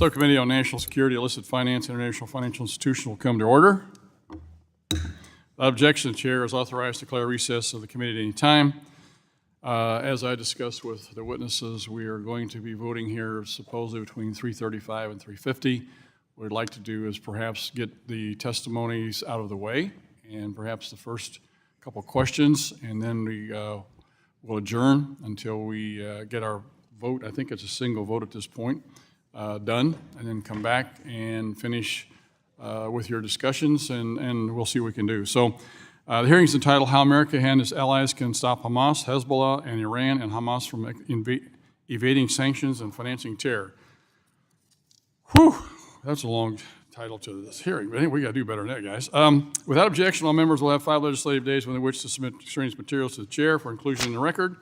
Subcommittee on National Security, Illicit Finance, International Financial Institution will come to order. Without objection, the Chair is authorized to declare recess of the committee at any time. As I discussed with the witnesses, we are going to be voting here supposedly between 3:35 and 3:50. What we'd like to do is perhaps get the testimonies out of the way and perhaps the first couple questions, and then we will adjourn until we get our vote. I think it's a single vote at this point, done, and then come back and finish with your discussions, and we'll see what we can do. So the hearing is entitled How America and its Allies Can Stop Hamas, Hezbollah, and Iran and Hamas from Evading Sanctions and Financing Terror. Whew, that's a long title to this hearing, but anyway, we got to do better than that, guys. Without objection, all members will have 5 legislative days within which to submit extraneous materials to the chair for inclusion in the record.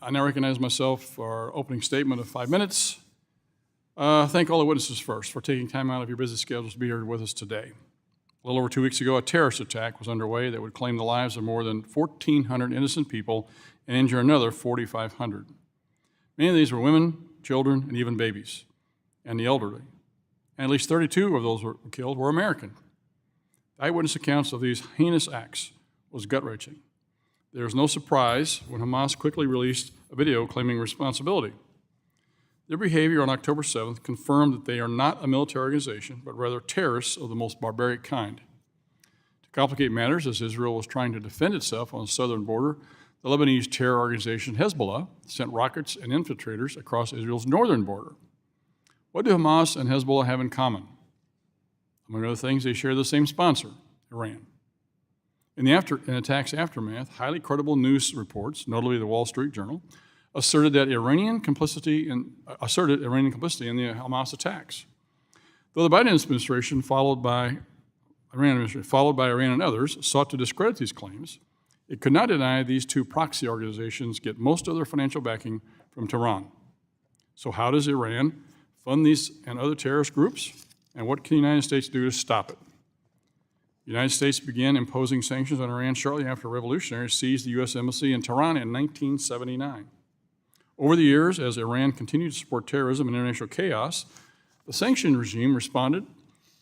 I now recognize myself for our opening statement of 5 minutes. Thank all the witnesses first for taking time out of your busy schedules to be here with us today. A little over 2 weeks ago, a terrorist attack was underway that would claim the lives of more than 1,400 innocent people and injure another 4,500. Many of these were women, children, and even babies, and the elderly. And at least 32 of those who were killed were American. Eyewitness accounts of these heinous acts was gut-wrenching. There was no surprise when Hamas quickly released a video claiming responsibility. Their behavior on October 7th confirmed that they are not a military organization, but rather terrorists of the most barbaric kind. To complicate matters, as Israel was trying to defend itself on the southern border, the Lebanese terror organization Hezbollah sent rockets and infiltrators across Israel's northern border. What do Hamas and Hezbollah have in common? Among other things, they share the same sponsor, Iran. In the attack's aftermath, highly credible news reports, notably the Wall Street Journal, asserted Iranian complicity in the Hamas attacks. Though the Biden administration, followed by Iran and others, sought to discredit these claims, it could not deny these two proxy organizations get most of their financial backing from Tehran. So how does Iran fund these and other terrorist groups, and what can the United States do to stop it? The United States began imposing sanctions on Iran shortly after revolutionaries seized the U.S. Embassy in Tehran in 1979. Over the years, as Iran continued to support terrorism and international chaos, the sanction regime responded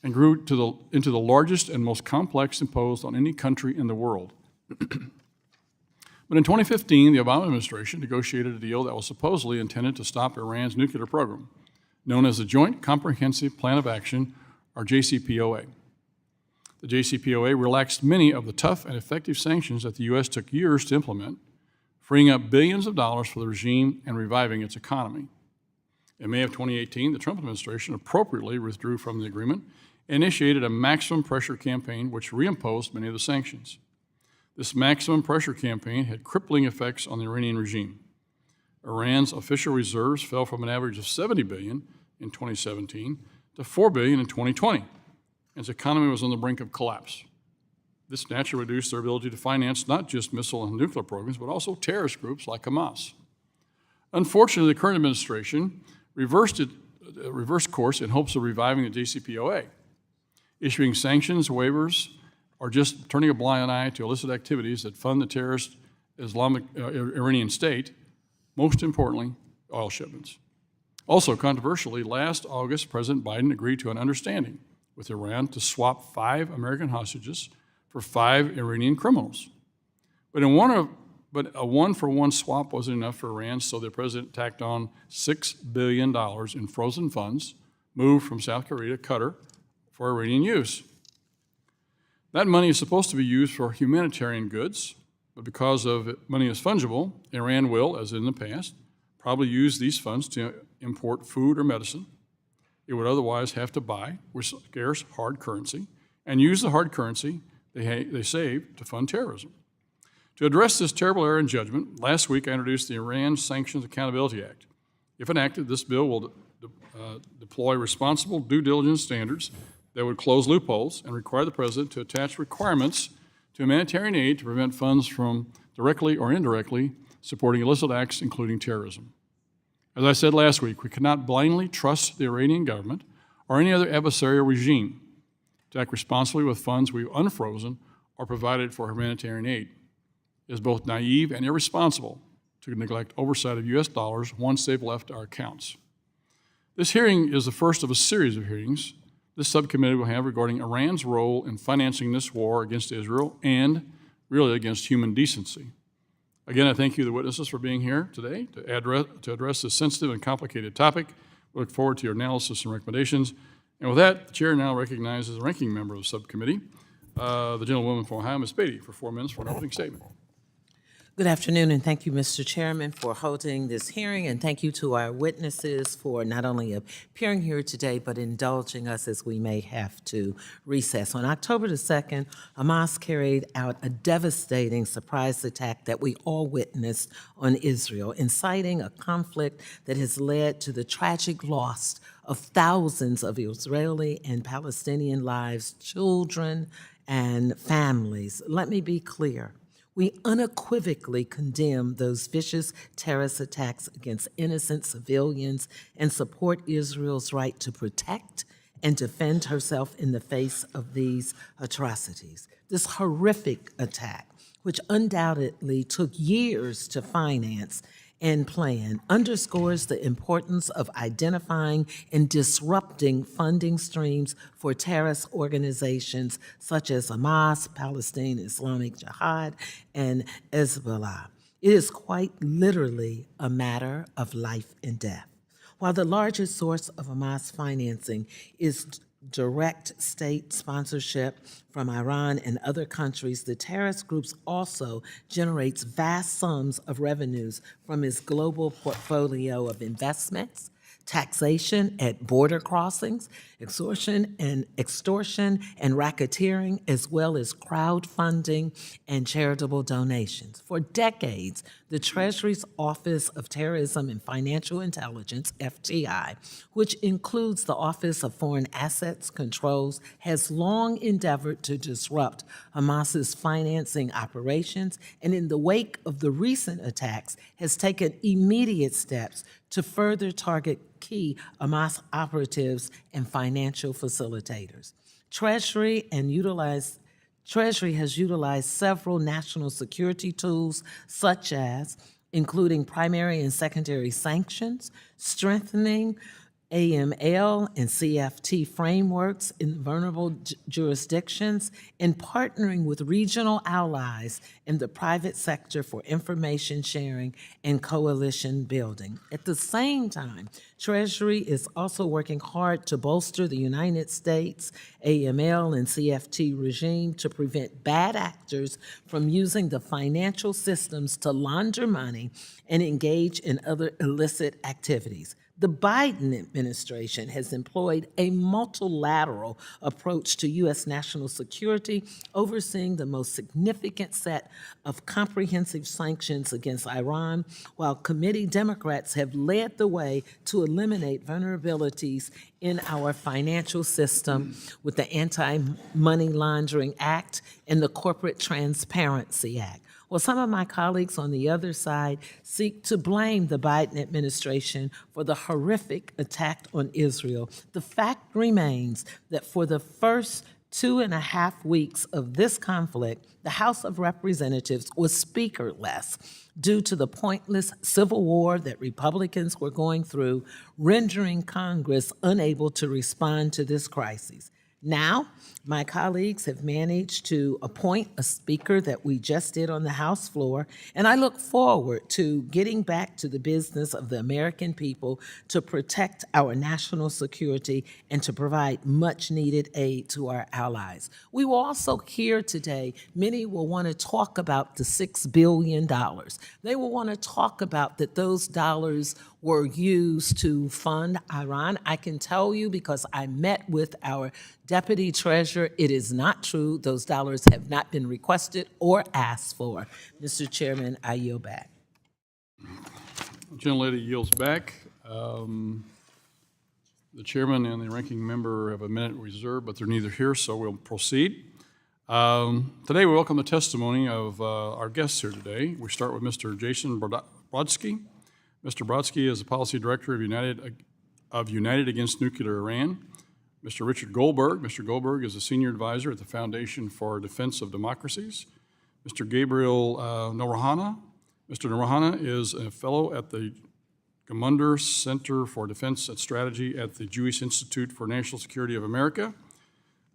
and grew into the largest and most complex imposed on any country in the world. But in 2015, the Obama administration negotiated a deal that was supposedly intended to stop Iran's nuclear program, known as the Joint Comprehensive Plan of Action, or JCPOA. The JCPOA relaxed many of the tough and effective sanctions that the U.S. took years to implement, freeing up billions of dollars for the regime and reviving its economy. In May of 2018, the Trump administration appropriately withdrew from the agreement and initiated a maximum pressure campaign which reimposed many of the sanctions. This maximum pressure campaign had crippling effects on the Iranian regime. Iran's official reserves fell from an average of $70 billion in 2017 to $4 billion in 2020. Its economy was on the brink of collapse. This naturally reduced their ability to finance not just missile and nuclear programs, but also terrorist groups like Hamas. Unfortunately, the current administration reversed course in hopes of reviving the JCPOA, issuing sanctions, waivers, or just turning a blind eye to illicit activities that fund the terrorist Islamic Iranian state, most importantly, oil shipments. Also, controversially, last August, President Biden agreed to an understanding with Iran to swap 5 American hostages for 5 Iranian criminals. But a one-for-one swap wasn't enough for Iran, so the president tacked on $6 billion in frozen funds moved from South Korea to Qatar for Iranian use. That money is supposed to be used for humanitarian goods, but because money is fungible, Iran will, as in the past, probably use these funds to import food or medicine it would otherwise have to buy with scarce hard currency and use the hard currency they save to fund terrorism. To address this terrible error in judgment, last week I introduced the Iran Sanctions Accountability Act. If enacted, this bill will deploy responsible due diligence standards that would close loopholes and require the president to attach requirements to humanitarian aid to prevent funds from directly or indirectly supporting illicit acts, including terrorism. As I said last week, we cannot blindly trust the Iranian government or any other adversarial regime to act responsibly with funds we've unfrozen or provided for humanitarian aid. It is both naive and irresponsible to neglect oversight of U.S. dollars once they've left our accounts. This hearing is the first of a series of hearings this subcommittee will have regarding Iran's role in financing this war against Israel and really against human decency. Again, I thank you, the witnesses, for being here today to address this sensitive and complicated topic. We look forward to your analysis and recommendations. And with that, the chair now recognizes the ranking member of the subcommittee, the gentlewoman from Ohio, Ms. Beatty, for 4 minutes for an opening statement. Good afternoon, and thank you, Mr. Chairman, for holding this hearing, and thank you to our witnesses for not only appearing here today, but indulging us as we may have to recess. On October the 2nd, Hamas carried out a devastating surprise attack that we all witnessed on Israel, inciting a conflict that has led to the tragic loss of thousands of Israeli and Palestinian lives, children, and families. Let me be clear. We unequivocally condemn those vicious terrorist attacks against innocent civilians and support Israel's right to protect and defend herself in the face of these atrocities. This horrific attack, which undoubtedly took years to finance and plan, underscores the importance of identifying and disrupting funding streams for terrorist organizations such as Hamas, Palestine Islamic Jihad, and Hezbollah. It is quite literally a matter of life and death. While the largest source of Hamas financing is direct state sponsorship from Iran and other countries, the terrorist groups also generates vast sums of revenues from its global portfolio of investments, taxation at border crossings, extortion and racketeering, as well as crowdfunding and charitable donations. For decades, the Treasury's Office of Terrorism and Financial Intelligence, FTI, which includes the Office of Foreign Assets Controls, has long endeavored to disrupt Hamas's financing operations, and in the wake of the recent attacks, has taken immediate steps to further target key Hamas operatives and financial facilitators. Treasury has utilized several national security tools, such as including primary and secondary sanctions, strengthening AML and CFT frameworks in vulnerable jurisdictions, and partnering with regional allies in the private sector for information sharing and coalition building. At the same time, Treasury is also working hard to bolster the United States AML and CFT regime to prevent bad actors from using the financial systems to launder money and engage in other illicit activities. The Biden administration has employed a multilateral approach to U.S. national security, overseeing the most significant set of comprehensive sanctions against Iran, while committee Democrats have led the way to eliminate vulnerabilities in our financial system with the Anti-Money Laundering Act and the Corporate Transparency Act. Well, some of my colleagues on the other side seek to blame the Biden administration for the horrific attack on Israel. The fact remains that for the first 2.5 weeks of this conflict, the House of Representatives was speakerless due to the pointless civil war that Republicans were going through, rendering Congress unable to respond to this crisis. Now, my colleagues have managed to appoint a speaker that we just did on the House floor, and I look forward to getting back to the business of the American people to protect our national security and to provide much-needed aid to our allies. We will also hear today, many will want to talk about the $6 billion. They will want to talk about that those dollars were used to fund Iran. I can tell you, because I met with our Deputy Treasurer, it is not true. Those dollars have not been requested or asked for. Mr. Chairman, I yield back. The gentlelady yields back. The chairman and the ranking member have a minute reserved, but they're neither here, so we'll proceed. Today we welcome the testimony of our guests here today. We start with Mr. Jason Brodsky. Mr. Brodsky is the Policy Director of United Against Nuclear Iran. Mr. Richard Goldberg. Mr. Goldberg is a Senior Advisor at the Foundation for Defense of Democracies. Mr. Gabriel Noronha. Mr. Noronha is a Fellow at the Gemunder Center for Defense and Strategy at the Jewish Institute for National Security of America.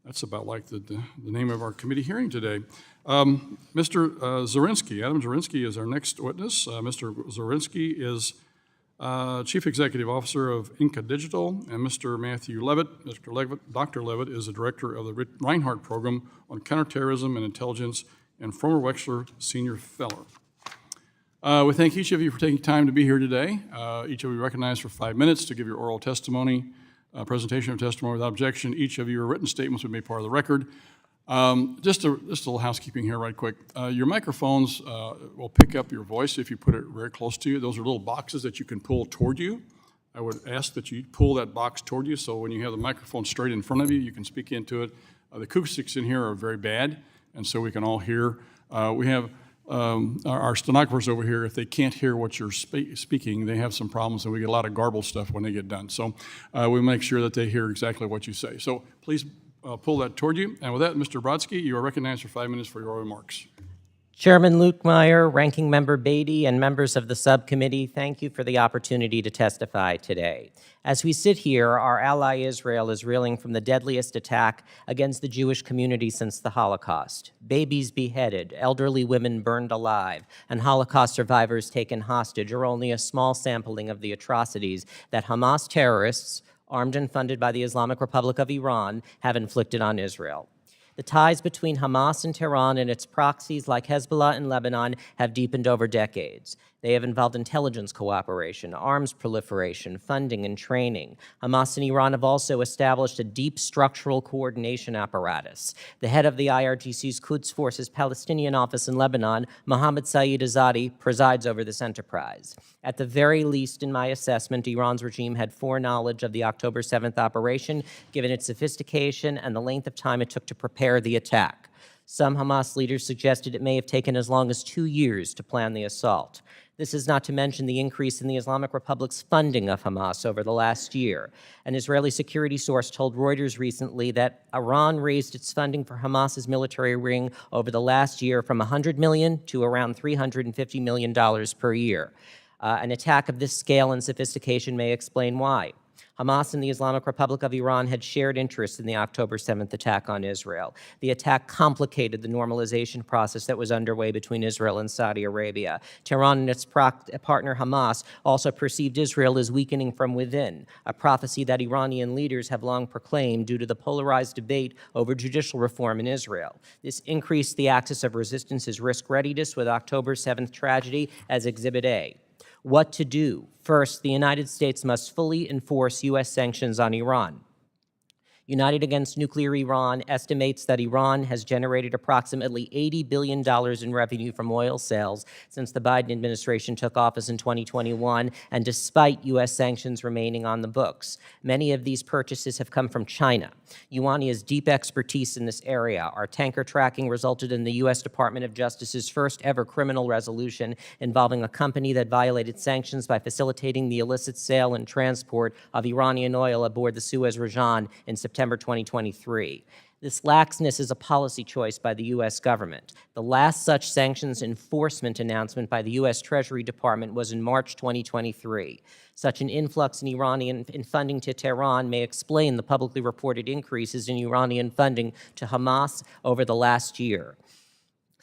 That's about like the name of our committee hearing today. Mr. Zarazinski, Adam Zarazinski is our next witness. Mr. Zarazinski is Chief Executive Officer of Inca Digital, and Mr. Matthew Levitt. Dr. Levitt is the Director of the Reinhardt Program on Counterterrorism and Intelligence and former Wexler Senior Fellow. We thank each of you for taking time to be here today. Each of you recognized for 5 minutes to give your oral testimony, presentation of testimony without objection. Each of your written statements will be made part of the record. Just a little housekeeping here right quick. Your microphones will pick up your voice if you put it very close to you. Those are little boxes that you can pull toward you. I would ask that you pull that box toward you so when you have the microphone straight in front of you, you can speak into it. The acoustics in here are very bad, and so we can all hear. We have our stenographers over here, if they can't hear what you're speaking, they have some problems, and we get a lot of garbled stuff when they get done. So we make sure that they hear exactly what you say. So please pull that toward you. And with that, Mr. Brodsky, you are recognized for 5 minutes for your remarks. Chairman Luetkemeyer, Ranking Member Beatty, and members of the subcommittee, thank you for the opportunity to testify today. As we sit here, our ally Israel is reeling from the deadliest attack against the Jewish community since the Holocaust. Babies beheaded, elderly women burned alive, and Holocaust survivors taken hostage are only a small sampling of the atrocities that Hamas terrorists, armed and funded by the Islamic Republic of Iran, have inflicted on Israel. The ties between Hamas and Tehran and its proxies like Hezbollah in Lebanon have deepened over decades. They have involved intelligence cooperation, arms proliferation, funding, and training. Hamas and Iran have also established a deep structural coordination apparatus. The head of the IRGC's Quds Force's Palestinian office in Lebanon, Mohammed Saeed Azadi, presides over this enterprise. At the very least, in my assessment, Iran's regime had foreknowledge of the October 7th operation, given its sophistication and the length of time it took to prepare the attack. Some Hamas leaders suggested it may have taken as long as 2 years to plan the assault. This is not to mention the increase in the Islamic Republic's funding of Hamas over the last year. An Israeli security source told Reuters recently that Iran raised its funding for Hamas's military wing over the last year from $100 million to around $350 million per year. An attack of this scale and sophistication may explain why. Hamas and the Islamic Republic of Iran had shared interests in the October 7th attack on Israel. The attack complicated the normalization process that was underway between Israel and Saudi Arabia. Tehran and its partner Hamas also perceived Israel as weakening from within, a prophecy that Iranian leaders have long proclaimed due to the polarized debate over judicial reform in Israel. This increased the axis of resistance's risk readiness with October 7th tragedy as Exhibit A. What to do? First, the United States must fully enforce U.S. sanctions on Iran. United Against Nuclear Iran estimates that Iran has generated approximately $80 billion in revenue from oil sales since the Biden administration took office in 2021, and despite U.S. sanctions remaining on the books. Many of these purchases have come from China. Ioani has deep expertise in this area. Our tanker tracking resulted in the U.S. Department of Justice's first ever criminal resolution involving a company that violated sanctions by facilitating the illicit sale and transport of Iranian oil aboard the Suez Rajan in September 2023. This laxness is a policy choice by the U.S. government. The last such sanctions enforcement announcement by the U.S. Treasury Department was in March 2023. Such an influx in Iranian funding to Tehran may explain the publicly reported increases in Iranian funding to Hamas over the last year.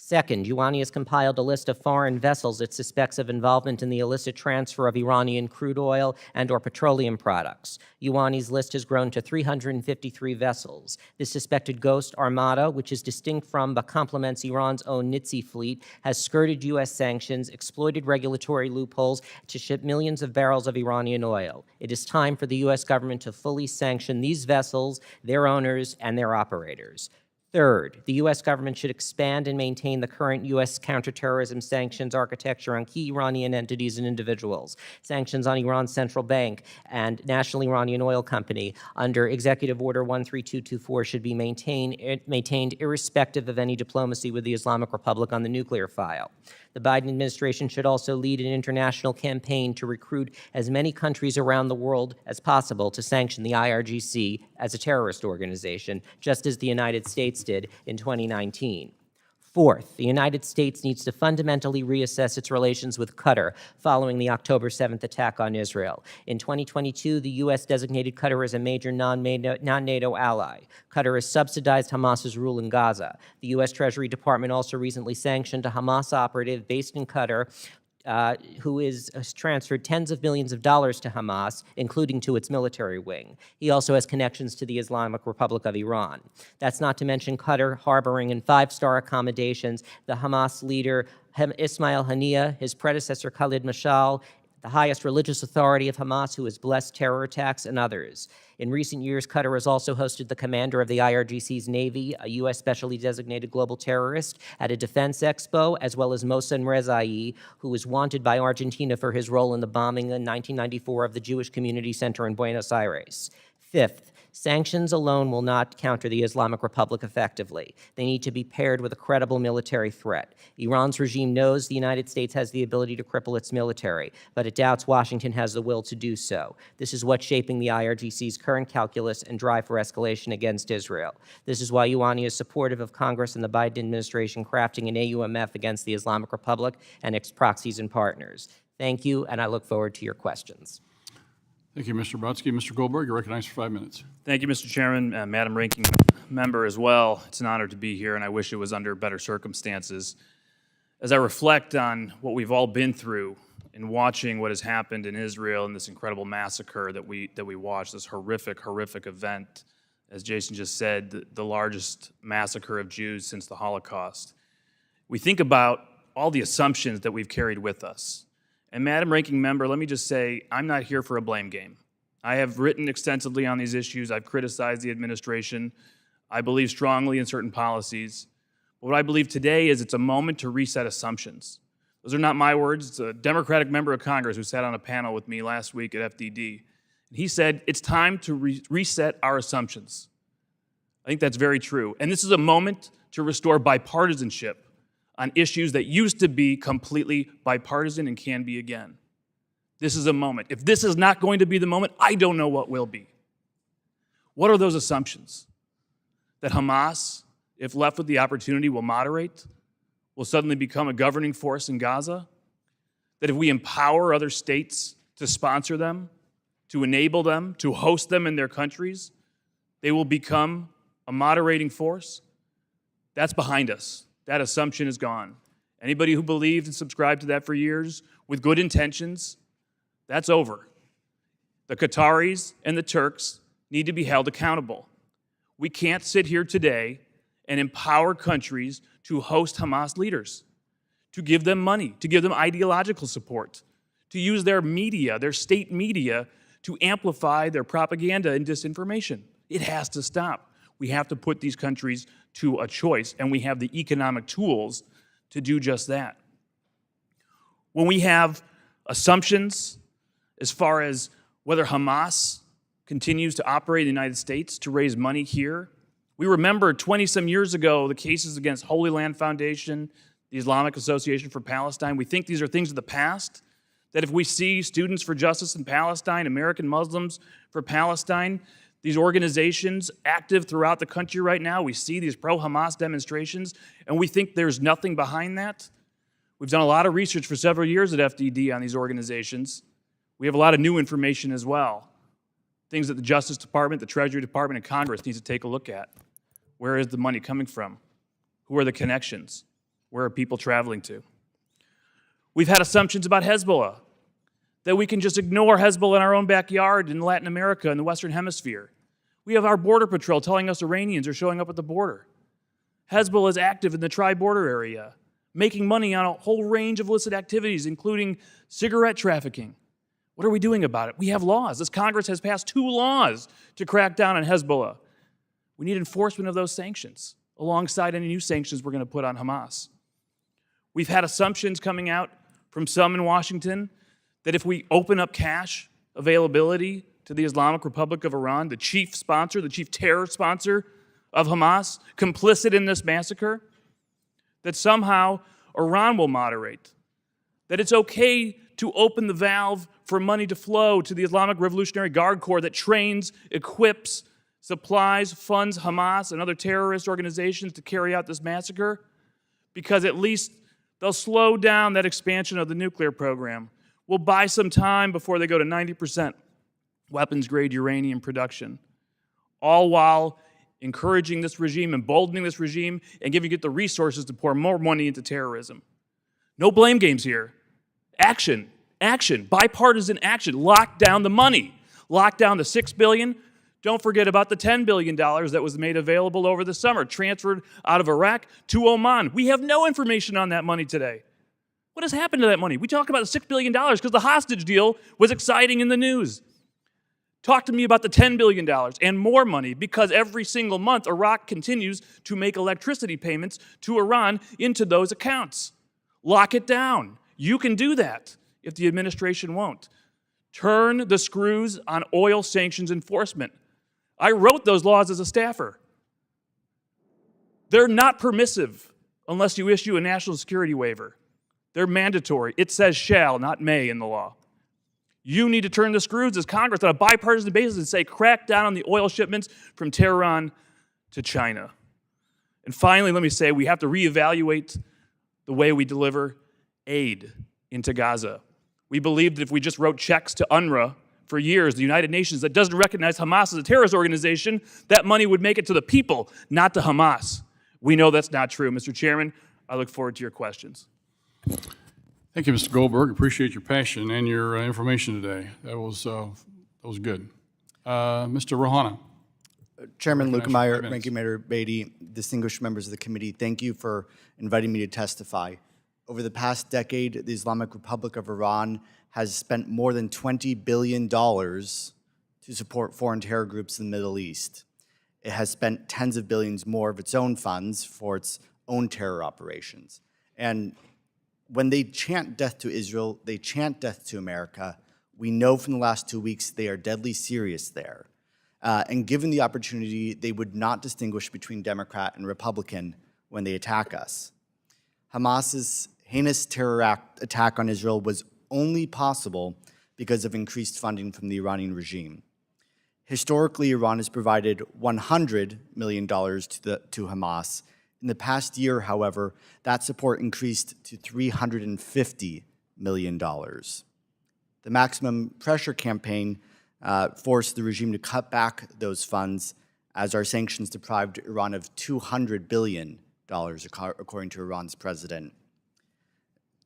Second, Ioani has compiled a list of foreign vessels it suspects of involvement in the illicit transfer of Iranian crude oil and/or petroleum products. Ioani's list has grown to 353 vessels. This suspected ghost armada, which is distinct from but complements Iran's own Nitsi fleet, has skirted U.S. sanctions, exploited regulatory loopholes to ship millions of barrels of Iranian oil. It is time for the U.S. government to fully sanction these vessels, their owners, and their operators. Third, the U.S. government should expand and maintain the current U.S. counterterrorism sanctions architecture on key Iranian entities and individuals. Sanctions on Iran's central bank and National Iranian Oil Company under Executive Order 13224 should be maintained irrespective of any diplomacy with the Islamic Republic on the nuclear file. The Biden administration should also lead an international campaign to recruit as many countries around the world as possible to sanction the IRGC as a terrorist organization, just as the United States did in 2019. Fourth, the United States needs to fundamentally reassess its relations with Qatar following the October 7th attack on Israel. In 2022, the U.S. designated Qatar as a major non-NATO ally. Qatar has subsidized Hamas's rule in Gaza. The U.S. Treasury Department also recently sanctioned a Hamas operative based in Qatar who has transferred tens of millions of dollars to Hamas, including to its military wing. He also has connections to the Islamic Republic of Iran. That's not to mention Qatar harboring in five-star accommodations the Hamas leader Ismail Haniyeh, his predecessor Khalid Mashal, the highest religious authority of Hamas who has blessed terror attacks, and others. In recent years, Qatar has also hosted the commander of the IRGC's Navy, a U.S. specially designated global terrorist, at a defense expo, as well as Mohsen Rezai, who was wanted by Argentina for his role in the bombing in 1994 of the Jewish Community Center in Buenos Aires. Fifth, sanctions alone will not counter the Islamic Republic effectively. They need to be paired with a credible military threat. Iran's regime knows the United States has the ability to cripple its military, but it doubts Washington has the will to do so. This is what's shaping the IRGC's current calculus and drive for escalation against Israel. This is why Ioanni is supportive of Congress and the Biden administration crafting an AUMF against the Islamic Republic and its proxies and partners. Thank you, and I look forward to your questions. Thank you, Mr. Brodsky. Mr. Goldberg, you're recognized for 5 minutes. Thank you, Mr. Chairman, Madam Ranking Member as well. It's an honor to be here, and I wish it was under better circumstances. As I reflect on what we've all been through in watching what has happened in Israel and this incredible massacre that we watched, this horrific event, as Jason just said, the largest massacre of Jews since the Holocaust, we think about all the assumptions that we've carried with us. And Madam Ranking Member, let me just say, I'm not here for a blame game. I have written extensively on these issues. I've criticized the administration. I believe strongly in certain policies. But what I believe today is it's a moment to reset assumptions. Those are not my words. It's a Democratic member of Congress who sat on a panel with me last week at FDD. And he said, it's time to reset our assumptions. I think that's very true. And this is a moment to restore bipartisanship on issues that used to be completely bipartisan and can be again. This is a moment. If this is not going to be the moment, I don't know what will be. What are those assumptions? That Hamas, if left with the opportunity, will moderate, will suddenly become a governing force in Gaza? That if we empower other states to sponsor them, to enable them, to host them in their countries, they will become a moderating force? That's behind us. That assumption is gone. Anybody who believed and subscribed to that for years with good intentions, that's over. The Qataris and the Turks need to be held accountable. We can't sit here today and empower countries to host Hamas leaders, to give them money, to give them ideological support, to use their media, their state media, to amplify their propaganda and disinformation. It has to stop. We have to put these countries to a choice, and we have the economic tools to do just that. When we have assumptions as far as whether Hamas continues to operate in the United States to raise money here, we remember 20-some years ago the cases against Holy Land Foundation, the Islamic Association for Palestine. We think these are things of the past, that if we see Students for Justice in Palestine, American Muslims for Palestine, these organizations active throughout the country right now, we see these pro-Hamas demonstrations, and we think there's nothing behind that. We've done a lot of research for several years at FDD on these organizations. We have a lot of new information as well, things that the Justice Department, the Treasury Department, and Congress needs to take a look at. Where is the money coming from? Who are the connections? Where are people traveling to? We've had assumptions about Hezbollah, that we can just ignore Hezbollah in our own backyard in Latin America, in the Western Hemisphere. We have our Border Patrol telling us Iranians are showing up at the border. Hezbollah is active in the tri-border area, making money on a whole range of illicit activities, including cigarette trafficking. What are we doing about it? We have laws. This Congress has passed 2 laws to crack down on Hezbollah. We need enforcement of those sanctions, alongside any new sanctions we're going to put on Hamas. We've had assumptions coming out from some in Washington that if we open up cash availability to the Islamic Republic of Iran, the chief sponsor, the chief terror sponsor of Hamas, complicit in this massacre, that somehow Iran will moderate, that it's okay to open the valve for money to flow to the Islamic Revolutionary Guard Corps that trains, equips, supplies, funds Hamas and other terrorist organizations to carry out this massacre, because at least they'll slow down that expansion of the nuclear program. We'll buy some time before they go to 90% weapons-grade uranium production, all while encouraging this regime, emboldening this regime, and giving it the resources to pour more money into terrorism. No blame games here. Action, action, bipartisan action. Lock down the money. Lock down the $6 billion. Don't forget about the $10 billion that was made available over the summer, transferred out of Iraq to Oman. We have no information on that money today. What has happened to that money? We talk about the $6 billion because the hostage deal was exciting in the news. Talk to me about the $10 billion and more money, because every single month Iraq continues to make electricity payments to Iran into those accounts. Lock it down. You can do that if the administration won't. Turn the screws on oil sanctions enforcement. I wrote those laws as a staffer. They're not permissive unless you issue a national security waiver. They're mandatory. It says shall, not may in the law. You need to turn the screws as Congress on a bipartisan basis and say, crack down on the oil shipments from Tehran to China. And finally, let me say, we have to reevaluate the way we deliver aid into Gaza. We believe that if we just wrote checks to UNRWA for years, the United Nations, that doesn't recognize Hamas as a terrorist organization, that money would make it to the people, not to Hamas. We know that's not true. Mr. Chairman, I look forward to your questions. Thank you, Mr. Goldberg. Appreciate your passion and your information today. That was good. Mr. Noronha. Chairman Recognize you for 5 Luetkemeyer, minutes. Ranking Member Beatty, distinguished members of the committee, thank you for inviting me to testify. Over the past decade, the Islamic Republic of Iran has spent more than $20 billion to support foreign terror groups in the Middle East. It has spent tens of billions more of its own funds for its own terror operations. And when they chant death to Israel, they chant death to America. We know from the last 2 weeks they are deadly serious there. And given the opportunity, they would not distinguish between Democrat and Republican when they attack us. Hamas's heinous terror attack on Israel was only possible because of increased funding from the Iranian regime. Historically, Iran has provided $100 million to Hamas. In the past year, however, that support increased to $350 million. The maximum pressure campaign forced the regime to cut back those funds, as our sanctions deprived Iran of $200 billion, according to Iran's president.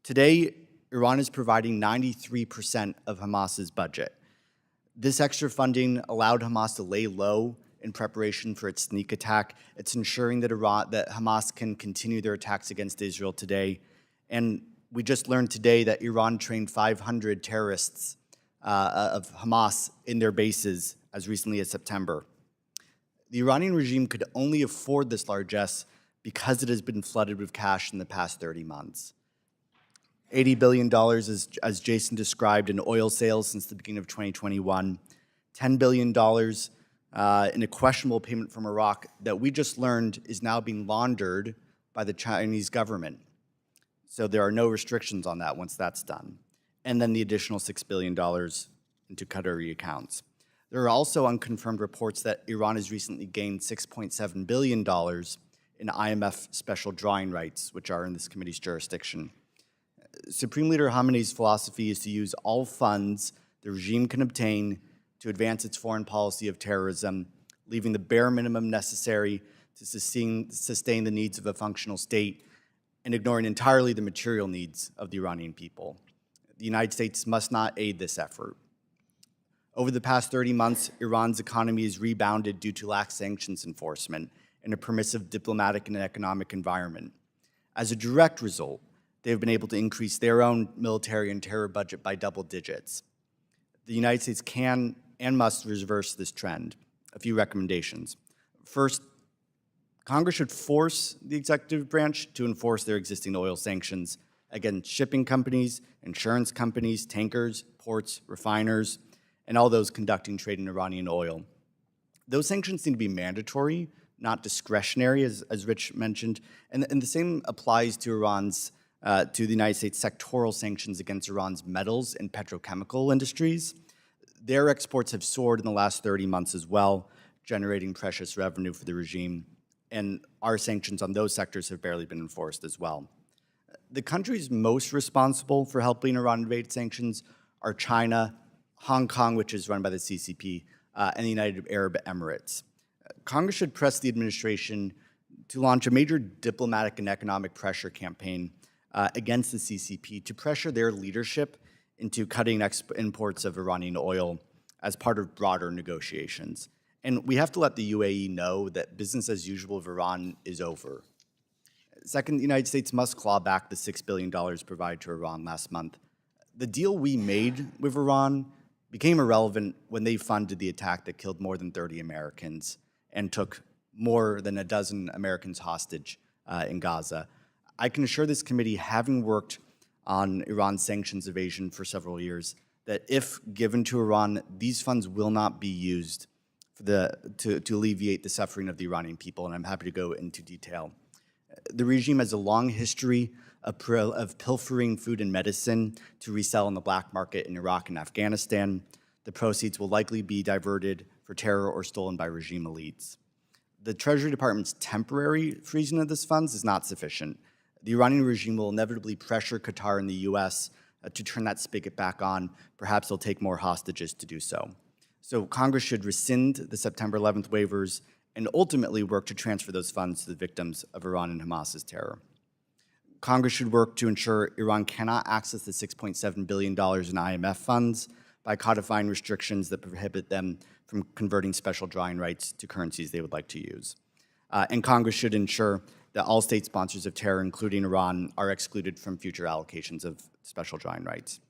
Today, Iran is providing 93% of Hamas's budget. This extra funding allowed Hamas to lay low in preparation for its sneak attack. It's ensuring that Hamas can continue their attacks against Israel today. And we just learned today that Iran trained 500 terrorists of Hamas in their bases as recently as September. The Iranian regime could only afford this largesse because it has been flooded with cash in the past 30 months. $80 billion, as Jason described, in oil sales since the beginning of 2021, $10 billion in a questionable payment from Iraq that we just learned is now being laundered by the Chinese government. So there are no restrictions on that once that's done. And then the additional $6 billion into Qatari accounts. There are also unconfirmed reports that Iran has recently gained $6.7 billion in IMF special drawing rights, which are in this committee's jurisdiction. Supreme Leader Khamenei's philosophy is to use all funds the regime can obtain to advance its foreign policy of terrorism, leaving the bare minimum necessary to sustain the needs of a functional state and ignoring entirely the material needs of the Iranian people. The United States must not aid this effort. Over the past 30 months, Iran's economy has rebounded due to lax sanctions enforcement and a permissive diplomatic and economic environment. As a direct result, they have been able to increase their own military and terror budget by double digits. The United States can and must reverse this trend. A few recommendations. First, Congress should force the executive branch to enforce their existing oil sanctions against shipping companies, insurance companies, tankers, ports, refiners, and all those conducting trade in Iranian oil. Those sanctions need to be mandatory, not discretionary, as Rich mentioned, and the same applies to to the United States sectoral sanctions against Iran's metals and petrochemical industries. Their exports have soared in the last 30 months as well, generating precious revenue for the regime. and our sanctions on those sectors have barely been enforced as well. The countries most responsible for helping Iran evade sanctions are China, Hong Kong, which is run by the CCP, and the United Arab Emirates. Congress should press the administration to launch a major diplomatic and economic pressure campaign against the CCP to pressure their leadership into cutting imports of Iranian oil as part of broader negotiations. And we have to let the UAE know that business as usual of Iran is over. Second, the United States must claw back the $6 billion provided to Iran last month. The deal we made with Iran became irrelevant when they funded the attack that killed more than 30 Americans and took more than a dozen Americans hostage in Gaza. I can assure this committee, having worked on Iran's sanctions evasion for several years, that if given to Iran, these funds will not be used for to alleviate the suffering of the Iranian people, and I'm happy to go into detail. The regime has a long history of pilfering food and medicine to resell in the black market in Iraq and Afghanistan. The proceeds will likely be diverted for terror or stolen by regime elites. The Treasury Department's temporary freezing of these funds is not sufficient. The Iranian regime will inevitably pressure Qatar and the U.S. To turn that spigot back on. Perhaps they'll take more hostages to do so. So Congress should rescind the September 11th waivers and ultimately work to transfer those funds to the victims of Iran and Hamas's terror. Congress should work to ensure Iran cannot access the $6.7 billion in IMF funds by codifying restrictions that prohibit them from converting special drawing rights to currencies they would like to use. And Congress should ensure that all state sponsors of terror, including Iran, are excluded from future allocations of special drawing rights.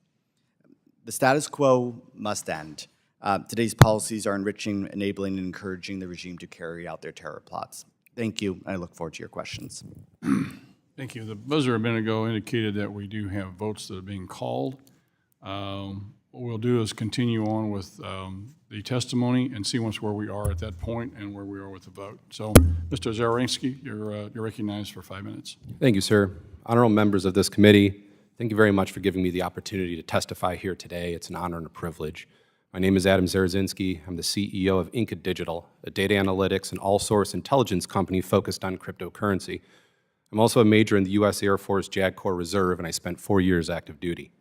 The status quo must end. Today's policies are enriching, enabling, and encouraging the regime to carry out their terror plots. Thank you, and I look forward to your questions. Thank you. The buzzer a minute ago indicated that we do have votes that are being called. What we'll do is continue on with the testimony and see once where we are at that point and where we are with the vote. So, Mr. Zarazinski, you're recognized for 5 minutes. Thank you, sir. Honorable members of this committee, thank you very much for giving me the opportunity to testify here today. It's an honor and a privilege. My name is Adam Zarazinski. I'm the CEO of Inca Digital, a data analytics and all-source intelligence company focused on cryptocurrency. I'm also a major in the U.S. Air Force JAG Corps Reserve, and I spent 4 years active duty.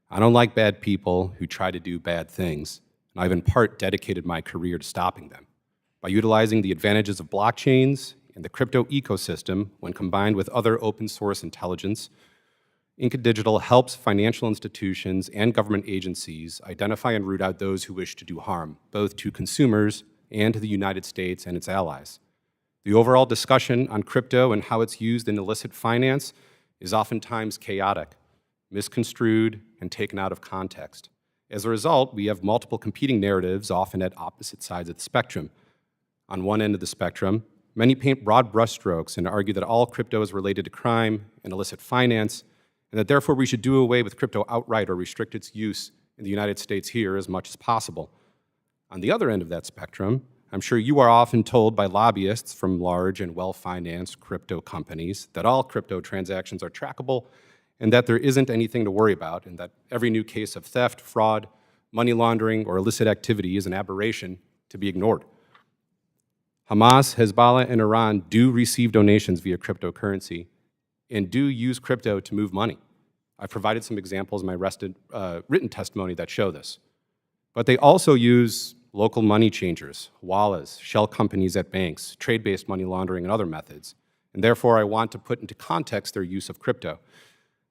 I don't like bad people who try to do bad things, and I've in part dedicated my career to stopping them. By utilizing the advantages of blockchains and the crypto ecosystem when combined with other open source intelligence, Inca Digital helps financial institutions and government agencies identify and root out those who wish to do harm, both to consumers and to the United States and its allies. The overall discussion on crypto and how it's used in illicit finance is oftentimes chaotic, misconstrued, and taken out of context. As a result, we have multiple competing narratives, often at opposite sides of the spectrum. On one end of the spectrum, many paint broad brushstrokes and argue that all crypto is related to crime and illicit finance, and that therefore we should do away with crypto outright or restrict its use in the United States here as much as possible. On the other end of that spectrum, I'm sure you are often told by lobbyists from large and well-financed crypto companies that all crypto transactions are trackable and that there isn't anything to worry about, and that every new case of theft, fraud, money laundering, or illicit activity is an aberration to be ignored. Hamas, Hezbollah, and Iran do receive donations via cryptocurrency and do use crypto to move money. I've provided some examples in my written testimony that show this. But they also use local money changers, wallahs, shell companies at banks, trade-based money laundering, and other methods. And therefore, I want to put into context their use of crypto.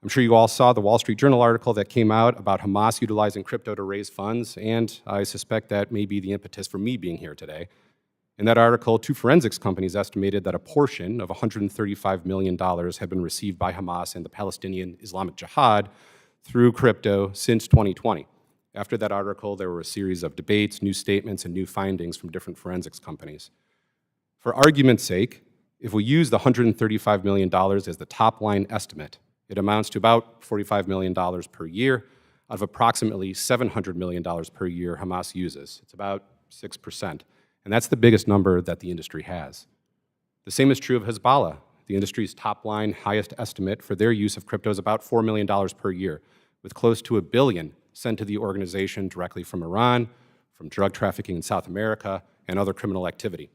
I'm sure you all saw the Wall Street Journal article that came out about Hamas utilizing crypto to raise funds, and I suspect that may be the impetus for me being here today. In that article, 2 forensics companies estimated that a portion of $135 million had been received by Hamas and the Palestinian Islamic Jihad through crypto since 2020. After that article, there were a series of debates, new statements, and new findings from different forensics companies. For argument's sake, if we use the $135 million as the top-line estimate, it amounts to about $45 million per year out of approximately $700 million per year Hamas uses. It's about 6%. And that's the biggest number that the industry has. The same is true of Hezbollah. The industry's top-line highest estimate for their use of crypto is about $4 million per year, with close to $1 billion sent to the organization directly from Iran, from drug trafficking in South America, and other criminal activity.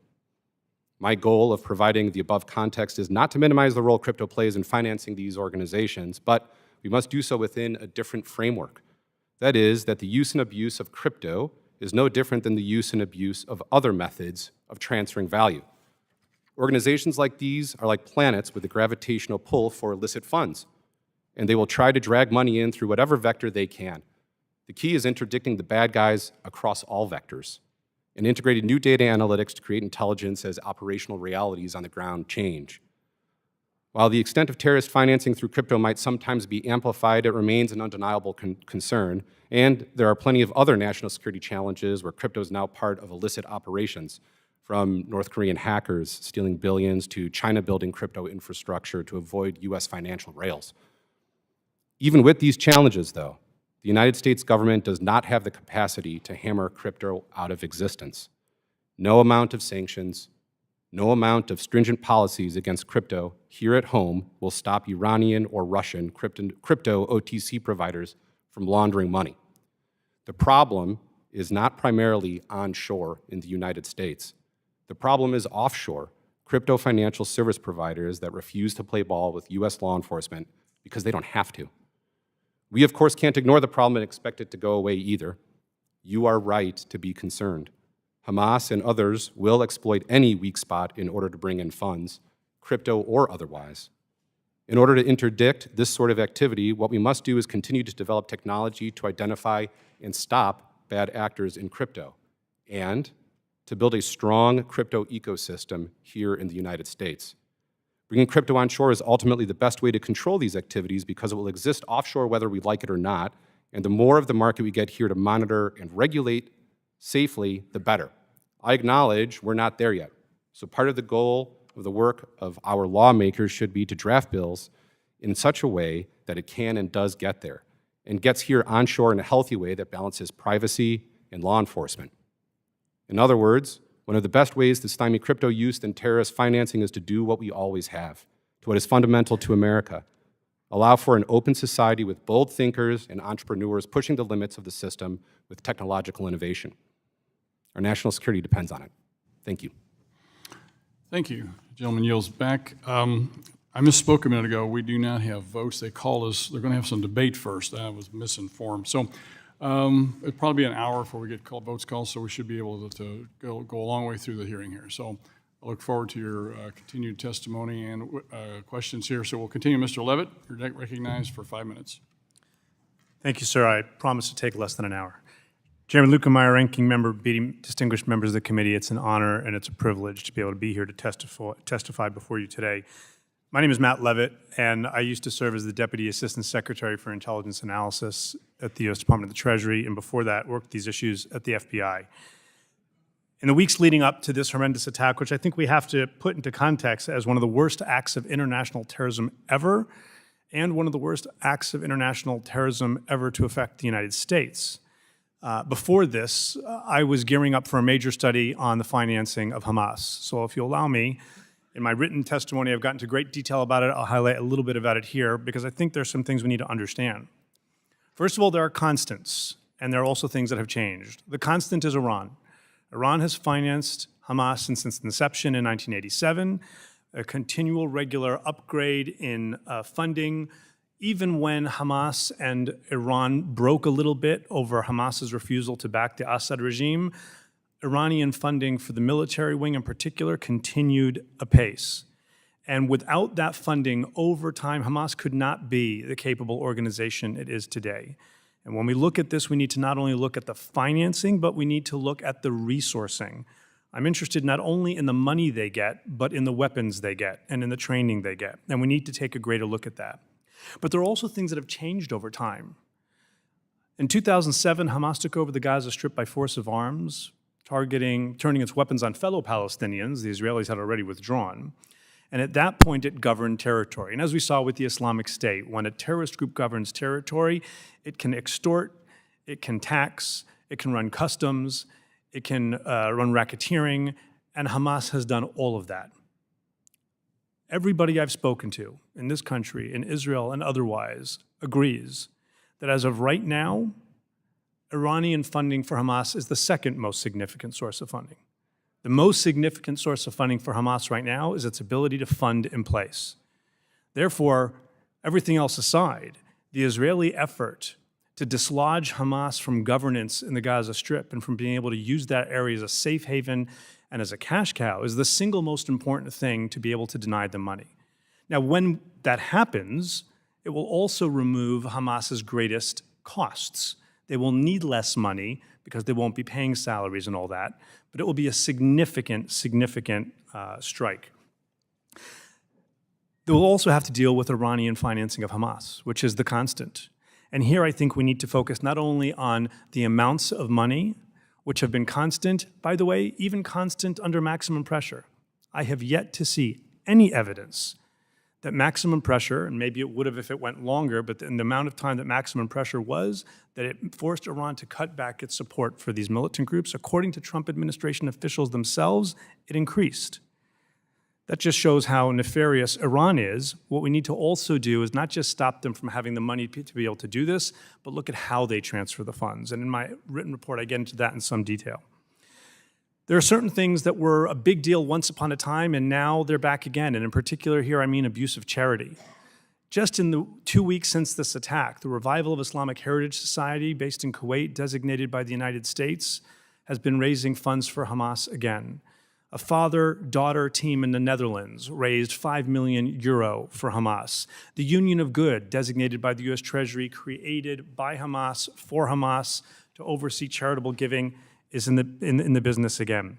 My goal of providing the above context is not to minimize the role crypto plays in financing these organizations, but we must do so within a different framework. That is, that the use and abuse of crypto is no different than the use and abuse of other methods of transferring value. Organizations like these are like planets with a gravitational pull for illicit funds, and they will try to drag money in through whatever vector they can. The key is interdicting the bad guys across all vectors and integrating new data analytics to create intelligence as operational realities on the ground change. While the extent of terrorist financing through crypto might sometimes be amplified, it remains an undeniable concern, and there are plenty of other national security challenges where crypto is now part of illicit operations, from North Korean hackers stealing billions to China building crypto infrastructure to avoid US financial rails. Even with these challenges, though, the United States government does not have the capacity to hammer crypto out of existence. No amount of sanctions, no amount of stringent policies against crypto here at home will stop Iranian or Russian crypto OTC providers from laundering money. The problem is not primarily onshore in the United States. The problem is offshore, crypto financial service providers that refuse to play ball with US law enforcement because they don't have to. We, of course, can't ignore the problem and expect it to go away either. You are right to be concerned. Hamas and others will exploit any weak spot in order to bring in funds, crypto or otherwise. In order to interdict this sort of activity, what we must do is continue to develop technology to identify and stop bad actors in crypto, and to build a strong crypto ecosystem here in the United States. Bringing crypto onshore is ultimately the best way to control these activities because it will exist offshore whether we like it or not, and the more of the market we get here to monitor and regulate safely, the better. I acknowledge we're not there yet, so part of the goal of the work of our lawmakers should be to draft bills in such a way that it can and does get there, and gets here onshore in a healthy way that balances privacy and law enforcement. In other words, one of the best ways to stymie crypto use and terrorist financing is to do what we always have, to what is fundamental to America. Allow for an open society with bold thinkers and entrepreneurs pushing the limits of the system with technological innovation. Our national security depends on it. Thank you. Thank you. The gentleman yields back. I misspoke a minute ago. We do not have votes. They called us. They're going to have some debate first. I was misinformed. So it'll probably be an hour before we get votes called, so we should be able to go a long way through the hearing here. So I look forward to your continued testimony and questions here. So we'll continue. Mr. Levitt, you're recognized for 5 minutes. Thank you, sir. I promise to take less than an hour. Chairman Luetkemeyer, Ranking Member Beatty, distinguished members of the committee, it's an honor and it's a privilege to be able to be here to testify before you today. My name is Matt Levitt, and I used to serve as the Deputy Assistant Secretary for Intelligence Analysis at the U.S. Department of the Treasury, and before that worked these issues at the FBI. In the weeks leading up to this horrendous attack, which I think we have to put into context as one of the worst acts of international terrorism ever, and one of the worst acts of international terrorism ever to affect the United States. Before this, I was gearing up for a major study on the financing of Hamas. So if you allow me, in my written testimony, I've gotten into great detail about it. I'll highlight a little bit about it here because I think there's some things we need to understand. First of all, there are constants, and there are also things that have changed. The constant is Iran. Iran has financed Hamas since its inception in 1987, a continual regular upgrade in funding. Even when Hamas and Iran broke a little bit over Hamas's refusal to back the Assad regime, Iranian funding for the military wing in particular continued apace. And without that funding, over time, Hamas could not be the capable organization it is today. And when we look at this, we need to not only look at the financing, but we need to look at the resourcing. I'm interested not only in the money they get, but in the weapons they get and in the training they get. And we need to take a greater look at that. But there are also things that have changed over time. In 2007, Hamas took over the Gaza Strip by force of arms, turning its weapons on fellow Palestinians. The Israelis had already withdrawn. And at that point, it governed territory. And as we saw with the Islamic State, when a terrorist group governs territory, it can extort, it can tax, it can run customs, it can run racketeering, and Hamas has done all of that. Everybody I've spoken to in this country, in Israel and otherwise, agrees that as of right now, Iranian funding for Hamas is the second most significant source of funding. The most significant source of funding for Hamas right now is its ability to fund in place. Therefore, everything else aside, the Israeli effort to dislodge Hamas from governance in the Gaza Strip and from being able to use that area as a safe haven and as a cash cow is the single most important thing to be able to deny them money. Now, when that happens, it will also remove Hamas's greatest costs. They will need less money because they won't be paying salaries and all that, but it will be a significant strike. They will also have to deal with Iranian financing of Hamas, which is the constant. And here I think we need to focus not only on the amounts of money, which have been constant, by the way, even constant under maximum pressure. I have yet to see any evidence that maximum pressure, and maybe it would have if it went longer, but in the amount of time that maximum pressure was, that it forced Iran to cut back its support for these militant groups. According to Trump administration officials themselves, it increased. That just shows how nefarious Iran is. What we need to also do is not just stop them from having the money to be able to do this, but look at how they transfer the funds. And in my written report, I get into that in some detail. There are certain things that were a big deal once upon a time, and now they're back again. And in particular here, I mean abuse of charity. Just in the 2 weeks since this attack, the Revival of Islamic Heritage Society, based in Kuwait, designated by the United States, has been raising funds for Hamas again. A father-daughter team in the Netherlands raised €5 million for Hamas. The Union of Good, designated by the U.S. Treasury, created by Hamas for Hamas to oversee charitable giving, is in the business again.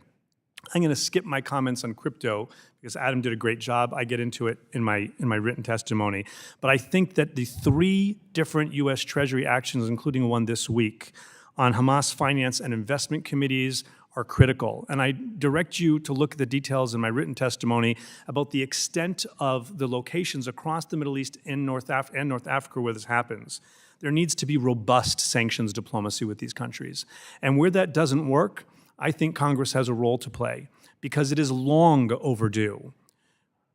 I'm going to skip my comments on crypto because Adam did a great job. I get into it in my written testimony. But I think that the 3 different U.S. Treasury actions, including one this week, on Hamas finance and investment committees are critical. And I direct you to look at the details in my written testimony about the extent of the locations across the Middle East and North Africa where this happens. There needs to be robust sanctions diplomacy with these countries. And where that doesn't work, I think Congress has a role to play because it is long overdue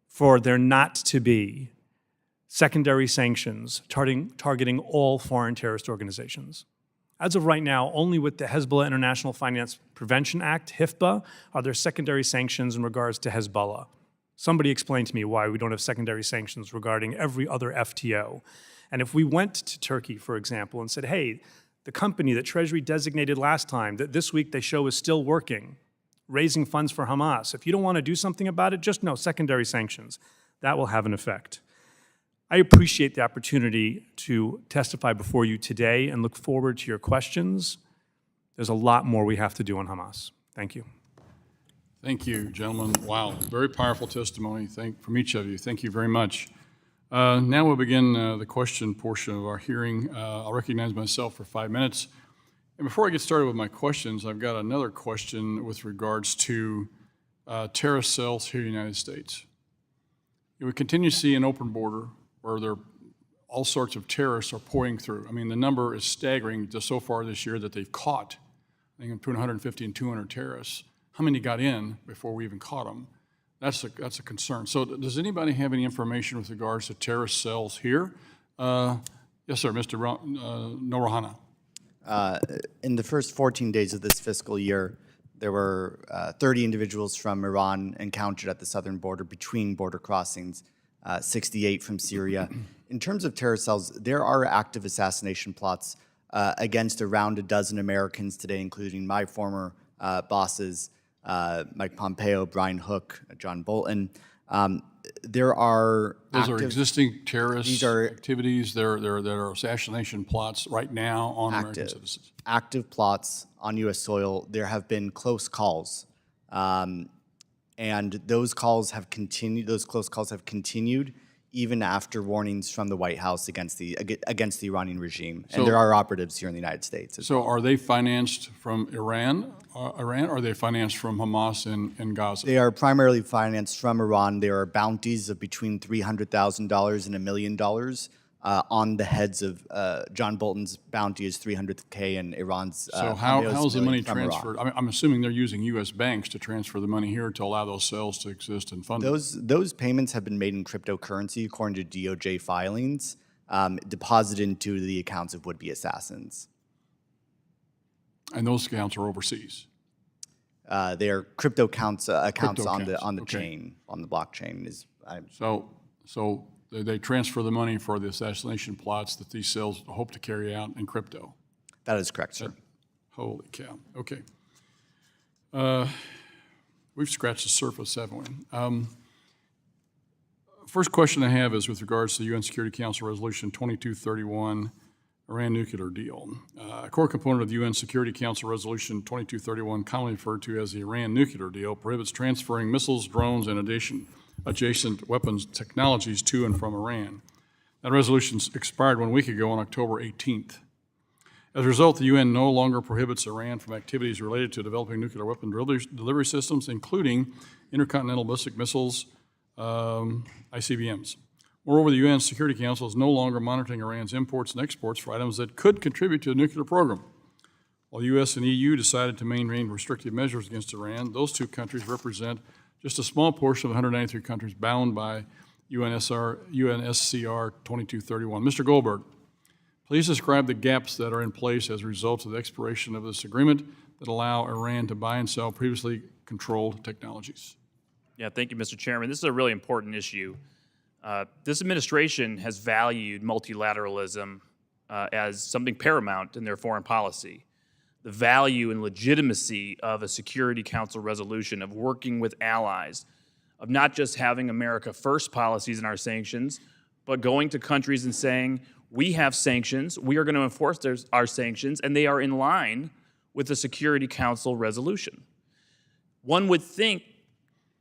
for there not to be secondary sanctions targeting all foreign terrorist organizations. As of right now, only with the Hezbollah International Finance Prevention Act, HIFPA, are there secondary sanctions in regards to Hezbollah. Somebody explain to me why we don't have secondary sanctions regarding every other FTO. And if we went to Turkey, for example, and said, hey, the company that Treasury designated last time, that this week they show is still working, raising funds for Hamas. If you don't want to do something about it, just no secondary sanctions. That will have an effect. I appreciate the opportunity to testify before you today and look forward to your questions. There's a lot more we have to do on Hamas. Thank you. Thank you, gentlemen. Wow, very powerful testimony from each of you. Thank you very much. Now we'll begin the question portion of our hearing. I'll recognize myself for 5 minutes. And before I get started with my questions, I've got another question with regards to terrorist cells here in the United States. We continue to see an open border where all sorts of terrorists are pouring through. I mean, the number is staggering just so far this year that they've caught, I think, between 150 and 200 terrorists. How many got in before we even caught them? That's a concern. So does anybody have any information with regards to terrorist cells here? Yes, sir, Mr. Noronha. In the first 14 days of this fiscal year, there were 30 individuals from Iran encountered at the southern border between border crossings, 68 from Syria. In terms of terror cells, there are active assassination plots against around a dozen Americans today, including my former bosses, Mike Pompeo, Brian Hook, John Bolton. There are Those are existing terrorist activities. There are assassination plots right now on American citizens. Active plots on U.S. soil. There have been close calls, and those calls have continued. Those close calls have continued even after warnings from the White House against the Iranian regime. And there are operatives here in the United States. So are they financed from Iran, or are they financed from Hamas in Gaza? They are primarily financed from Iran. There are bounties of between $300,000 and $1 million on the heads of John Bolton's bounty is $300K and Iran's. So how is the money transferred? I'm assuming they're using U.S. banks to transfer the money here to allow those cells to exist and fund those payments have been made in cryptocurrency according to DOJ filings, deposited into the accounts of would-be assassins. And those accounts are overseas? They are crypto accounts on the accounts, okay. chain, on the blockchain. So they transfer the money for the assassination plots that these cells hope to carry out in crypto. That is correct, sir. Holy cow. Okay. We've scratched the surface, haven't we? First question I have is with regards to the UN Security Council Resolution 2231, Iran nuclear deal. A core component of the UN Security Council Resolution 2231, commonly referred to as the Iran nuclear deal, prohibits transferring missiles, drones, and adjacent weapons technologies to and from Iran. That resolution expired 1 week ago on October 18th. As a result, the UN no longer prohibits Iran from activities related to developing nuclear weapon delivery systems, including intercontinental ballistic missiles, ICBMs. Moreover, the UN Security Council is no longer monitoring Iran's imports and exports for items that could contribute to the nuclear program. While the U.S. and EU decided to maintain restrictive measures against Iran, those two countries represent just a small portion of the 193 countries bound by UNSCR 2231. Mr. Goldberg, please describe the gaps that are in place as a result of the expiration of this agreement that allow Iran to buy and sell previously controlled technologies. Yeah, thank you, Mr. Chairman. This is a really important issue. This administration has valued multilateralism as something paramount in their foreign policy. The value and legitimacy of a Security Council resolution, of working with allies, of not just having America first policies in our sanctions, but going to countries and saying, we have sanctions, we are going to enforce our sanctions, and they are in line with the Security Council resolution. One would think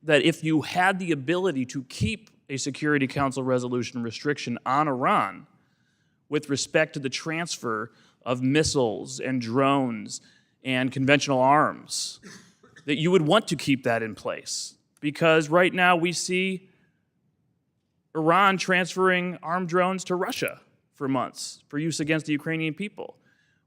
that if you had the ability to keep a Security Council resolution restriction on Iran with respect to the transfer of missiles and drones and conventional arms, that you would want to keep that in place. Because right now we see Iran transferring armed drones to Russia for months for use against the Ukrainian people.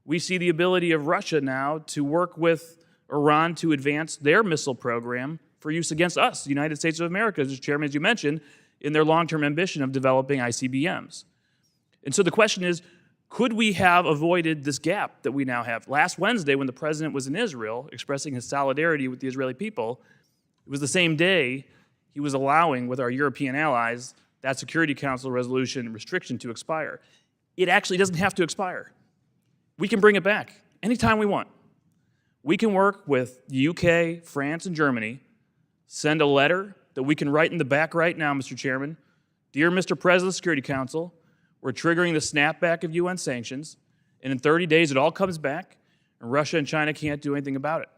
We see the ability of Russia now to work with Iran to advance their missile program for use against us, the United States of America, as Chairman, as you mentioned, in their long-term ambition of developing ICBMs. And so the question is, could we have avoided this gap that we now have? Last Wednesday, when the president was in Israel expressing his solidarity with the Israeli people, it was the same day he was allowing, with our European allies, that Security Council resolution restriction to expire. It actually doesn't have to expire. We can bring it back anytime we want. We can work with the UK, France, and Germany, send a letter that we can write in the back right now, Mr. Chairman. Dear Mr. President of the Security Council, we're triggering the snapback of UN sanctions, and in 30 days it all comes back, and Russia and China can't do anything about it.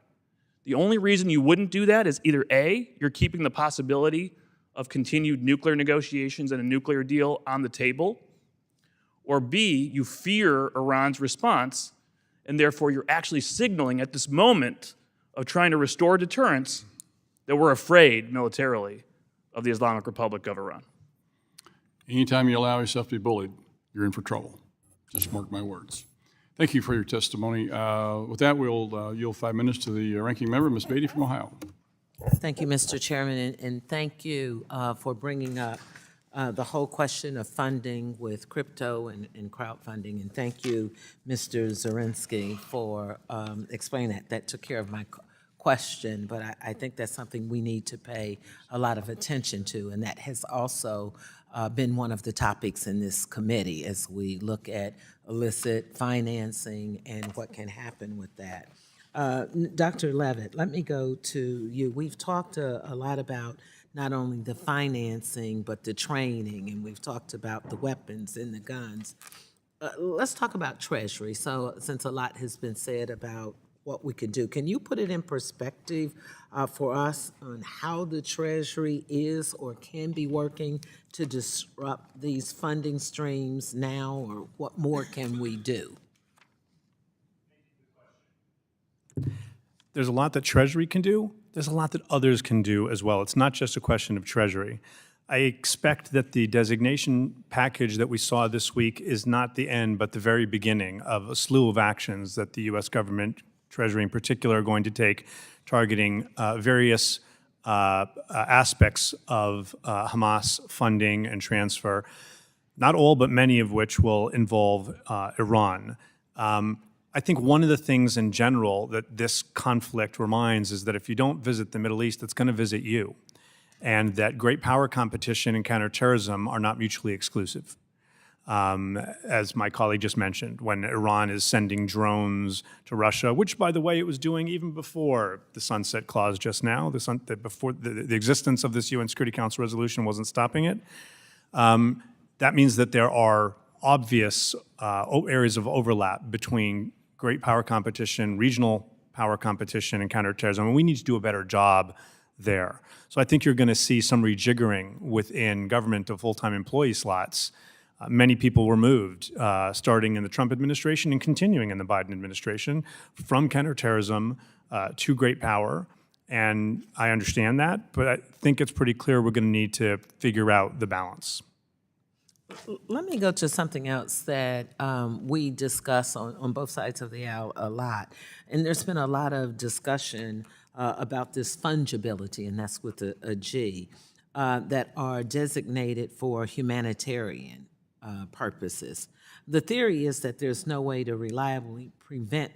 The only reason you wouldn't do that is either A, you're keeping the possibility of continued nuclear negotiations and a nuclear deal on the table, or B, you fear Iran's response, and therefore you're actually signaling at this moment of trying to restore deterrence that we're afraid militarily of the Islamic Republic of Iran. Anytime you allow yourself to be bullied, you're in for trouble. Just mark my words. Thank you for your testimony. With that, we'll yield 5 minutes to the ranking member, Ms. Beatty from Ohio. Thank you, Mr. Chairman, and thank you for bringing up the whole question of funding with crypto and crowdfunding. And thank you, Mr. Zarazinski, for explaining that. That took care of my question, but I think that's something we need to pay a lot of attention to, and that has also been one of the topics in this committee as we look at illicit financing and what can happen with that. Dr. Levitt, let me go to you. We've talked a lot about not only the financing, but the training, and we've talked about the weapons and the guns. Let's talk about Treasury. So since a lot has been said about what we could do, can you put it in perspective for us on how the Treasury is or can be working to disrupt these funding streams now, or what more can we do? There's a lot that Treasury can do. There's a lot that others can do as well. It's not just a question of Treasury. I expect that the designation package that we saw this week is not the end, but the very beginning of a slew of actions that the U.S. government, Treasury in particular, are going to take, targeting various aspects of Hamas funding and transfer, not all, but many of which will involve Iran. I think one of the things in general that this conflict reminds is that if you don't visit the Middle East, it's going to visit you, and that great power competition and counterterrorism are not mutually exclusive. As my colleague just mentioned, when Iran is sending drones to Russia, which, by the way, it was doing even before the sunset clause just now, before the existence of this UN Security Council resolution wasn't stopping it. That means that there are obvious areas of overlap between great power competition, regional power competition, and counterterrorism, and we need to do a better job there. So I think you're going to see some rejiggering within government of full-time employee slots. Many people were moved, starting in the Trump administration and continuing in the Biden administration, from counterterrorism to great power. And I understand that, but I think it's pretty clear we're going to need to figure out the balance. Let me go to something else that we discuss on both sides of the aisle a lot. And there's been a lot of discussion about this fungibility, and that's with a G, that are designated for humanitarian purposes. The theory is that there's no way to reliably prevent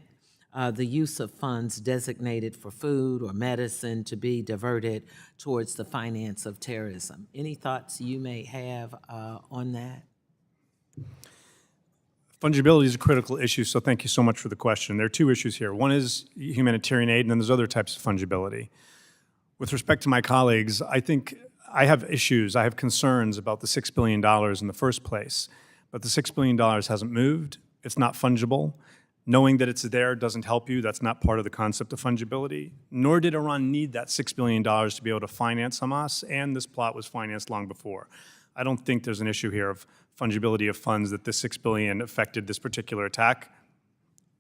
the use of funds designated for food or medicine to be diverted towards the finance of terrorism. Any thoughts you may have on that? Fungibility is a critical issue, so thank you so much for the question. There are two issues here. One is humanitarian aid, and then there's other types of fungibility. With respect to my colleagues, I think I have issues, I have concerns about the $6 billion in the first place, but the $6 billion hasn't moved. It's not fungible. Knowing that it's there doesn't help you. That's not part of the concept of fungibility. Nor did Iran need that $6 billion to be able to finance Hamas, and this plot was financed long before. I don't think there's an issue here of fungibility of funds that the $6 billion affected this particular attack.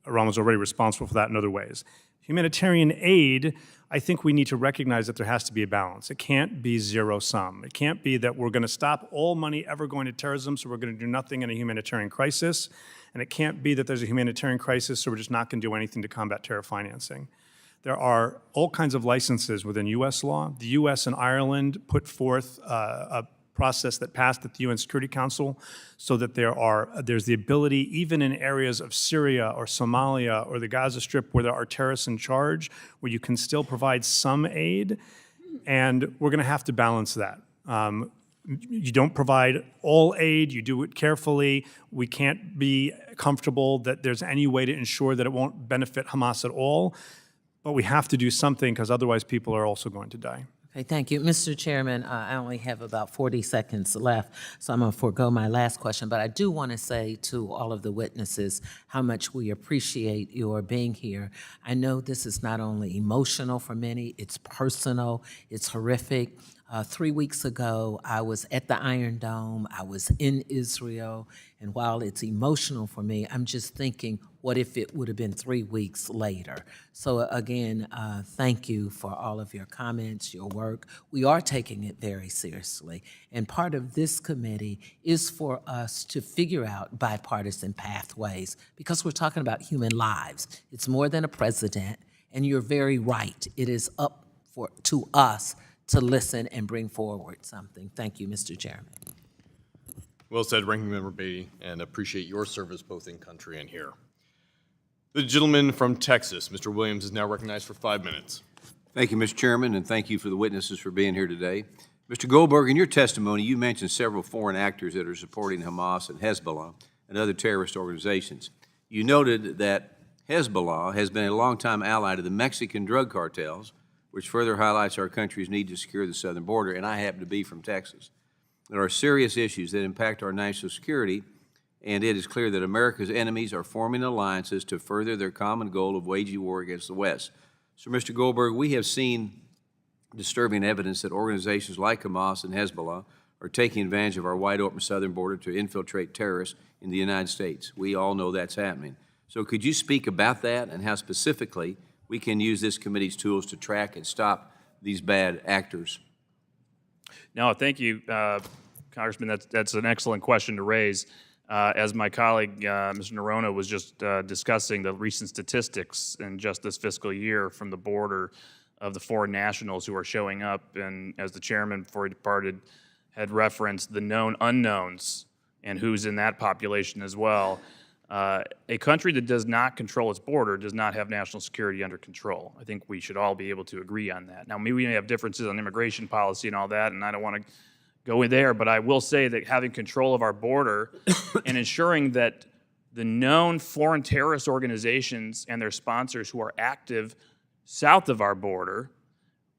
Iran was already responsible for that in other ways. Humanitarian aid, I think we need to recognize that there has to be a balance. It can't be zero sum. It can't be that we're going to stop all money ever going to terrorism, so we're going to do nothing in a humanitarian crisis. And it can't be that there's a humanitarian crisis, so we're just not going to do anything to combat terror financing. There are all kinds of licenses within U.S. law. The U.S. and Ireland put forth a process that passed at the UN Security Council so that there's the ability, even in areas of Syria or Somalia or the Gaza Strip where there are terrorists in charge, where you can still provide some aid, and we're going to have to balance that. You don't provide all aid, you do it carefully. We can't be comfortable that there's any way to ensure that it won't benefit Hamas at all, but we have to do something because otherwise people are also going to die. Okay, thank you. Mr. Chairman, I only have about 40 seconds left, so I'm going to forego my last question, but I do want to say to all of the witnesses how much we appreciate your being here. I know this is not only emotional for many, it's personal, it's horrific. 3 weeks ago, I was at the Iron Dome, I was in Israel, and while it's emotional for me, I'm just thinking, what if it would have been 3 weeks later? So again, thank you for all of your comments, your work. We are taking it very seriously, and part of this committee is for us to figure out bipartisan pathways, because we're talking about human lives. It's more than a president, and you're very right. It is up to us to listen and bring forward something. Thank you, Mr. Chairman. Well said, Ranking Member Beatty, and appreciate your service both in country and here. The gentleman from Texas, Mr. Williams, is now recognized for 5 minutes. Thank you, Mr. Chairman, and thank you for the witnesses for being here today. Mr. Goldberg, in your testimony, you mentioned several foreign actors that are supporting Hamas and Hezbollah and other terrorist organizations. You noted that Hezbollah has been a longtime ally to the Mexican drug cartels, which further highlights our country's need to secure the southern border, and I happen to be from Texas. There are serious issues that impact our national security, and it is clear that America's enemies are forming alliances to further their common goal of waging war against the West. So, Mr. Goldberg, we have seen disturbing evidence that organizations like Hamas and Hezbollah are taking advantage of our wide-open southern border to infiltrate terrorists in the United States. We all know that's happening. So could you speak about that and how specifically we can use this committee's tools to track and stop these bad actors? No, thank you, Congressman. That's an excellent question to raise. As my colleague, Mr. Noronha, was just discussing the recent statistics in just this fiscal year from the border of the foreign nationals who are showing up, and as the chairman before he departed had referenced the known unknowns and who's in that population as well. A country that does not control its border does not have national security under control. I think we should all be able to agree on that. Now, maybe we may have differences on immigration policy and all that, and I don't want to go in there, but I will say that having control of our border and ensuring that the known foreign terrorist organizations and their sponsors who are active south of our border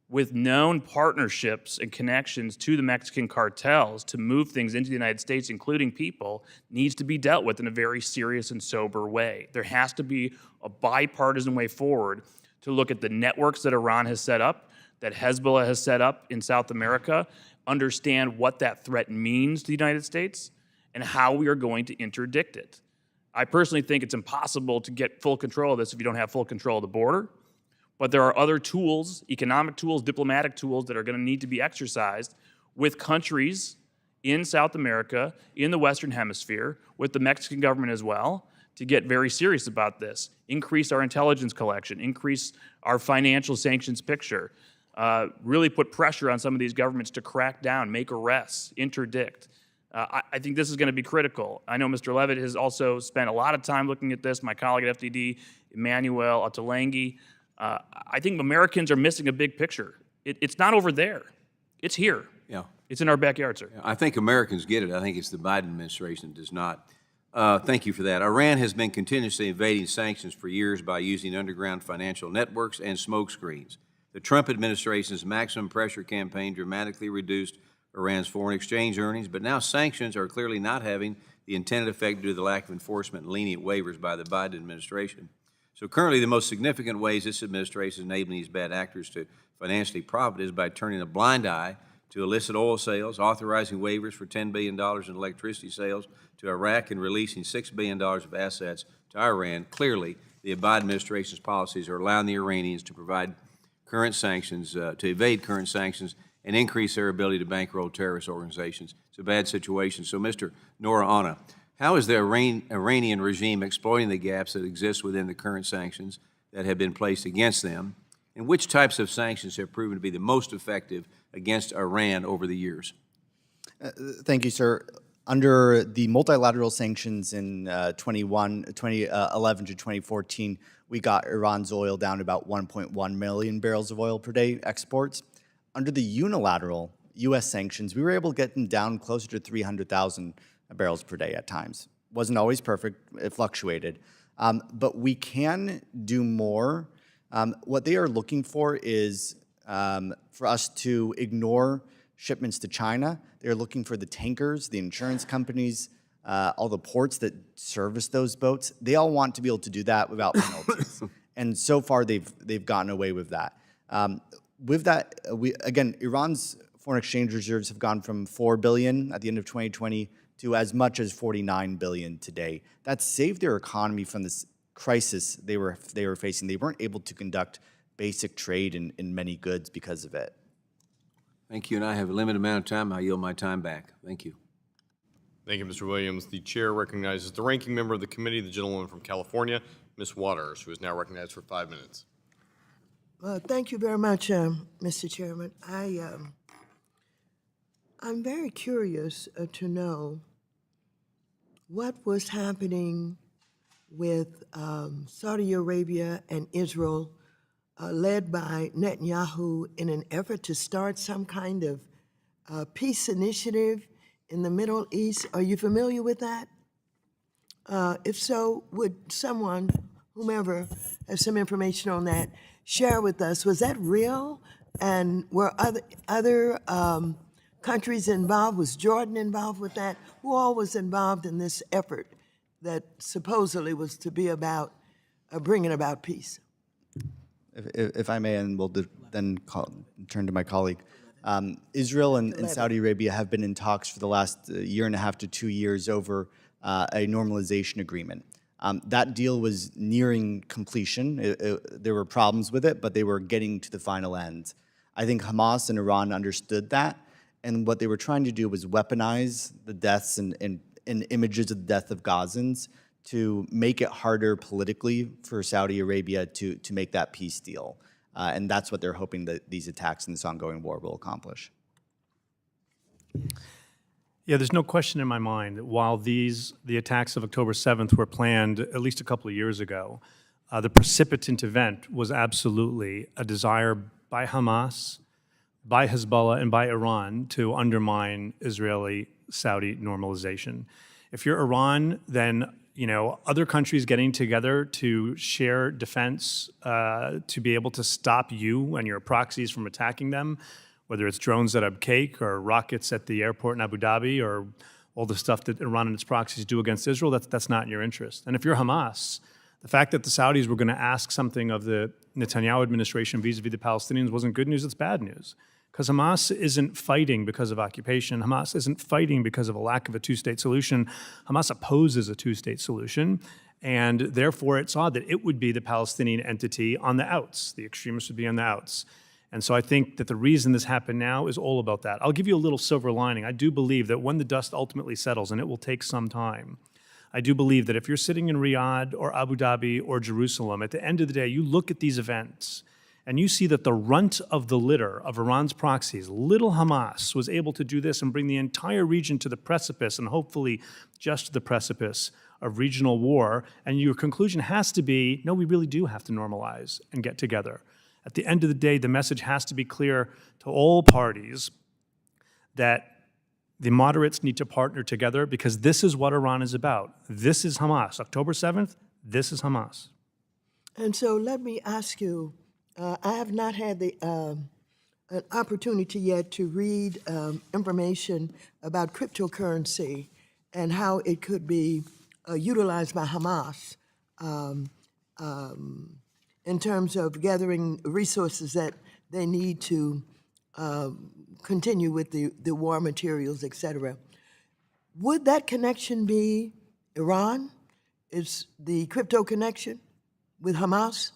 with known partnerships and connections to the Mexican cartels to move things into the United States, including people, needs to be dealt with in a very serious and sober way. There has to be a bipartisan way forward to look at the networks that Iran has set up, that Hezbollah has set up in South America, understand what that threat means to the United States, and how we are going to interdict it. I personally think it's impossible to get full control of this if you don't have full control of the border. But there are other tools, economic tools, diplomatic tools that are going to need to be exercised with countries in South America, in the Western Hemisphere, with the Mexican government as well, to get very serious about this. Increase our intelligence collection, increase our financial sanctions picture, really put pressure on some of these governments to crack down, make arrests, interdict. I think this is going to be critical. I know Mr. Levitt has also spent a lot of time looking at this. My colleague at FDD, Emmanuel Ottolenghi. I think Americans are missing a big picture. It's not over there. It's here. Yeah. It's in our backyard, sir. I think Americans get it. I think it's the Biden administration that does not. Thank you for that. Iran has been continuously evading sanctions for years by using underground financial networks and smokescreens. The Trump administration's maximum pressure campaign dramatically reduced Iran's foreign exchange earnings, but now sanctions are clearly not having the intended effect due to the lack of enforcement and lenient waivers by the Biden administration. So currently, the most significant ways this administration is enabling these bad actors to financially profit is by turning a blind eye to illicit oil sales, authorizing waivers for $10 billion in electricity sales to Iraq, and releasing $6 billion of assets to Iran. Clearly, the Biden administration's policies are allowing the Iranians to provide current sanctions, to evade current sanctions, and increase their ability to bankroll terrorist organizations. It's a bad situation. So, Mr. Noronha, how is the Iranian regime exploiting the gaps that exist within the current sanctions that have been placed against them? And which types of sanctions have proven to be the most effective against Iran over the years? Thank you, sir. Under the multilateral sanctions in 2011 to 2014, we got Iran's oil down to about 1.1 million barrels of oil per day exports. Under the unilateral U.S. sanctions, we were able to get them down closer to 300,000 barrels per day at times. Wasn't always perfect, it fluctuated. But we can do more. What they are looking for is for us to ignore shipments to China. They're looking for the tankers, the insurance companies, all the ports that service those boats. They all want to be able to do that without penalties. And so far, they've gotten away with that. With that, Iran's foreign exchange reserves have gone from $4 billion at the end of 2020 to as much as $49 billion today. That saved their economy from this crisis they were facing. They weren't able to conduct basic trade in many goods because of it. Thank you, and I have a limited amount of time. I yield my time back. Thank you. Thank you, Mr. Williams. The chair recognizes the ranking member of the committee, the gentlewoman from California, Ms. Waters, who is now recognized for 5 minutes. Thank you very much, Mr. Chairman. I'm very curious to know what was happening with Saudi Arabia and Israel, led by Netanyahu, in an effort to start some kind of peace initiative in the Middle East. Are you familiar with that? If so, would someone, whomever, have some information on that, share with us? Was that real? And were other countries involved? Was Jordan involved with that? Who all was involved in this effort that supposedly was to be about bringing about peace? If I may, and we'll then turn to my colleague. Israel and Saudi Arabia have been in talks for the last year and a half to 2 years over a normalization agreement. That deal was nearing completion. There were problems with it, but they were getting to the final end. I think Hamas and Iran understood that, and what they were trying to do was weaponize the deaths and images of the death of Gazans to make it harder politically for Saudi Arabia to make that peace deal. And that's what they're hoping that these attacks in this ongoing war will accomplish. Yeah, there's no question in my mind that while the attacks of October 7th were planned at least a couple of years ago, the precipitant event was absolutely a desire by Hamas, by Hezbollah, and by Iran to undermine Israeli-Saudi normalization. If you're Iran, then other countries getting together to share defense, to be able to stop you and your proxies from attacking them, whether it's drones at Abqaiq or rockets at the airport in Abu Dhabi or all the stuff that Iran and its proxies do against Israel, that's not in your interest. And if you're Hamas, the fact that the Saudis were going to ask something of the Netanyahu administration vis-a-vis the Palestinians wasn't good news, it's bad news. Because Hamas isn't fighting because of occupation. Hamas isn't fighting because of a lack of a two-state solution. Hamas opposes a two-state solution, and therefore it saw that it would be the Palestinian entity on the outs. The extremists would be on the outs. And so I think that the reason this happened now is all about that. I'll give you a little silver lining. I do believe that when the dust ultimately settles, and it will take some time, I do believe that if you're sitting in Riyadh or Abu Dhabi or Jerusalem, at the end of the day, you look at these events and you see that the runt of the litter of Iran's proxies, little Hamas, was able to do this and bring the entire region to the precipice, and hopefully just to the precipice of regional war. And your conclusion has to be, no, we really do have to normalize and get together. At the end of the day, the message has to be clear to all parties that the moderates need to partner together, because this is what Iran is about. This is Hamas. October 7th, this is Hamas. And so let me ask you, I have not had an opportunity yet to read information about cryptocurrency and how it could be utilized by Hamas in terms of gathering resources that they need to continue with the war materials, et cetera. Would that connection be Iran? Is the crypto connection with Hamas?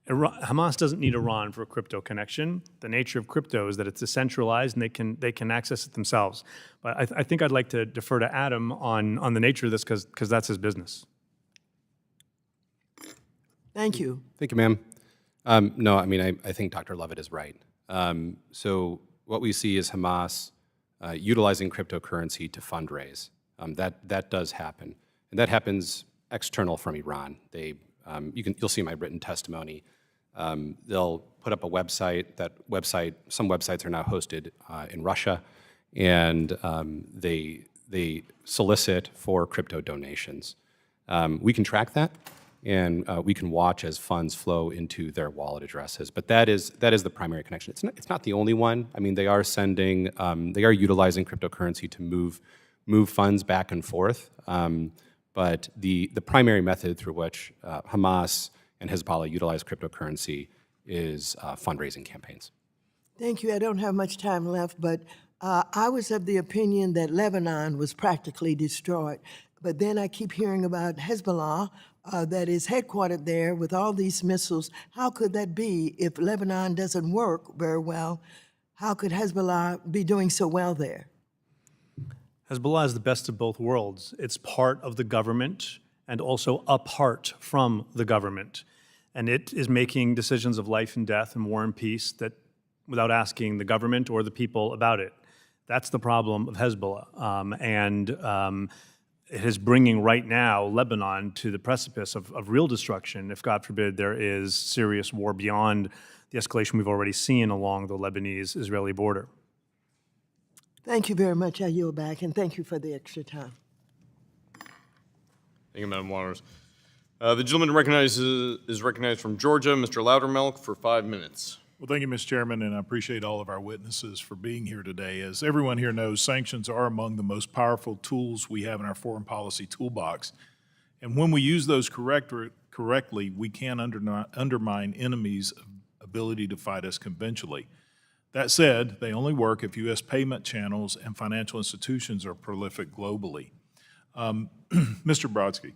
Hamas doesn't need Iran for a crypto connection. The nature of crypto is that it's decentralized and they can access it themselves. But I think I'd like to defer to Adam on the nature of this, because that's his business. Thank you. Thank you, ma'am. No, I mean, I think Dr. Levitt is right. So what we see is Hamas utilizing cryptocurrency to fundraise. That does happen, and that happens external from Iran. You'll see my written testimony. They'll put up a website. Some websites are now hosted in Russia, and they solicit for crypto donations. We can track that, and we can watch as funds flow into their wallet addresses. But that is the primary connection. It's not the only one. I mean, they are utilizing cryptocurrency to move funds back and forth. But the primary method through which Hamas and Hezbollah utilize cryptocurrency is fundraising campaigns. Thank you. I don't have much time left, but I was of the opinion that Lebanon was practically destroyed. But then I keep hearing about Hezbollah that is headquartered there with all these missiles. How could that be if Lebanon doesn't work very well? How could Hezbollah be doing so well there? Hezbollah is the best of both worlds. It's part of the government and also apart from the government. And it is making decisions of life and death and war and peace that without asking the government or the people about it. That's the problem of Hezbollah. It is bringing right now Lebanon to the precipice of real destruction if, God forbid, there is serious war beyond the escalation we've already seen along the Lebanese-Israeli border. Thank you very much. I yield back, and thank you for the extra time. Thank you, Madam Waters. The gentleman is recognized from Georgia, Mr. Loudermilk, for 5 minutes. Well, thank you, Mr. Chairman, and I appreciate all of our witnesses for being here today. As everyone here knows, sanctions are among the most powerful tools we have in our foreign policy toolbox. And when we use those correctly, we can undermine enemies' ability to fight us conventionally. That said, they only work if U.S. payment channels and financial institutions are prolific globally. Mr. Brodsky,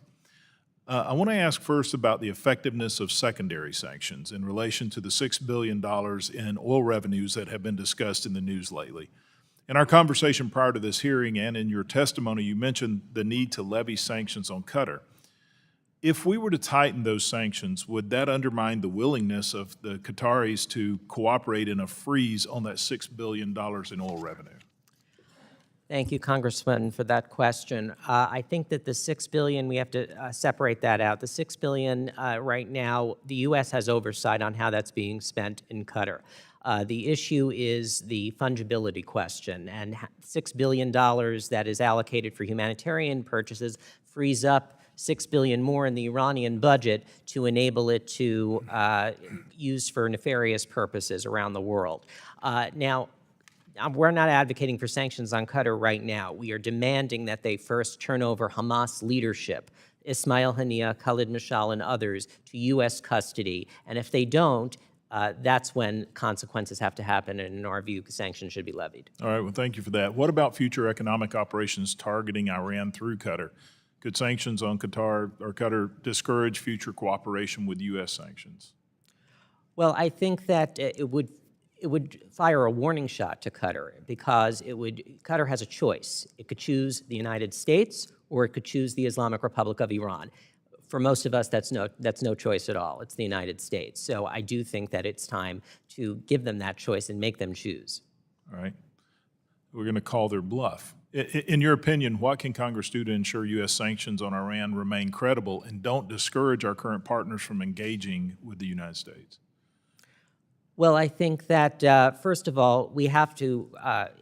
I want to ask first about the effectiveness of secondary sanctions in relation to the $6 billion in oil revenues that have been discussed in the news lately. In our conversation prior to this hearing and in your testimony, you mentioned the need to levy sanctions on Qatar. If we were to tighten those sanctions, would that undermine the willingness of the Qataris to cooperate in a freeze on that $6 billion in oil revenue? Thank you, Congressman, for that question. I think that the $6 billion, we have to separate that out. The $6 billion right now, the U.S. has oversight on how that's being spent in Qatar. The issue is the fungibility question, and $6 billion that is allocated for humanitarian purchases frees up $6 billion more in the Iranian budget to enable it to use for nefarious purposes around the world. Now, we're not advocating for sanctions on Qatar right now. We are demanding that they first turn over Hamas leadership, Ismail Haniyeh, Khalid Mashal, and others, to U.S. custody. And if they don't, that's when consequences have to happen, and in our view, sanctions should be levied. All right, well, thank you for that. What about future economic operations targeting Iran through Qatar? Could sanctions on Qatar or Qatar discourage future cooperation with U.S. sanctions? Well, I think that it would fire a warning shot to Qatar, because Qatar has a choice. It could choose the United States, or it could choose the Islamic Republic of Iran. For most of us, that's no choice at all. It's the United States. So I do think that it's time to give them that choice and make them choose. All right. We're going to call their bluff. In your opinion, what can Congress do to ensure U.S. sanctions on Iran remain credible and don't discourage our current partners from engaging with the United States? Well, I think that, first of all, we have to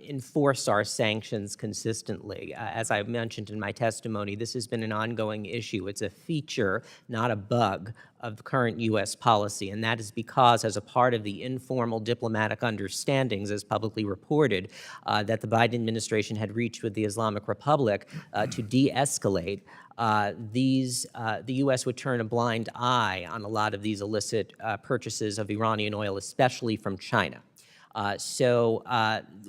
enforce our sanctions consistently. As I mentioned in my testimony, this has been an ongoing issue. It's a feature, not a bug, of current U.S. policy, and that is because, as a part of the informal diplomatic understandings, as publicly reported, that the Biden administration had reached with the Islamic Republic to de-escalate, the U.S. would turn a blind eye on a lot of these illicit purchases of Iranian oil, especially from China. So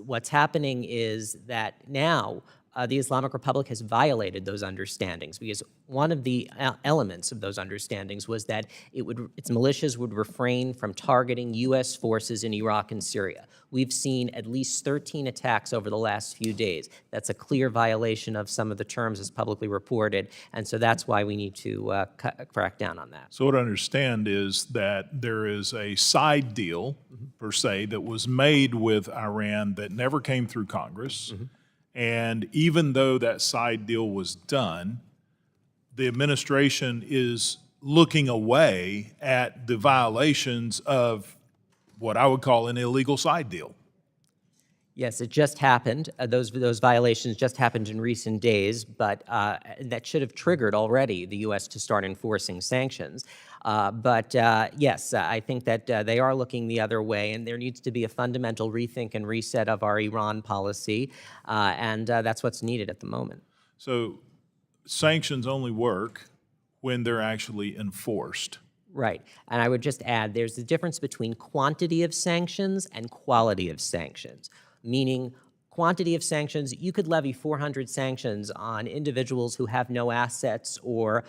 what's happening is that now the Islamic Republic has violated those understandings, because one of the elements of those understandings was that its militias would refrain from targeting U.S. forces in Iraq and Syria. We've seen at least 13 attacks over the last few days. That's a clear violation of some of the terms as publicly reported, and so that's why we need to crack down on that. So what I understand is that there is a side deal, per se, that was made with Iran that never came through Congress. And even though that side deal was done, the administration is looking away at the violations of what I would call an illegal side deal. Yes, it just happened. Those violations just happened in recent days, but that should have triggered already the U.S. to start enforcing sanctions. But yes, I think that they are looking the other way, and there needs to be a fundamental rethink and reset of our Iran policy, and that's what's needed at the moment. So sanctions only work when they're actually enforced. Right. And I would just add, there's a difference between quantity of sanctions and quality of sanctions, meaning quantity of sanctions, you could levy 400 sanctions on individuals who have no assets or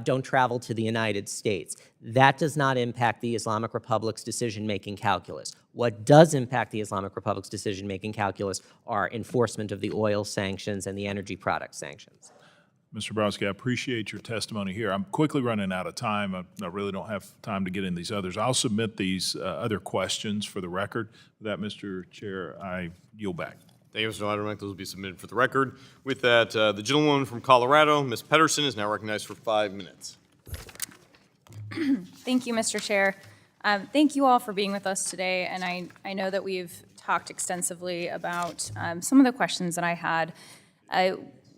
don't travel to the United States. That does not impact the Islamic Republic's decision-making calculus. What does impact the Islamic Republic's decision-making calculus are enforcement of the oil sanctions and the energy product sanctions. Mr. Brodsky, I appreciate your testimony here. I'm quickly running out of time. I really don't have time to get into these others. I'll submit these other questions for the record. With that, Mr. Chair, I yield back. Thank you, Mr. Lederman. Those will be submitted for the record. With that, the gentlewoman from Colorado, Ms. Pedersen, is now recognized for 5 minutes. Thank you, Mr. Chair. Thank you all for being with us today, and I know that we've talked extensively about some of the questions that I had.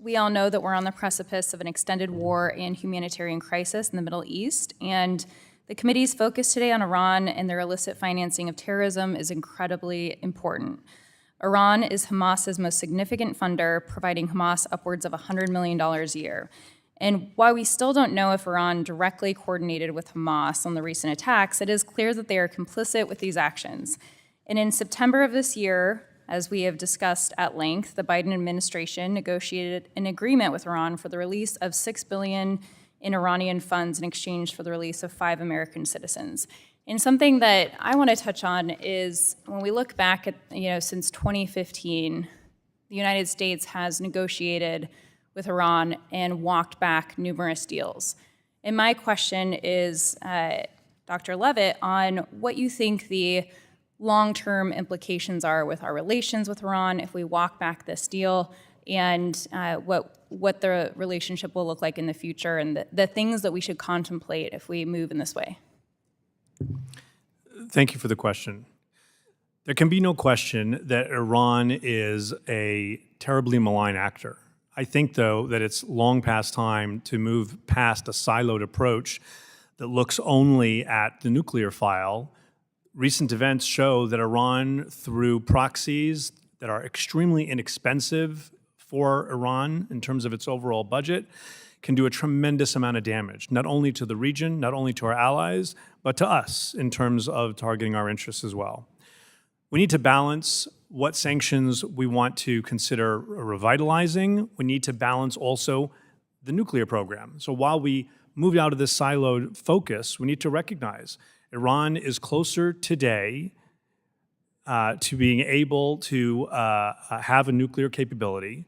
We all know that we're on the precipice of an extended war and humanitarian crisis in the Middle East, and the committee's focus today on Iran and their illicit financing of terrorism is incredibly important. Iran is Hamas's most significant funder, providing Hamas upwards of $100 million a year. And while we still don't know if Iran directly coordinated with Hamas on the recent attacks, it is clear that they are complicit with these actions. And in September of this year, as we have discussed at length, the Biden administration negotiated an agreement with Iran for the release of $6 billion in Iranian funds in exchange for the release of 5 American citizens. And something that I want to touch on is when we look back at, since 2015, the United States has negotiated with Iran and walked back numerous deals. And my question is, Dr. Levitt, on what you think the long-term implications are with our relations with Iran if we walk back this deal, and what the relationship will look like in the future, and the things that we should contemplate if we move in this way. Thank you for the question. There can be no question that Iran is a terribly malign actor. I think, though, that it's long past time to move past a siloed approach that looks only at the nuclear file. Recent events show that Iran, through proxies that are extremely inexpensive for Iran in terms of its overall budget, can do a tremendous amount of damage, not only to the region, not only to our allies, but to us in terms of targeting our interests as well. We need to balance what sanctions we want to consider revitalizing. We need to balance also the nuclear program. So while we move out of this siloed focus, we need to recognize Iran is closer today to being able to have a nuclear capability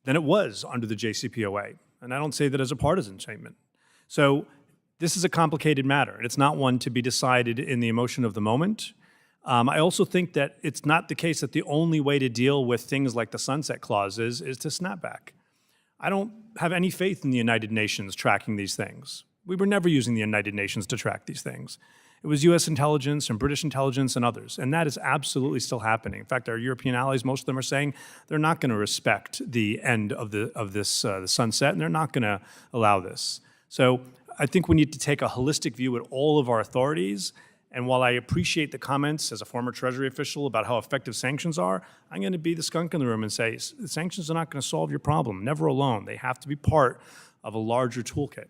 than it was under the JCPOA. And I don't say that as a partisan statement. So this is a complicated matter, and it's not one to be decided in the emotion of the moment. I also think that it's not the case that the only way to deal with things like the sunset clauses is to snap back. I don't have any faith in the United Nations tracking these things. We were never using the United Nations to track these things. It was US intelligence and British intelligence and others, and that is absolutely still happening. In fact, our European allies, most of them are saying they're not going to respect the end of the sunset, and they're not going to allow this. So I think we need to take a holistic view at all of our authorities. And while I appreciate the comments as a former Treasury official about how effective sanctions are, I'm going to be the skunk in the room and say sanctions are not going to solve your problem, never alone. They have to be part of a larger toolkit.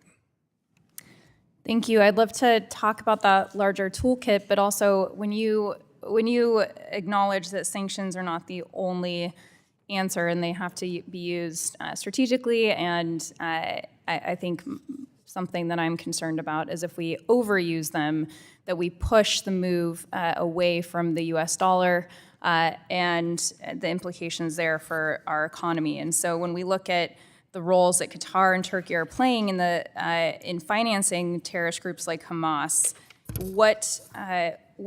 Thank you. I'd love to talk about that larger toolkit, but also when you acknowledge that sanctions are not the only answer and they have to be used strategically, and I think something that I'm concerned about is if we overuse them, that we push the move away from the US dollar and the implications there for our economy. And so when we look at the roles that Qatar and Turkey are playing in financing terrorist groups like Hamas, what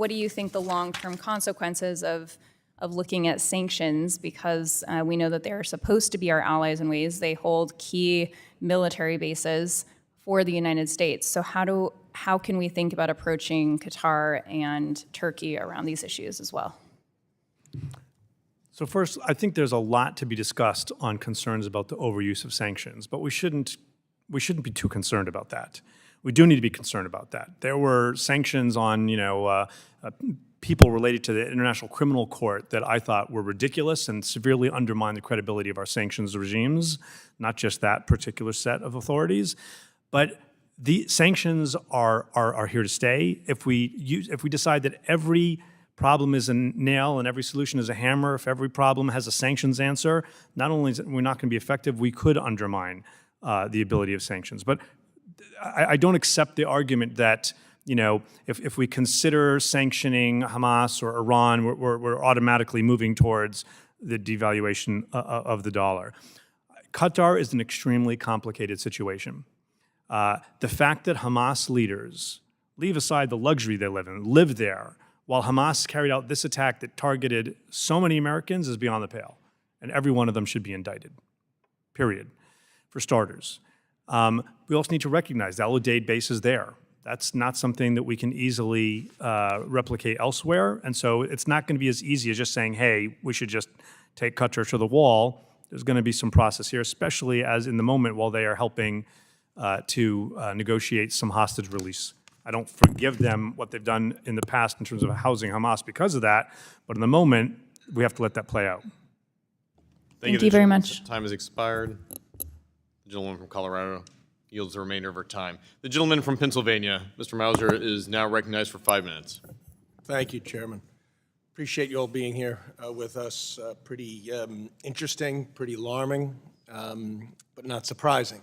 do you think the long-term consequences of looking at sanctions, because we know that they are supposed to be our allies in ways they hold key military bases for the United States. So how can we think about approaching Qatar and Turkey around these issues as well? So first, I think there's a lot to be discussed on concerns about the overuse of sanctions, but we shouldn't be too concerned about that. We do need to be concerned about that. There were sanctions on people related to the International Criminal Court that I thought were ridiculous and severely undermined the credibility of our sanctions regimes, not just that particular set of authorities. But the sanctions are here to stay. If we decide that every problem is a nail and every solution is a hammer, if every problem has a sanctions answer, not only is we're not going to be effective, we could undermine the ability of sanctions. But I don't accept the argument that if we consider sanctioning Hamas or Iran, we're automatically moving towards the devaluation of the dollar. Qatar is an extremely complicated situation. The fact that Hamas leaders, leave aside the luxury they live in, live there, while Hamas carried out this attack that targeted so many Americans is beyond the pale. And every one of them should be indicted, period, for starters. We also need to recognize the Al-Udeid base is there. That's not something that we can easily replicate elsewhere. And so it's not going to be as easy as just saying, hey, we should just take Qatar to the wall. There's going to be some process here, especially as in the moment while they are helping to negotiate some hostage release. I don't forgive them what they've done in the past in terms of housing Hamas because of that, but in the moment, we have to let that play out. Thank you very much. Time has expired. The gentleman from Colorado yields the remainder of her time. The gentleman from Pennsylvania, Mr. Mauser, is now recognized for 5 minutes. Thank you, Chairman. Appreciate you all being here with us. Pretty interesting, pretty alarming, but not surprising.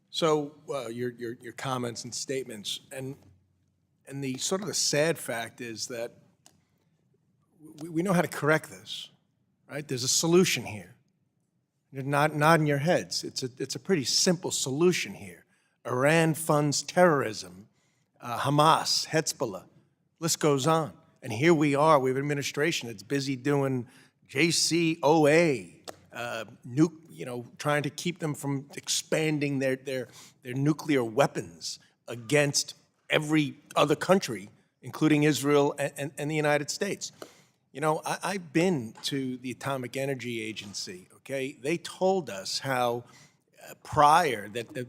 So your comments and statements, and the sort of the sad fact is that we know how to correct this, right? There's a solution here. You're nodding your heads. It's a pretty simple solution here. Iran funds terrorism, Hamas, Hezbollah, list goes on. And here we are, we have an administration that's busy doing JCPOA, trying to keep them from expanding their nuclear weapons against every other country, including Israel and the United States. You know, I've been to the Atomic Energy Agency, okay? They told us how prior that there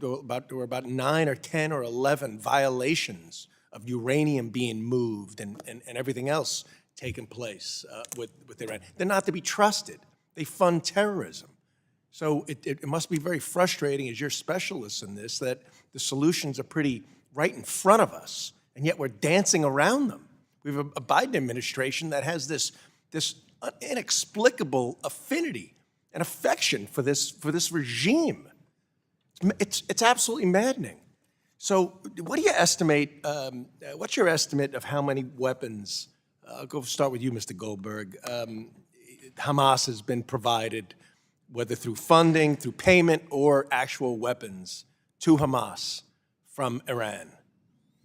were about 9 or 10 or 11 violations of uranium being moved and everything else taking place with Iran. They're not to be trusted. They fund terrorism. So it must be very frustrating as you're specialists in this that the solutions are pretty right in front of us, and yet we're dancing around them. We have a Biden administration that has this inexplicable affinity and affection for this regime. It's absolutely maddening. So what do you estimate, what's your estimate of how many weapons, I'll go start with you, Mr. Goldberg, Hamas has been provided, whether through funding, through payment, or actual weapons to Hamas from Iran,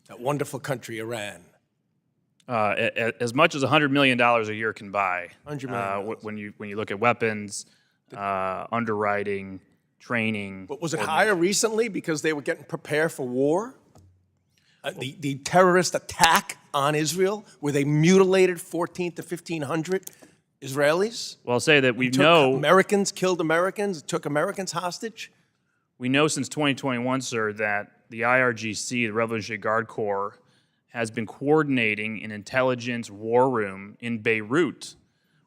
that wonderful country, Iran? As much as $100 million a year can buy. $100 million. When you look at weapons, underwriting, training. But was it higher recently because they were getting prepared for war? The terrorist attack on Israel, where they mutilated 1,400 to 1,500 Israelis? Well, I'll say that we know Americans killed Americans, took Americans hostage. We know since 2021, sir, that the IRGC, the Revolutionary Guard Corps, has been coordinating an intelligence war room in Beirut,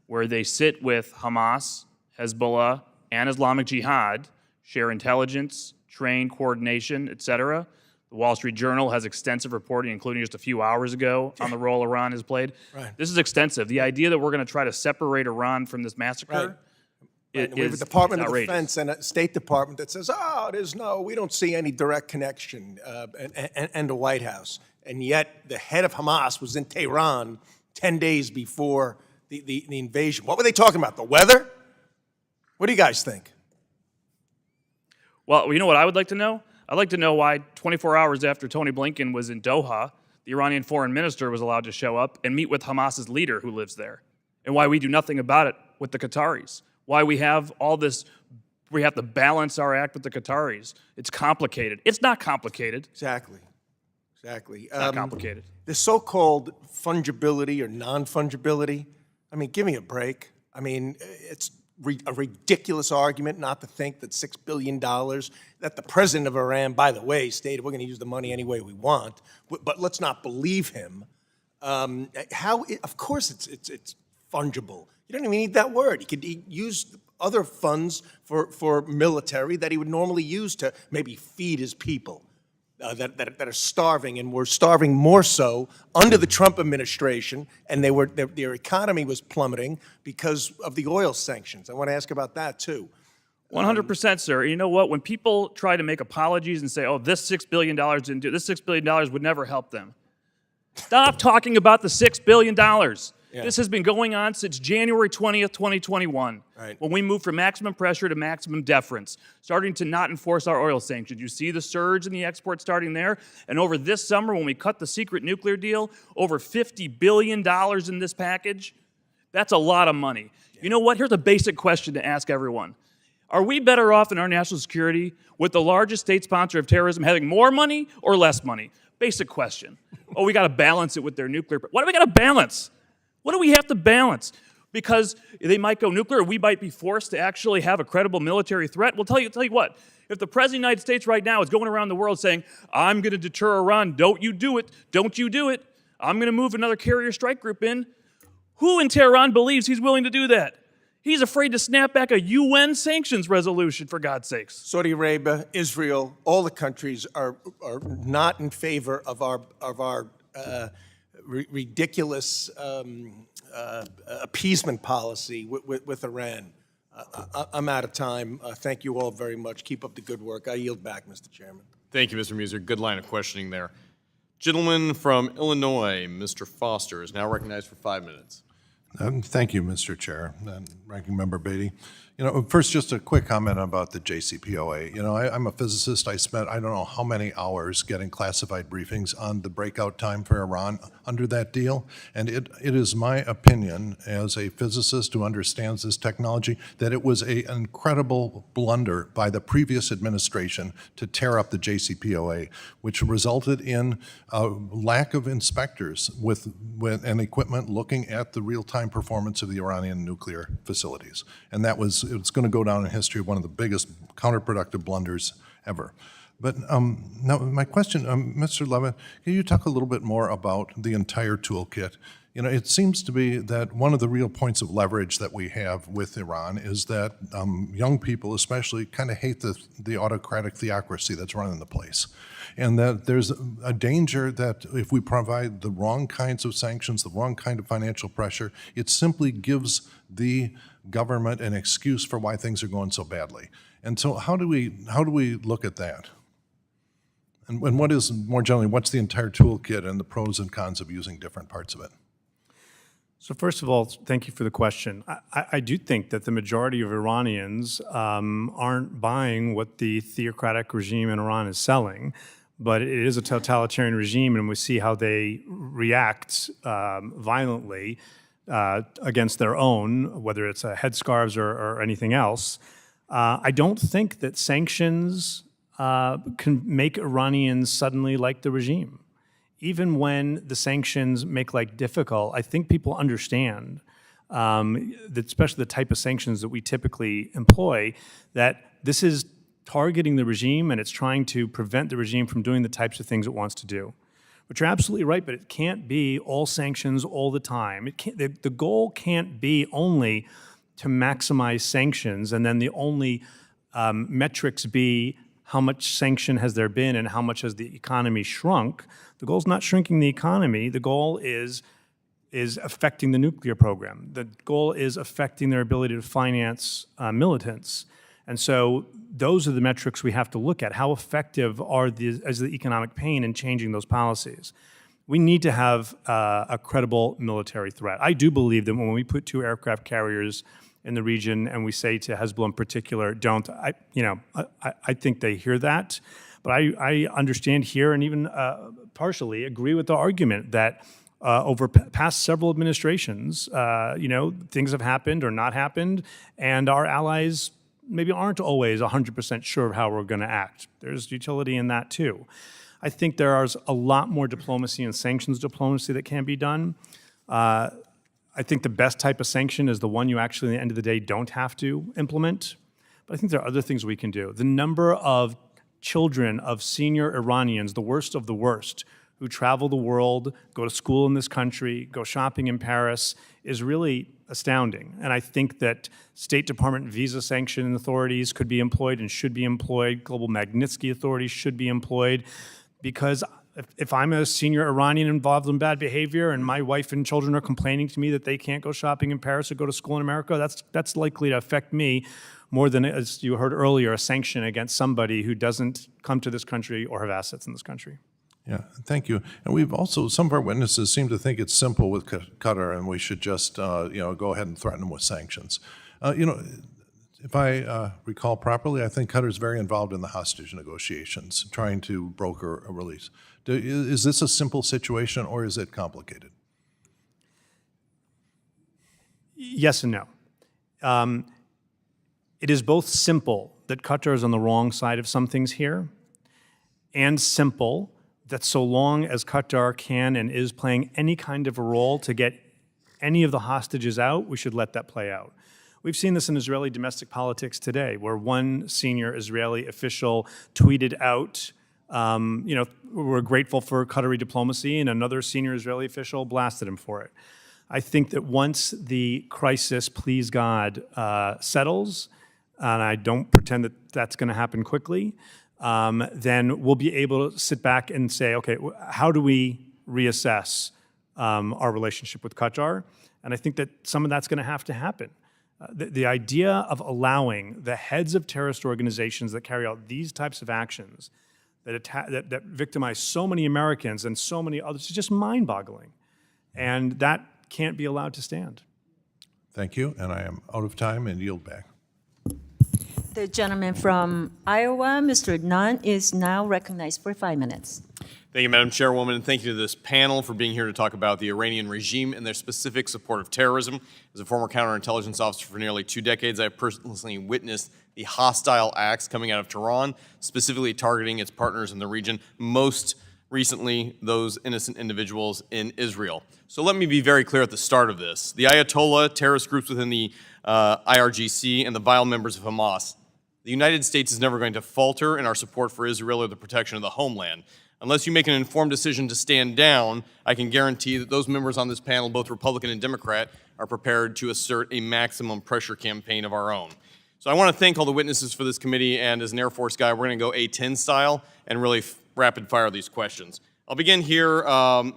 where they sit with Hamas, Hezbollah, and Islamic Jihad, share intelligence, train, coordination, etc. The Wall Street Journal has extensive reporting, including just a few hours ago, on the role Iran has played. Right. This is extensive. The idea that we're going to try to separate Iran from this massacre We have a Department of Defense and a State Department that says, we don't see any direct connection, and the White House. And yet the head of Hamas was in Tehran 10 days before the invasion. What were they talking about, the weather? What do you guys think? Well, you know what I would like to know? I'd like to know why 24 hours after Tony Blinken was in Doha, the Iranian foreign minister was allowed to show up and meet with Hamas's leader who lives there, and why we do nothing about it with the Qataris. Why we have all this, we have to balance our act with the Qataris. It's complicated. It's not complicated. Exactly. It's not complicated. The so-called fungibility or non-fungibility, I mean, give me a break. I mean, it's a ridiculous argument not to think that $6 billion, that the president of Iran, by the way, stated we're going to use the money any way we want, but let's not believe him. Of course it's fungible. You don't even need that word. He could use other funds for military that he would normally use to maybe feed his people that are starving, and were starving more so under the Trump administration, and their economy was plummeting because of the oil sanctions. I want to ask about that too. 100%, sir. You know what? When people try to make apologies and say, oh, this $6 billion didn't do, this $6 billion would never help them. Stop talking about the $6 billion. Yeah. This has been going on since January 20th, 2021, when we moved from maximum pressure to maximum deference, starting to not enforce our oil sanctions. You see the surge in the export starting there. And over this summer, when we cut the secret nuclear deal, over $50 billion in this package, that's a lot of money. Yeah. You know what? Here's a basic question to ask everyone. Are we better off in our national security with the largest state sponsor of terrorism having more money or less money? Basic question. Oh, we got to balance it with their nuclear. What do we got to balance? What do we have to balance? Because they might go nuclear, we might be forced to actually have a credible military threat. Well, tell you what, if the President of the United States right now is going around the world saying, I'm going to deter Iran, don't you do it, don't you do it, I'm going to move another carrier strike group in, who in Tehran believes he's willing to do that? He's afraid to snap back a UN sanctions resolution, for God's sakes. Saudi Arabia, Israel, all the countries are not in favor of our ridiculous appeasement policy with Iran. I'm out of time. Thank you all very much. Keep up the good work. I yield back, Mr. Chairman. Thank you, Mr. Muser. Good line of questioning there. Gentleman from Illinois, Mr. Foster, is now recognized for 5 minutes. Thank you, Mr. Chair and Ranking Member Beatty. First, just a quick comment about the JCPOA. I'm a physicist. I spent I don't know how many hours getting classified briefings on the breakout time for Iran under that deal, and it is my opinion as a physicist who understands this technology that it was an incredible blunder by the previous administration to tear up the JCPOA, which resulted in a lack of inspectors with and equipment looking at the real-time performance of the Iranian nuclear facilities. And it's going to go down in history of one of the biggest counterproductive blunders ever. But now my question, Mr. Levin, can you talk a little bit more about the entire toolkit? It seems to be that one of the real points of leverage that we have with Iran is that young people especially kind of hate the autocratic theocracy that's running the place. And that there's a danger that if we provide the wrong kinds of sanctions, the wrong kind of financial pressure, it simply gives the government an excuse for why things are going so badly. And so how do we look at that? And what is, more generally, what's the entire toolkit and the pros and cons of using different parts of it? So first of all, thank you for the question. I do think that the majority of Iranians aren't buying what the theocratic regime in Iran is selling, but it is a totalitarian regime, and we see how they react violently against their own, whether it's headscarves or anything else. I don't think that sanctions can make Iranians suddenly like the regime. Even when the sanctions make life difficult, I think people understand, that especially the type of sanctions that we typically employ, that this is targeting the regime and it's trying to prevent the regime from doing the types of things it wants to do. But you're absolutely right, but it can't be all sanctions all the time. The goal can't be only to maximize sanctions and then the only metrics be how much sanction has there been and how much has the economy shrunk. The goal is not shrinking the economy. The goal is affecting the nuclear program. The goal is affecting their ability to finance militants. And so those are the metrics we have to look at. How effective is the economic pain in changing those policies? We need to have a credible military threat. I do believe that when we put 2 aircraft carriers in the region and we say to Hezbollah in particular, don't, I think they hear that. But I understand here and even partially agree with the argument that over past several administrations, things have happened or not happened, and our allies maybe aren't always 100% sure of how we're going to act. There's utility in that too. I think there's a lot more diplomacy and sanctions diplomacy that can be done. I think the best type of sanction is the one you actually, at the end of the day, don't have to implement. But I think there are other things we can do. The number of children of senior Iranians, the worst of the worst, who travel the world, go to school in this country, go shopping in Paris, is really astounding. And I think that State Department visa sanction authorities could be employed and should be employed. Global Magnitsky authorities should be employed, because if I'm a senior Iranian involved in bad behavior and my wife and children are complaining to me that they can't go shopping in Paris or go to school in America, that's likely to affect me more than, as you heard earlier, a sanction against somebody who doesn't come to this country or have assets in this country. Yeah, thank you. And we've also, some of our witnesses seem to think it's simple with Qatar and we should just, go ahead and threaten them with sanctions. If I recall properly, I think Qatar's very involved in the hostage negotiations, trying to broker a release. Is this a simple situation or is it complicated? Yes and no. It is both simple that Qatar is on the wrong side of some things here, and simple that so long as Qatar can and is playing any kind of a role to get any of the hostages out, we should let that play out. We've seen this in Israeli domestic politics today, where one senior Israeli official tweeted out, we're grateful for Qatari diplomacy, and another senior Israeli official blasted him for it. I think that once the crisis, please God, settles, and I don't pretend that that's going to happen quickly, then we'll be able to sit back and say, okay, how do we reassess our relationship with Qatar? And I think that some of that's going to have to happen. The idea of allowing the heads of terrorist organizations that carry out these types of actions that victimize so many Americans and so many others is just mind-boggling. And that can't be allowed to stand. Thank you, and I am out of time and yield back. The gentleman from Iowa, Mr. Nunn, is now recognized for 5 minutes. Thank you, Madam Chairwoman, and thank you to this panel for being here to talk about the Iranian regime and their specific support of terrorism. As a former counterintelligence officer for nearly 2 decades, I have personally witnessed the hostile acts coming out of Tehran, specifically targeting its partners in the region, most recently those innocent individuals in Israel. So let me be very clear at the start of this. The Ayatollah, terrorist groups within the IRGC, and the vile members of Hamas, the United States is never going to falter in our support for Israel or the protection of the homeland. Unless you make an informed decision to stand down, I can guarantee that those members on this panel, both Republican and Democrat, are prepared to assert a maximum pressure campaign of our own. So I want to thank all the witnesses for this committee, and as an Air Force guy, we're going to go A-10 style and really rapid fire these questions. I'll begin here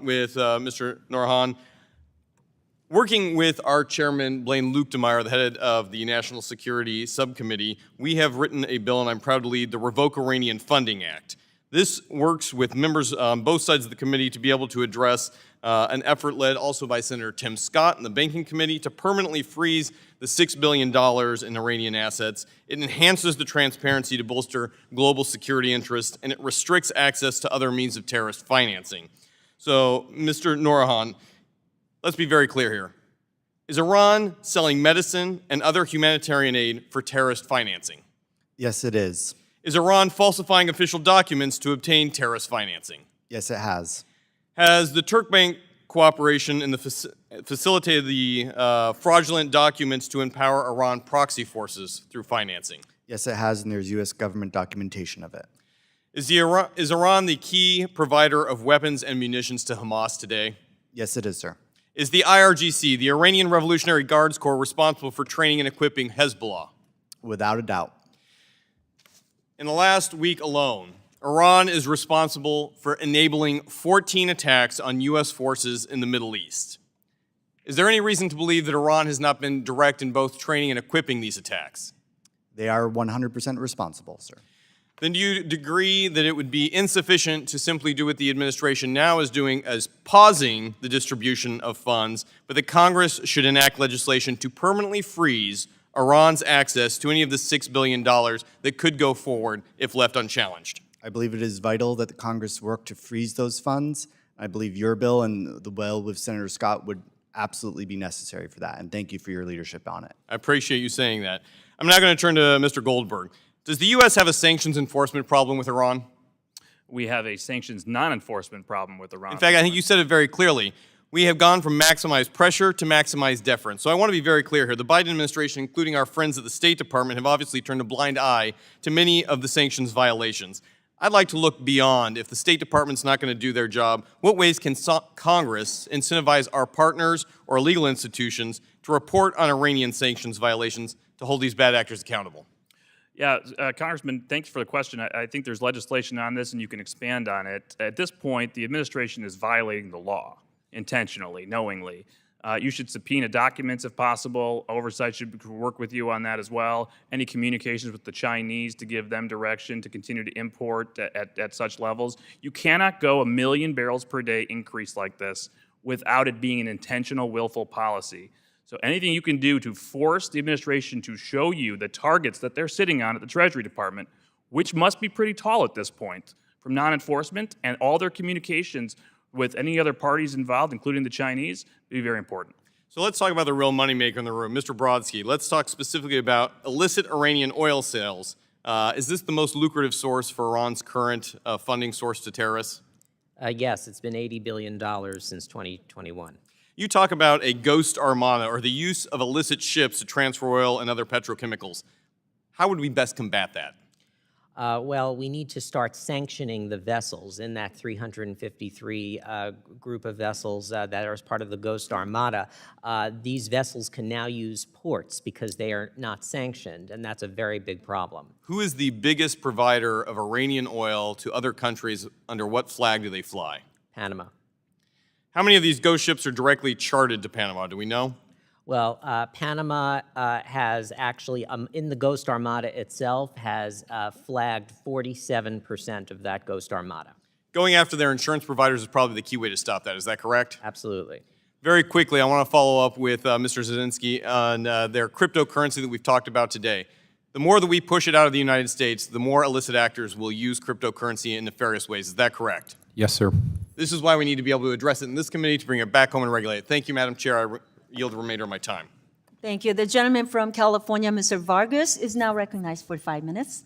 with Mr. Noronha. Working with our chairman, Blaine Luetkemeyer, the head of the National Security Subcommittee, we have written a bill, and I'm proud to lead, the Revoke Iranian Funding Act. This works with members on both sides of the committee to be able to address an effort led also by Senator Tim Scott in the Banking Committee to permanently freeze the $6 billion in Iranian assets. It enhances the transparency to bolster global security interests, and it restricts access to other means of terrorist financing. So, Mr. Noronha, let's be very clear here. Is Iran selling medicine and other humanitarian aid for terrorist financing? Yes, it is. Is Iran falsifying official documents to obtain terrorist financing? Yes, it has. Has the Turkbank cooperation in facilitated the fraudulent documents to empower Iran proxy forces through financing? Yes, it has, and there's U.S. government documentation of it. Is Iran the key provider of weapons and munitions to Hamas today? Yes, it is, sir. Is the IRGC, the Iranian Revolutionary Guards Corps, responsible for training and equipping Hezbollah? Without a doubt. In the last week alone, Iran is responsible for enabling 14 attacks on U.S. forces in the Middle East. Is there any reason to believe that Iran has not been direct in both training and equipping these attacks? They are 100% responsible, sir. Then do you agree that it would be insufficient to simply do what the administration now is doing as pausing the distribution of funds, but that Congress should enact legislation to permanently freeze Iran's access to any of the $6 billion that could go forward if left unchallenged? I believe it is vital that the Congress work to freeze those funds. I believe your bill and the bill with Senator Scott would absolutely be necessary for that, and thank you for your leadership on it. I appreciate you saying that. I'm now going to turn to Mr. Goldberg. Does the U.S. have a sanctions enforcement problem with Iran? We have a sanctions non-enforcement problem with Iran. In fact, I think you said it very clearly. We have gone from maximized pressure to maximized deference. So I want to be very clear here. The Biden administration, including our friends at the State Department, have obviously turned a blind eye to many of the sanctions violations. I'd like to look beyond. If the State Department's not going to do their job, what ways can Congress incentivize our partners or legal institutions to report on Iranian sanctions violations to hold these bad actors accountable? Yeah, Congressman, thanks for the question. I think there's legislation on this, and you can expand on it. At this point, the administration is violating the law intentionally, knowingly. You should subpoena documents if possible. Oversight should work with you on that as well. Any communications with the Chinese to give them direction to continue to import at such levels. You cannot go 1 million barrels per day increase like this without it being an intentional, willful policy. So anything you can do to force the administration to show you the targets that they're sitting on at the Treasury Department, which must be pretty tall at this point, from non-enforcement and all their communications with any other parties involved, including the Chinese, would be very important. So let's talk about the real moneymaker in the room, Mr. Brodsky. Let's talk specifically about illicit Iranian oil sales. Is this the most lucrative source for Iran's current funding source to terrorists? Yes, it's been $80 billion since 2021. You talk about a ghost armada, or the use of illicit ships to transfer oil and other petrochemicals. How would we best combat that? Well, we need to start sanctioning the vessels in that 353 group of vessels that are as part of the Ghost Armada. These vessels can now use ports because they are not sanctioned, and that's a very big problem. Who is the biggest provider of Iranian oil to other countries? Under what flag do they fly? Panama. How many of these ghost ships are directly chartered to Panama? Do we know? Well, Panama has actually, in the Ghost Armada itself, has flagged 47% of that Ghost Armada. Going after their insurance providers is probably the key way to stop that. Is that correct? Absolutely. Very quickly, I want to follow up with Mr. Zarazinski on their cryptocurrency that we've talked about today. The more that we push it out of the United States, the more illicit actors will use cryptocurrency in nefarious ways. Is that correct? Yes, sir. This is why we need to be able to address it in this committee to bring it back home and regulate it. Thank you, Madam Chair. I yield the remainder of my time. Thank you. The gentleman from California, Mr. Vargas, is now recognized for 5 minutes.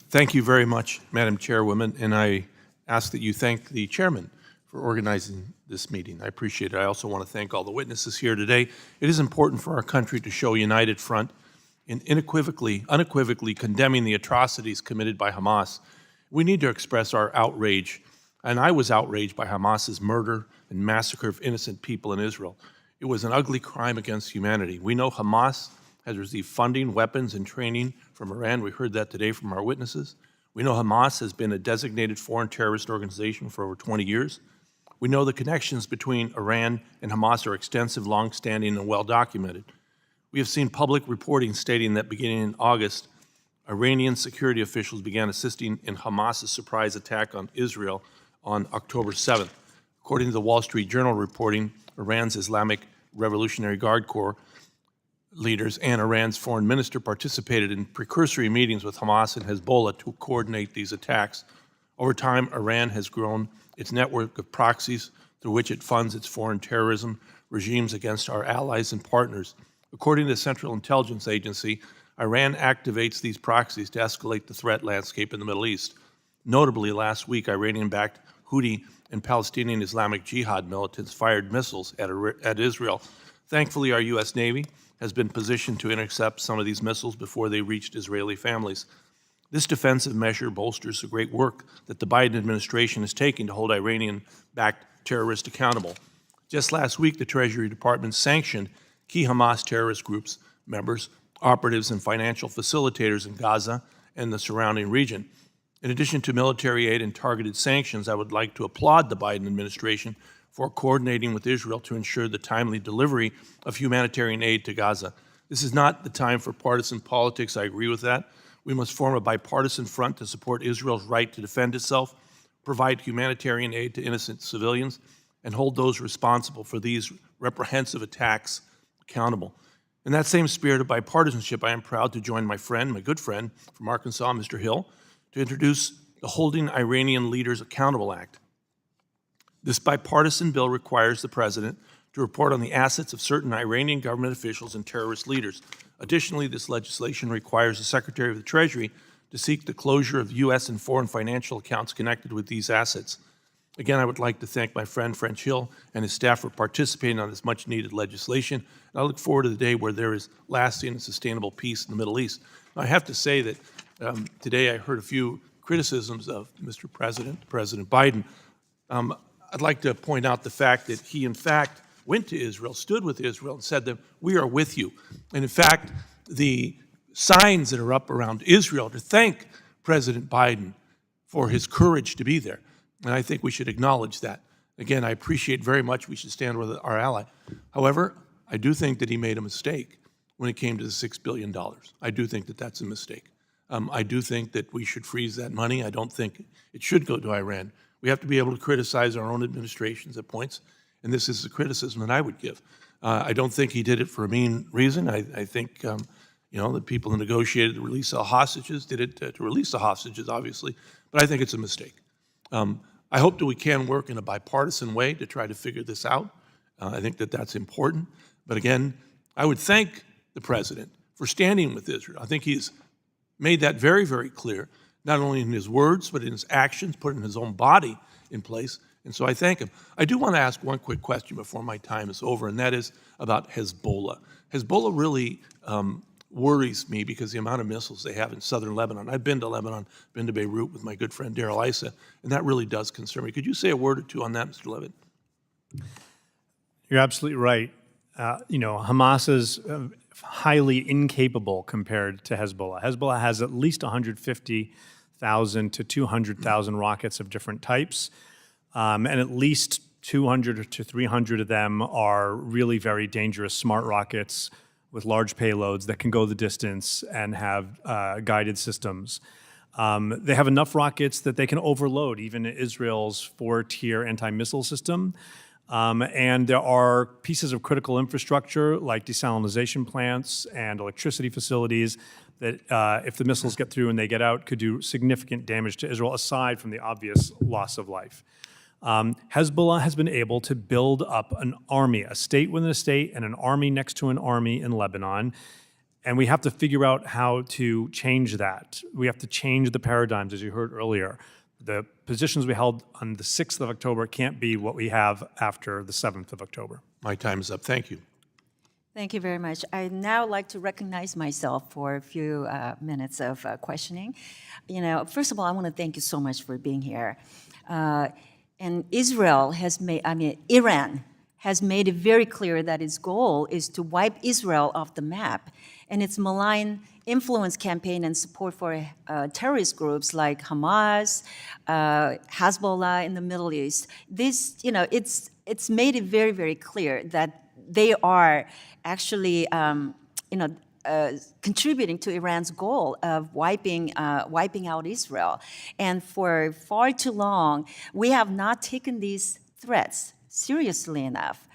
Thank you very much, Madam Chairwoman, and I ask that you thank the chairman for organizing this meeting. I appreciate it. I also want to thank all the witnesses here today. It is important for our country to show a united front in unequivocally condemning the atrocities committed by Hamas. We need to express our outrage, and I was outraged by Hamas's murder and massacre of innocent people in Israel. It was an ugly crime against humanity. We know Hamas has received funding, weapons, and training from Iran. We heard that today from our witnesses. We know Hamas has been a designated foreign terrorist organization for over 20 years. We know the connections between Iran and Hamas are extensive, long-standing, and well-documented. We have seen public reporting stating that beginning in August, Iranian security officials began assisting in Hamas's surprise attack on Israel on October 7th. According to the Wall Street Journal reporting, Iran's Islamic Revolutionary Guard Corps leaders and Iran's foreign minister participated in precursory meetings with Hamas and Hezbollah to coordinate these attacks. Over time, Iran has grown its network of proxies through which it funds its foreign terrorism regimes against our allies and partners. According to the Central Intelligence Agency, Iran activates these proxies to escalate the threat landscape in the Middle East. Notably, last week, Iranian-backed Houthi and Palestinian Islamic Jihad militants fired missiles at Israel. Thankfully, our U.S. Navy has been positioned to intercept some of these missiles before they reached Israeli families. This defensive measure bolsters the great work that the Biden administration is taking to hold Iranian-backed terrorists accountable. Just last week, the Treasury Department sanctioned key Hamas terrorist groups, members, operatives, and financial facilitators in Gaza and the surrounding region. In addition to military aid and targeted sanctions, I would like to applaud the Biden administration for coordinating with Israel to ensure the timely delivery of humanitarian aid to Gaza. This is not the time for partisan politics. I agree with that. We must form a bipartisan front to support Israel's right to defend itself, provide humanitarian aid to innocent civilians, and hold those responsible for these reprehensive attacks accountable. In that same spirit of bipartisanship, I am proud to join my good friend from Arkansas, Mr. Hill, to introduce the Holding Iranian Leaders Accountable Act. This bipartisan bill requires the president to report on the assets of certain Iranian government officials and terrorist leaders. Additionally, this legislation requires the Secretary of the Treasury to seek the closure of U.S. and foreign financial accounts connected with these assets. Again, I would like to thank my friend French Hill and his staff for participating on this much-needed legislation. And I look forward to the day where there is lasting and sustainable peace in the Middle East. Now, I have to say that today I heard a few criticisms of Mr. President, President Biden. I'd like to point out the fact that he, in fact, went to Israel, stood with Israel, and said that we are with you. And in fact, the signs that are up around Israel to thank President Biden for his courage to be there. And I think we should acknowledge that. Again, I appreciate very much we should stand with our ally. However, I do think that he made a mistake when it came to the $6 billion. I do think that that's a mistake. I do think that we should freeze that money. I don't think it should go to Iran. We have to be able to criticize our own administrations at points, and this is the criticism that I would give. I don't think he did it for a mean reason. I think, the people who negotiated the release of hostages did it to release the hostages, obviously, but I think it's a mistake. I hope that we can work in a bipartisan way to try to figure this out. I think that that's important. But again, I would thank the president for standing with Israel. I think he's made that very, very clear, not only in his words, but in his actions, putting his own body in place. And so I thank him. I do want to ask one quick question before my time is over, and that is about Hezbollah. Hezbollah really worries me because the amount of missiles they have in southern Lebanon. I've been to Lebanon, been to Beirut with my good friend Darrell Issa, and that really does concern me. Could you say a word or two on that, Mr. Levitt? You're absolutely right. Hamas is highly incapable compared to Hezbollah. Hezbollah has at least 150,000 to 200,000 rockets of different types, and at least 200 to 300 of them are really very dangerous smart rockets with large payloads that can go the distance and have guided systems. They have enough rockets that they can overload even Israel's 4-tier anti-missile system. And there are pieces of critical infrastructure like desalination plants and electricity facilities that if the missiles get through and they get out could do significant damage to Israel aside from the obvious loss of life. Hezbollah has been able to build up an army, a state within a state and an army next to an army in Lebanon. And we have to figure out how to change that. We have to change the paradigms, as you heard earlier. The positions we held on the 6th of October can't be what we have after the 7th of October. My time is up. Thank you. Thank you very much. I'd now like to recognize myself for a few minutes of questioning. First of all, I want to thank you so much for being here. And Iran has made it very clear that its goal is to wipe Israel off the map. And its malign influence campaign and support for terrorist groups like Hamas, Hezbollah in the Middle East, it's made it very, very clear that they are actually, contributing to Iran's goal of wiping out Israel. And for far too long, we have not taken these threats seriously enough.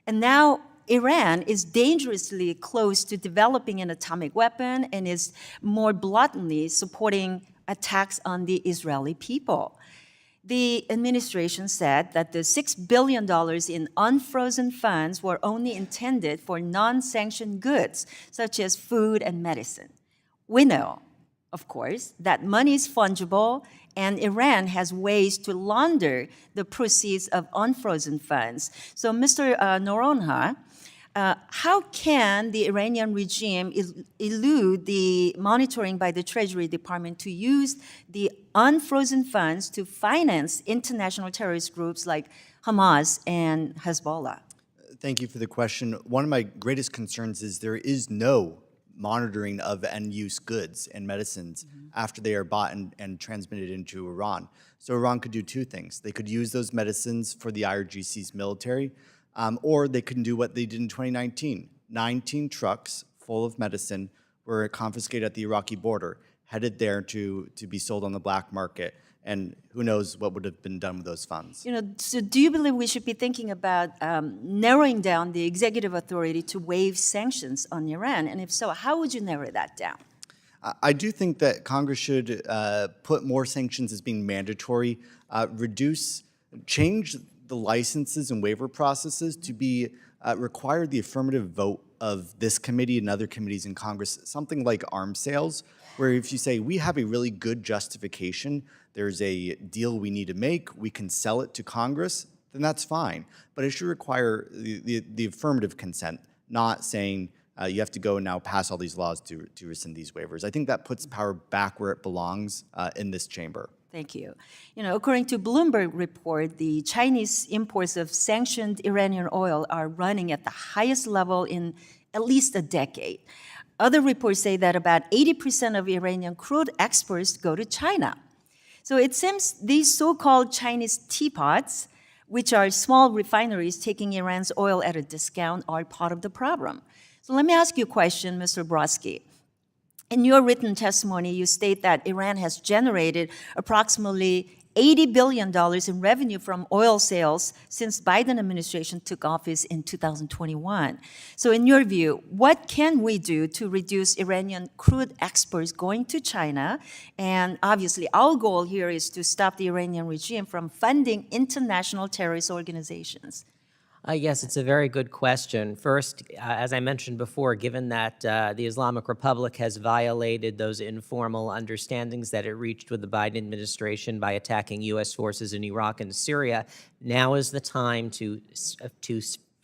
And now Iran is dangerously close to developing an atomic weapon and is more blatantly supporting attacks on the Israeli people. The administration said that the $6 billion in unfrozen funds were only intended for non-sanctioned goods, such as food and medicine. We know, of course, that money is fungible, and Iran has ways to launder the proceeds of unfrozen funds. So, Mr. Noronha, how can the Iranian regime elude the monitoring by the Treasury Department to use the unfrozen funds to finance international terrorist groups like Hamas and Hezbollah? Thank you for the question. One of my greatest concerns is there is no monitoring of end-use goods and medicines after they are bought and transmitted into Iran. So Iran could do two things. They could use those medicines for the IRGC's military, or they can do what they did in 2019. 19 trucks full of medicine were confiscated at the Iraqi border, headed there to be sold on the black market. And who knows what would have been done with those funds. So do you believe we should be thinking about narrowing down the executive authority to waive sanctions on Iran? And if so, how would you narrow that down? I do think that Congress should put more sanctions as being mandatory, change the licenses and waiver processes to be require the affirmative vote of this committee and other committees in Congress, something like arms sales, where if you say we have a really good justification, there's a deal we need to make, we can sell it to Congress, then that's fine. But it should require the affirmative consent, not saying you have to go and now pass all these laws to rescind these waivers. I think that puts power back where it belongs in this chamber. Thank you. According to Bloomberg report, the Chinese imports of sanctioned Iranian oil are running at the highest level in at least a decade. Other reports say that about 80% of Iranian crude exports go to China. So it seems these so-called Chinese teapots, which are small refineries taking Iran's oil at a discount, are part of the problem. So let me ask you a question, Mr. Brodsky. In your written testimony, you state that Iran has generated approximately $80 billion in revenue from oil sales since Biden administration took office in 2021. So in your view, what can we do to reduce Iranian crude exports going to China? And obviously, our goal here is to stop the Iranian regime from funding international terrorist organizations. Yes, it's a very good question. First, as I mentioned before, given that the Islamic Republic has violated those informal understandings that it reached with the Biden administration by attacking U.S. forces in Iraq and Syria, now is the time to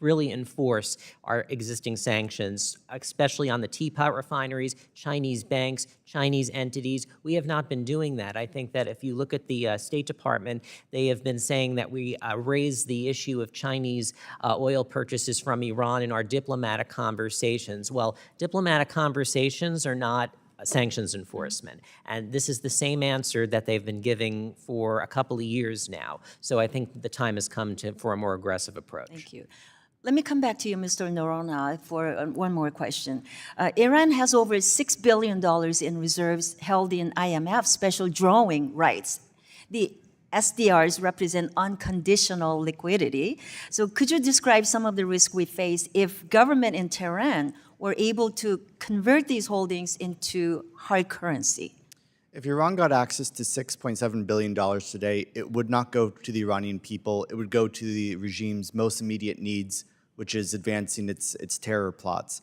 really enforce our existing sanctions, especially on the teapot refineries, Chinese banks, Chinese entities. We have not been doing that. I think that if you look at the State Department, they have been saying that we raise the issue of Chinese oil purchases from Iran in our diplomatic conversations. Well, diplomatic conversations are not sanctions enforcement. And this is the same answer that they've been giving for a couple of years now. So I think the time has come for a more aggressive approach. Thank you. Let me come back to you, Mr. Noronha, for one more question. Iran has over $6 billion in reserves held in IMF special drawing rights. The SDRs represent unconditional liquidity. So could you describe some of the risks we face if government in Tehran were able to convert these holdings into hard currency? If Iran got access to $6.7 billion today, it would not go to the Iranian people. It would go to the regime's most immediate needs, which is advancing its terror plots.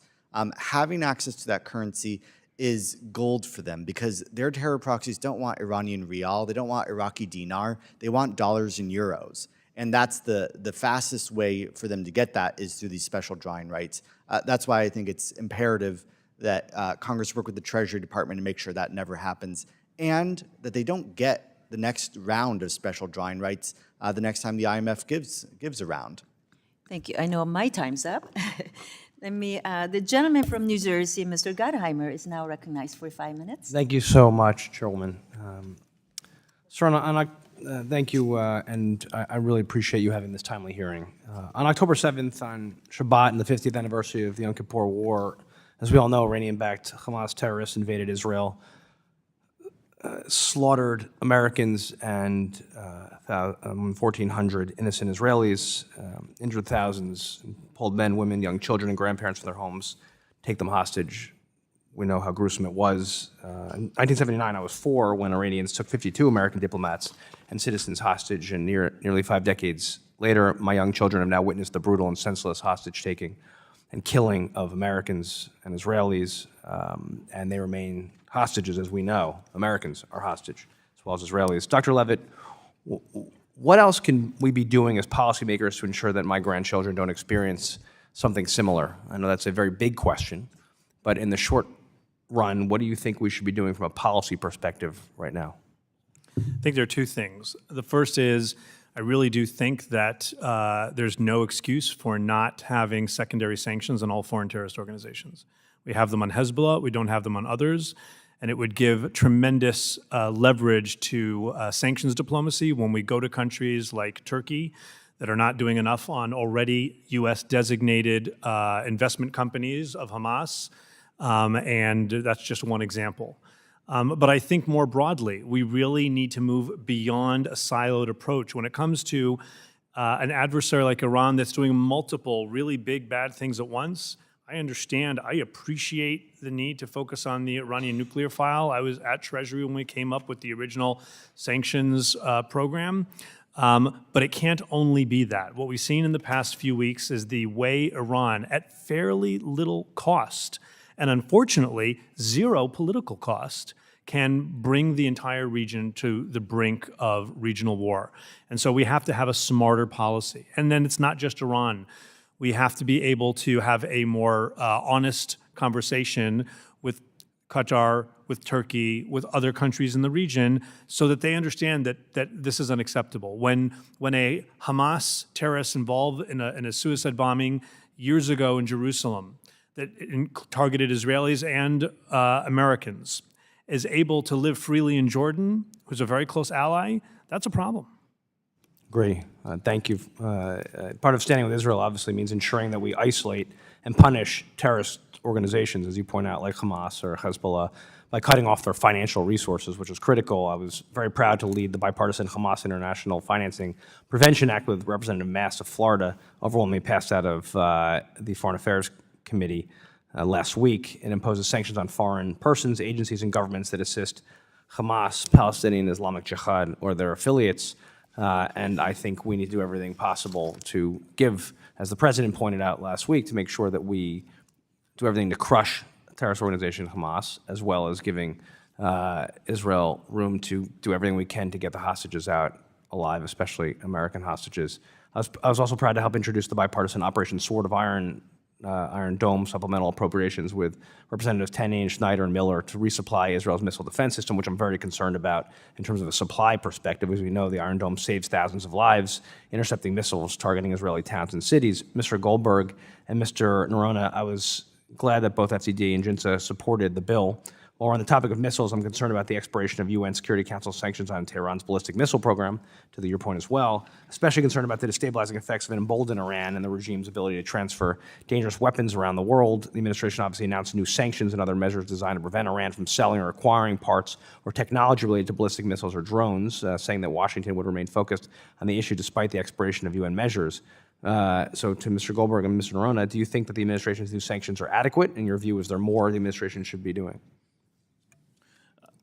Having access to that currency is gold for them because their terror proxies don't want Iranian rial, they don't want Iraqi dinar, they want dollars and euros. And that's the fastest way for them to get that is through these special drawing rights. That's why I think it's imperative that Congress work with the Treasury Department to make sure that never happens and that they don't get the next round of special drawing rights the next time the IMF gives a round. Thank you. I know my time's up. The gentleman from New Jersey, Mr. Gottheimer, is now recognized for 5 minutes. Thank you so much, Chairwoman. Sir, thank you, and I really appreciate you having this timely hearing. On October 7th, on Shabbat and the 50th anniversary of the Yom Kippur War, as we all know, Iranian-backed Hamas terrorists invaded Israel, slaughtered Americans and 1,400 innocent Israelis, injured thousands, pulled men, women, young children, and grandparents from their homes, take them hostage. We know how gruesome it was. In 1979, I was 4 when Iranians took 52 American diplomats and citizens hostage, and nearly 5 decades later, my young children have now witnessed the brutal and senseless hostage-taking and killing of Americans and Israelis, and they remain hostages, as we know. Americans are hostage, as well as Israelis. Dr. Levitt, what else can we be doing as policymakers to ensure that my grandchildren don't experience something similar? I know that's a very big question, but in the short run, what do you think we should be doing from a policy perspective right now? I think there are 2 things. The first is, I really do think that there's no excuse for not having secondary sanctions on all foreign terrorist organizations. We have them on Hezbollah, we don't have them on others, and it would give tremendous leverage to sanctions diplomacy when we go to countries like Turkey that are not doing enough on already U.S.-designated investment companies of Hamas, and that's just one example. But I think more broadly, we really need to move beyond a siloed approach. When it comes to an adversary like Iran that's doing multiple really big, bad things at once, I understand, I appreciate the need to focus on the Iranian nuclear file. I was at Treasury when we came up with the original sanctions program. But it can't only be that. What we've seen in the past few weeks is the way Iran, at fairly little cost, and unfortunately, 0 political cost, can bring the entire region to the brink of regional war. And so we have to have a smarter policy. And then it's not just Iran. We have to be able to have a more honest conversation with Qatar, with Turkey, with other countries in the region, so that they understand that this is unacceptable. When a Hamas terrorist involved in a suicide bombing years ago in Jerusalem that targeted Israelis and Americans is able to live freely in Jordan, who's a very close ally, that's a problem. Agree. Thank you. Part of standing with Israel obviously means ensuring that we isolate and punish terrorist organizations, as you point out, like Hamas or Hezbollah, by cutting off their financial resources, which is critical. I was very proud to lead the bipartisan Hamas International Financing Prevention Act with Representative Mass of Florida, overwhelmingly passed out of the Foreign Affairs Committee last week. It imposes sanctions on foreign persons, agencies, and governments that assist Hamas, Palestinian Islamic Jihad, or their affiliates. And I think we need to do everything possible to give, as the President pointed out last week, to make sure that we do everything to crush terrorist organization Hamas, as well as giving Israel room to do everything we can to get the hostages out alive, especially American hostages. I was also proud to help introduce the bipartisan Operation Sword of Iron Dome supplemental appropriations with Representatives Tenney and Schneider and Miller to resupply Israel's missile defense system, which I'm very concerned about in terms of a supply perspective. As we know, the Iron Dome saves thousands of lives, intercepting missiles targeting Israeli towns and cities. Mr. Goldberg and Mr. Noronha, I was glad that both FCD and JINSA supported the bill, While we're on the topic of missiles, I'm concerned about the expiration of UN Security Council sanctions on Tehran's ballistic missile program, to your point as well. Especially concerned about the destabilizing effects of an emboldened Iran and the regime's ability to transfer dangerous weapons around the world. The administration obviously announced new sanctions and other measures designed to prevent Iran from selling or acquiring parts or technology related to ballistic missiles or drones, saying that Washington would remain focused on the issue despite the expiration of UN measures. So to Mr. Goldberg and Mr. Noronha, do you think that the administration's new sanctions are adequate? In your view, is there more the administration should be doing?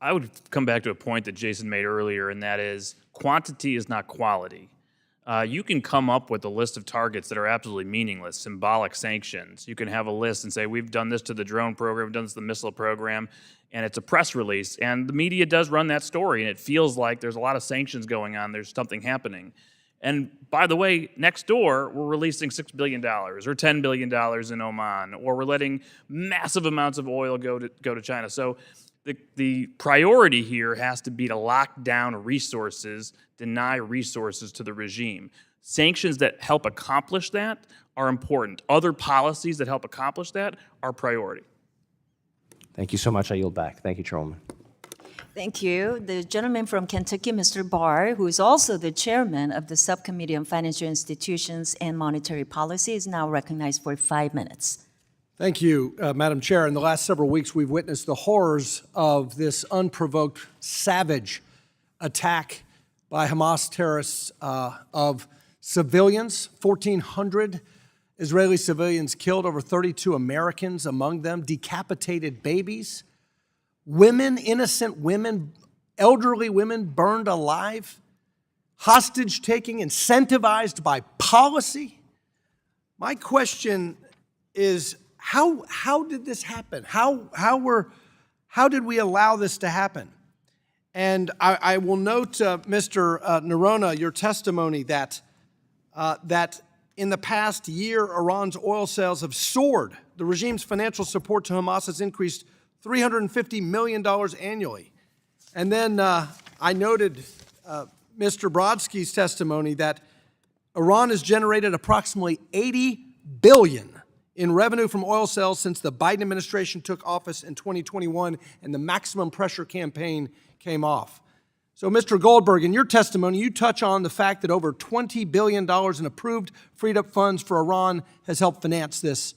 I would come back to a point that Jason made earlier, and that is quantity is not quality. You can come up with a list of targets that are absolutely meaningless, symbolic sanctions. You can have a list and say, we've done this to the drone program, we've done this to the missile program, and it's a press release. And the media does run that story, and it feels like there's a lot of sanctions going on, there's something happening. And by the way, next door, we're releasing $6 billion or $10 billion in Oman, or we're letting massive amounts of oil go to China. So the priority here has to be to lock down resources, deny resources to the regime. Sanctions that help accomplish that are important. Other policies that help accomplish that are priority. Thank you so much. I yield back. Thank you, Chairwoman. Thank you. The gentleman from Kentucky, Mr. Barr, who is also the chairman of the Subcommittee on Financial Institutions and Monetary Policy, is now recognized for 5 minutes. Thank you, Madam Chair. In the last several weeks, we've witnessed the horrors of this unprovoked, savage attack by Hamas terrorists of civilians, 1,400 Israeli civilians killed, over 32 Americans among them, decapitated babies, women, innocent women, elderly women burned alive, hostage taking incentivized by policy. My question is, how did this happen? How did we allow this to happen? And I will note, Mr. Noronha, your testimony that in the past year, Iran's oil sales have soared. The regime's financial support to Hamas has increased $350 million annually. And then I noted Mr. Brodsky's testimony that Iran has generated approximately $80 billion in revenue from oil sales since the Biden administration took office in 2021 and the maximum pressure campaign came off. So, Mr. Goldberg, in your testimony, you touch on the fact that over $20 billion in approved, freed-up funds for Iran has helped finance this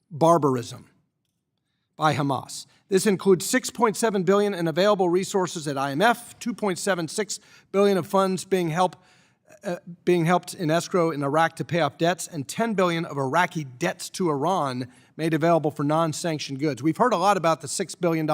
barbarism by Hamas. This includes $6.7 billion in available resources at IMF, $2.76 billion of funds being helped in escrow in Iraq to pay off debts, and $10 billion of Iraqi debts to Iran made available for non-sanctioned goods. We've heard a lot about the $6 billion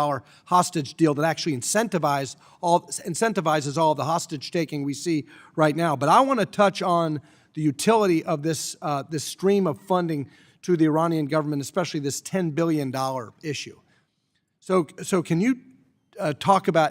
hostage deal that actually incentivizes all of the hostage-taking we see right now. But I want to touch on the utility of this stream of funding to the Iranian government, especially this $10 billion issue. So can you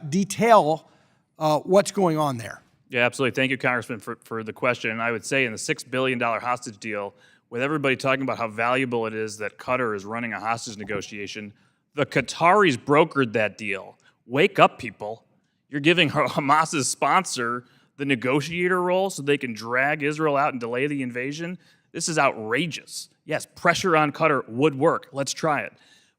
detail what's going on there? Yeah, absolutely. Thank you, Congressman, for the question. And I would say in the $6 billion hostage deal, with everybody talking about how valuable it is that Qatar is running a hostage negotiation, the Qataris brokered that deal. Wake up, people. You're giving Hamas's sponsor the negotiator role so they can drag Israel out and delay the invasion. This is outrageous. Yes, pressure on Qatar would work. Let's try it.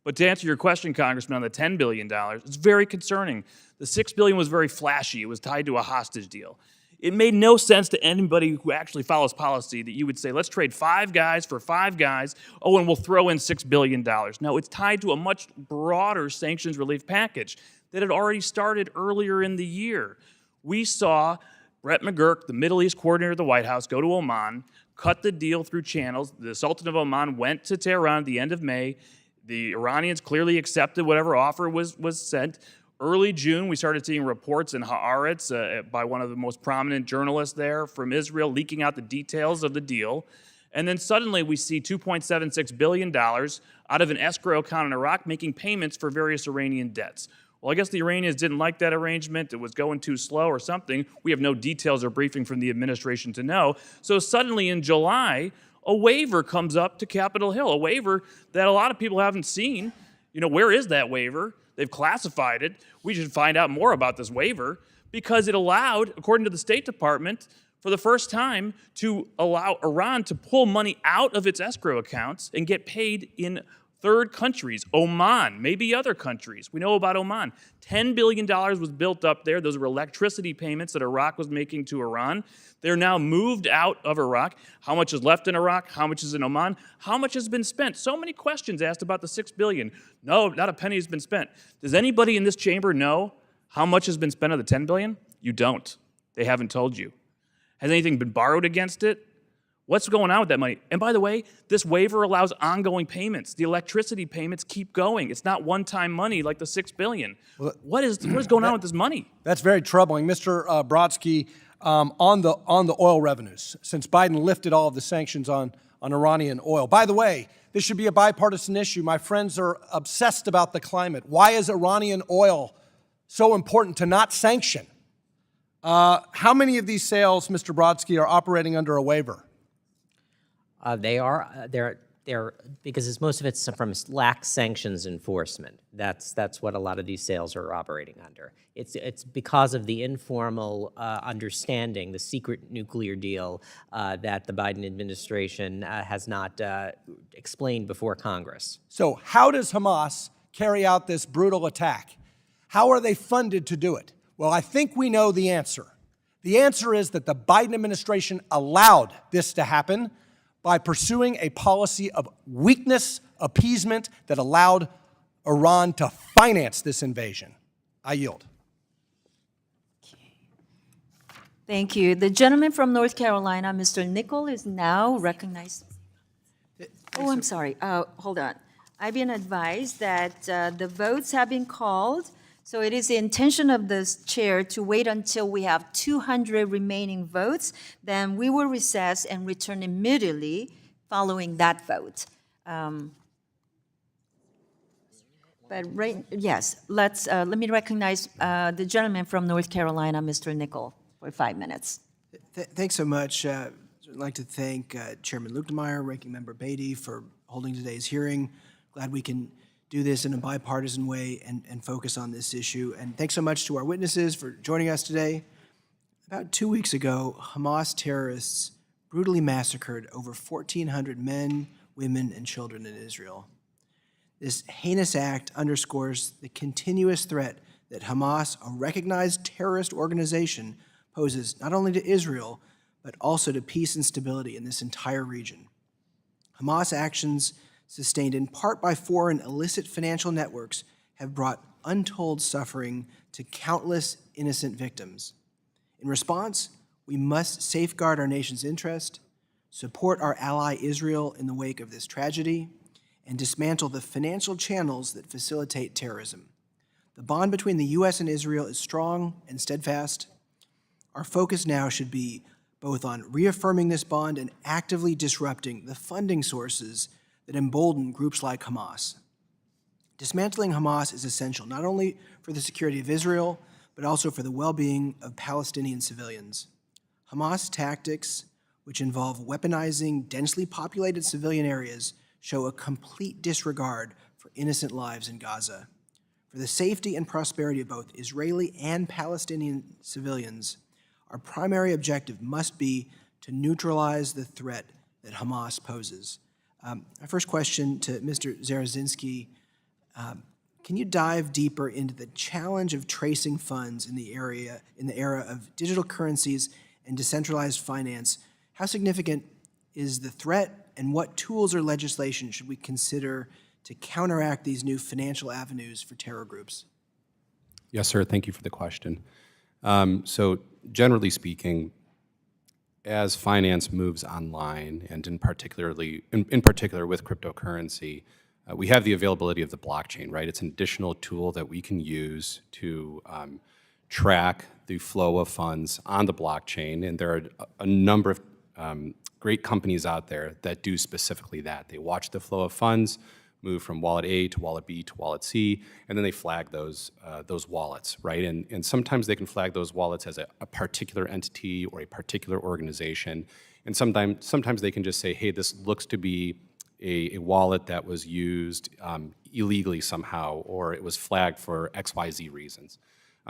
But to answer your question, Congressman, on the $10 billion, it's very concerning. The $6 billion was very flashy. It was tied to a hostage deal. It made no sense to anybody who actually follows policy that you would say, let's trade 5 guys for 5 guys, and we'll throw in $6 billion. No, it's tied to a much broader sanctions relief package that had already started earlier in the year. We saw Brett McGurk, the Middle East coordinator of the White House, go to Oman, cut the deal through channels. The Sultan of Oman went to Tehran at the end of May. The Iranians clearly accepted whatever offer was sent. Early June, we started seeing reports in Haaretz by one of the most prominent journalists there from Israel leaking out the details of the deal. And then suddenly we see $2.76 billion out of an escrow account in Iraq making payments for various Iranian debts. Well, I guess the Iranians didn't like that arrangement. It was going too slow or something. We have no details or briefing from the administration to know. So suddenly in July, a waiver comes up to Capitol Hill, a waiver that a lot of people haven't seen. You know, where is that waiver? They've classified it. We should find out more about this waiver because it allowed, according to the State Department, for the first time to allow Iran to pull money out of its escrow accounts and get paid in Third countries, Oman, maybe other countries. We know about Oman. $10 billion was built up there. Those were electricity payments that Iraq was making to Iran. They're now moved out of Iraq. How much is left in Iraq? How much is in Oman? How much has been spent? So many questions asked about the $6 billion. No, not a penny has been spent. Does anybody in this chamber know how much has been spent of the $10 billion? You don't. They haven't told you. Has anything been borrowed against it? What's going on with that money? And by the way, this waiver allows ongoing payments. The electricity payments keep going. It's not one-time money like the $6 billion. What is going on with this money? That's very troubling. Mr. Brodsky, on the oil revenues, since Biden lifted all of the sanctions on Iranian oil. By the way, this should be a bipartisan issue. My friends are obsessed about the climate. Why is Iranian oil so important to not sanction? How many of these sales, Mr. Brodsky, are operating under a waiver? They're because most of it's from lax sanctions enforcement. That's what a lot of these sales are operating under. It's because of the informal understanding, the secret nuclear deal that the Biden administration has not explained before Congress. So how does Hamas carry out this brutal attack? How are they funded to do it? Well, I think we know the answer. The answer is that the Biden administration allowed this to happen by pursuing a policy of weakness appeasement that allowed Iran to finance this invasion. I yield. Thank you. The gentleman from North Carolina, Mr. Nickel, is now recognized. Oh, I'm sorry. Hold on. I've been advised that the votes have been called, so it is the intention of the chair to wait until we have 200 remaining votes. Then we will recess and return immediately following that vote. Let me recognize the gentleman from North Carolina, Mr. Nickel, for 5 minutes. Thanks so much. I'd like to thank Chairman Luetkemeyer, Ranking Member Beatty for holding today's hearing. Glad we can do this in a bipartisan way and focus on this issue. And thanks so much to our witnesses for joining us today. About 2 weeks ago, Hamas terrorists brutally massacred over 1,400 men, women, and children in Israel. This heinous act underscores the continuous threat that Hamas, a recognized terrorist organization, poses not only to Israel, but also to peace and stability in this entire region. Hamas actions, sustained in part by foreign illicit financial networks, have brought untold suffering to countless innocent victims. In response, we must safeguard our nation's interest, support our ally Israel in the wake of this tragedy, and dismantle the financial channels that facilitate terrorism. The bond between the U.S. and Israel is strong and steadfast. Our focus now should be both on reaffirming this bond and actively disrupting the funding sources that embolden groups like Hamas. Dismantling Hamas is essential not only for the security of Israel, but also for the well-being of Palestinian civilians. Hamas tactics, which involve weaponizing densely populated civilian areas, show a complete disregard for innocent lives in Gaza. For the safety and prosperity of both Israeli and Palestinian civilians, our primary objective must be to neutralize the threat that Hamas poses. My first question to Mr. Zarazinski, can you dive deeper into the challenge of tracing funds in the era of digital currencies and decentralized finance? How significant is the threat, and what tools or legislation should we consider to counteract these new financial avenues for terror groups? Yes, sir. Thank you for the question. So generally speaking, as finance moves online, and in particular with cryptocurrency, we have the availability of the blockchain, right? It's an additional tool that we can use to track the flow of funds on the blockchain, and there are a number of great companies out there that do specifically that. They watch the flow of funds move from wallet A to wallet B to wallet C, and then they flag those wallets, right? And sometimes they can flag those wallets as a particular entity or a particular organization, and sometimes they can just say, hey, this looks to be a wallet that was used illegally somehow, or it was flagged for XYZ reasons.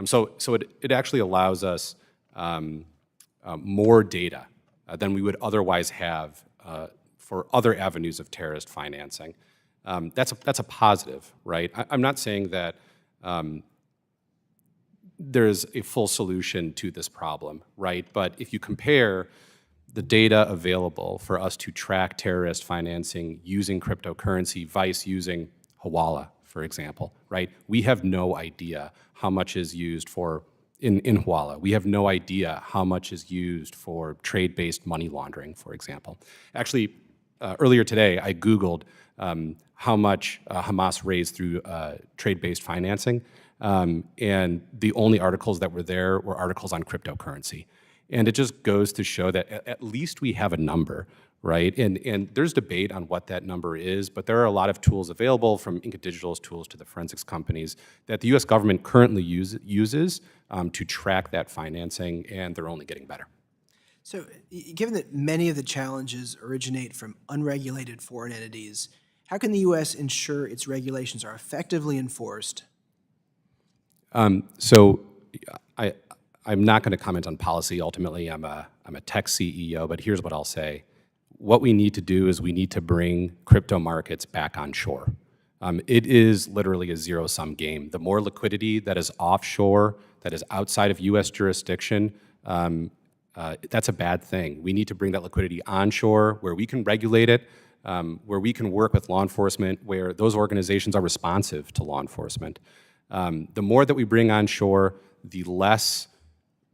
So it actually allows us more data than we would otherwise have for other avenues of terrorist financing. That's a positive, right? I'm not saying that there's a full solution to this problem, right? But if you compare the data available for us to track terrorist financing using cryptocurrency, vice using Hezbollah, for example, right? We have no idea how much is used for, in Hezbollah, we have no idea how much is used for trade-based money laundering, for example. Actually, earlier today, I Googled how much Hamas raised through trade-based financing, and the only articles that were there were articles on cryptocurrency. And it just goes to show that at least we have a number, right? And there's debate on what that number is, but there are a lot of tools available, from Inca Digital's tools to the forensics companies, that the U.S. government currently uses to track that financing, and they're only getting better. So, given that many of the challenges originate from unregulated foreign entities, how can the U.S. ensure its regulations are effectively enforced? So I'm not going to comment on policy. Ultimately, I'm a tech CEO, but here's what I'll say. What we need to do is we need to bring crypto markets back on shore. It is literally a zero-sum game. The more liquidity that is offshore, that is outside of U.S. jurisdiction, that's a bad thing. We need to bring that liquidity onshore, where we can regulate it, where we can work with law enforcement, where those organizations are responsive to law enforcement. The more that we bring onshore, the less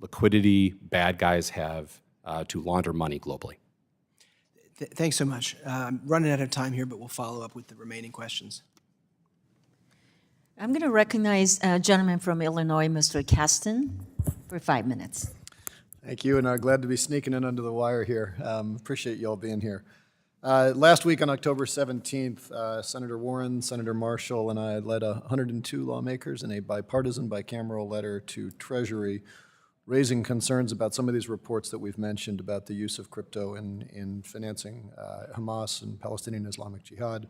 liquidity bad guys have to launder money globally. Thanks so much. I'm running out of time here, but we'll follow up with the remaining questions. I'm going to recognize a gentleman from Illinois, Mr. Kasten, for 5 minutes. Thank you, and glad to be sneaking in under the wire here. Appreciate you all being here. Last week on October 17th, Senator Warren, Senator Marshall, and I led 102 lawmakers in a bipartisan, bicameral letter to Treasury raising concerns about some of these reports that we've mentioned about the use of crypto in financing Hamas and Palestinian Islamic Jihad.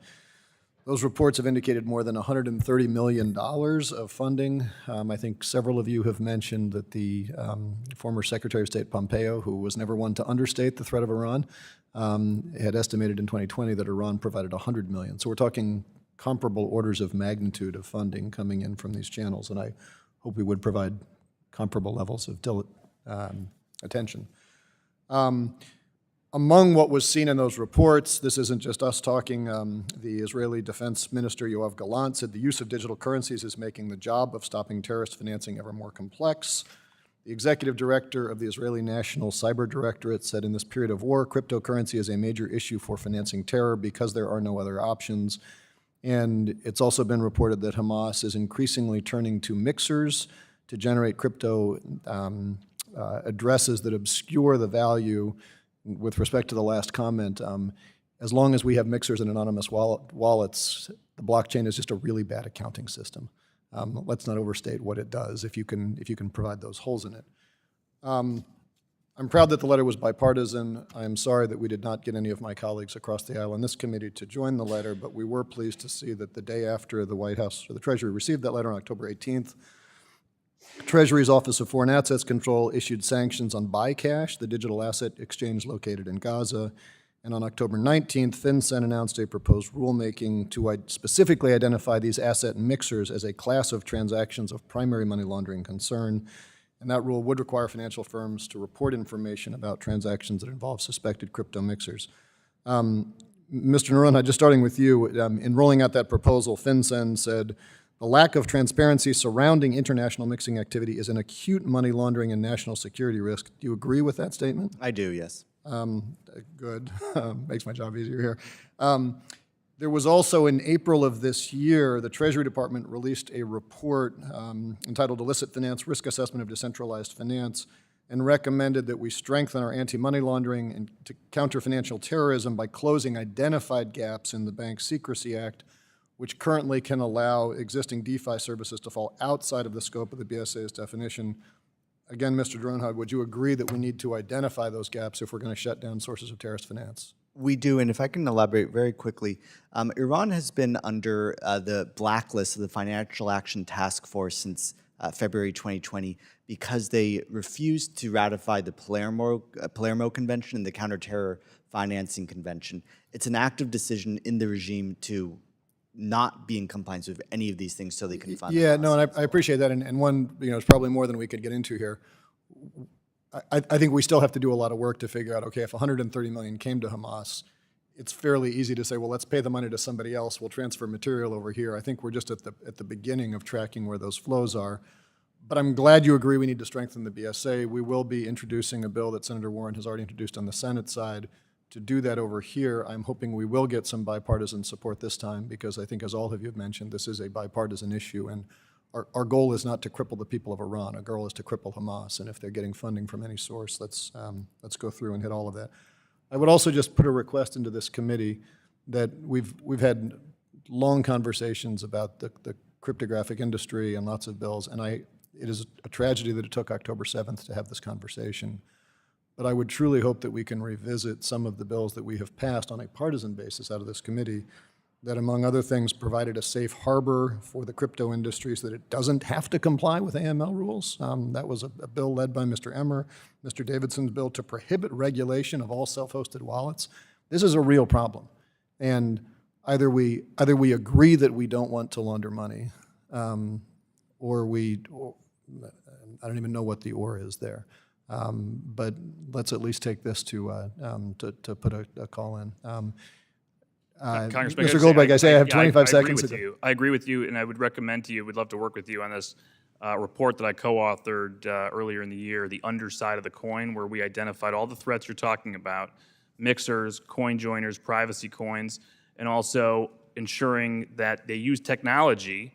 Those reports have indicated more than $130 million of funding. I think several of you have mentioned that the former Secretary of State Pompeo, who was never one to understate the threat of Iran, had estimated in 2020 that Iran provided $100 million. So we're talking comparable orders of magnitude of funding coming in from these channels, and I hope we would provide comparable levels of attention. Among what was seen in those reports, this isn't just us talking, the Israeli Defense Minister Yoav Gallant said the use of digital currencies is making the job of stopping terrorist financing ever more complex. The executive director of the Israeli National Cyber Directorate said in this period of war, cryptocurrency is a major issue for financing terror because there are no other options. And it's also been reported that Hamas is increasingly turning to mixers to generate crypto addresses that obscure the value. With respect to the last comment, as long as we have mixers and anonymous wallets, the blockchain is just a really bad accounting system. Let's not overstate what it does if you can provide those holes in it. I'm proud that the letter was bipartisan. I am sorry that we did not get any of my colleagues across the aisle in this committee to join the letter, but we were pleased to see that the day after the White House or the Treasury received that letter on October 18th, Treasury's Office of Foreign Assets Control issued sanctions on BuyCash, the digital asset exchange located in Gaza. And on October 19th, FinCEN announced a proposed rulemaking to specifically identify these asset mixers as a class of transactions of primary money laundering concern. And that rule would require financial firms to report information about transactions that involve suspected crypto mixers. Mr. Noronha, just starting with you, in rolling out that proposal, FinCEN said, the lack of transparency surrounding international mixing activity is an acute money laundering and national security risk. Do you agree with that statement? I do, yes. Good. Makes my job easier here. There was also, in April of this year, the Treasury Department released a report entitled Illicit Finance Risk Assessment of Decentralized Finance, and recommended that we strengthen our anti-money laundering and to counter financial terrorism by closing identified gaps in the Bank Secrecy Act, which currently can allow existing DeFi services to fall outside of the scope of the BSA's definition. Again, Mr. Noronha, would you agree that we need to identify those gaps if we're going to shut down sources of terrorist finance? We do, and if I can elaborate very quickly, Iran has been under the blacklist of the Financial Action Task Force since February 2020 because they refused to ratify the Palermo Convention and the Counterterror Financing Convention. It's an active decision in the regime to not be in compliance with any of these things so they can fund Yeah, Hamas. no, and I appreciate that, and one, it's probably more than we could get into here. I think we still have to do a lot of work to figure out, okay, if 130 million came to Hamas, it's fairly easy to say, well, let's pay the money to somebody else, we'll transfer material over here. I think we're just at the beginning of tracking where those flows are. But I'm glad you agree we need to strengthen the BSA. We will be introducing a bill that Senator Warren has already introduced on the Senate side to do that over here. I'm hoping we will get some bipartisan support this time, because I think, as all of you have mentioned, this is a bipartisan issue, and our goal is not to cripple the people of Iran. Our goal is to cripple Hamas, and if they're getting funding from any source, let's go through and hit all of that. I would also just put a request into this committee that we've had long conversations about the cryptographic industry and lots of bills, and it is a tragedy that it took October 7th to have this conversation. But I would truly hope that we can revisit some of the bills that we have passed on a partisan basis out of this committee that, among other things, provided a safe harbor for the crypto industry so that it doesn't have to comply with AML rules. That was a bill led by Mr. Emmer, Mr. Davidson's bill to prohibit regulation of all self-hosted wallets. This is a real problem. And either we agree that we don't want to launder money, or I don't even know what the or is there. But let's at least take this to put a call in. Congressman, Mr. Goldberg, I say I have 25 seconds. I agree with you, and I would recommend to you, we'd love to work with you on this report that I co-authored earlier in the year, The Underside of the Coin, where we identified all the threats you're talking about, mixers, coin joiners, privacy coins, and also ensuring that they use technology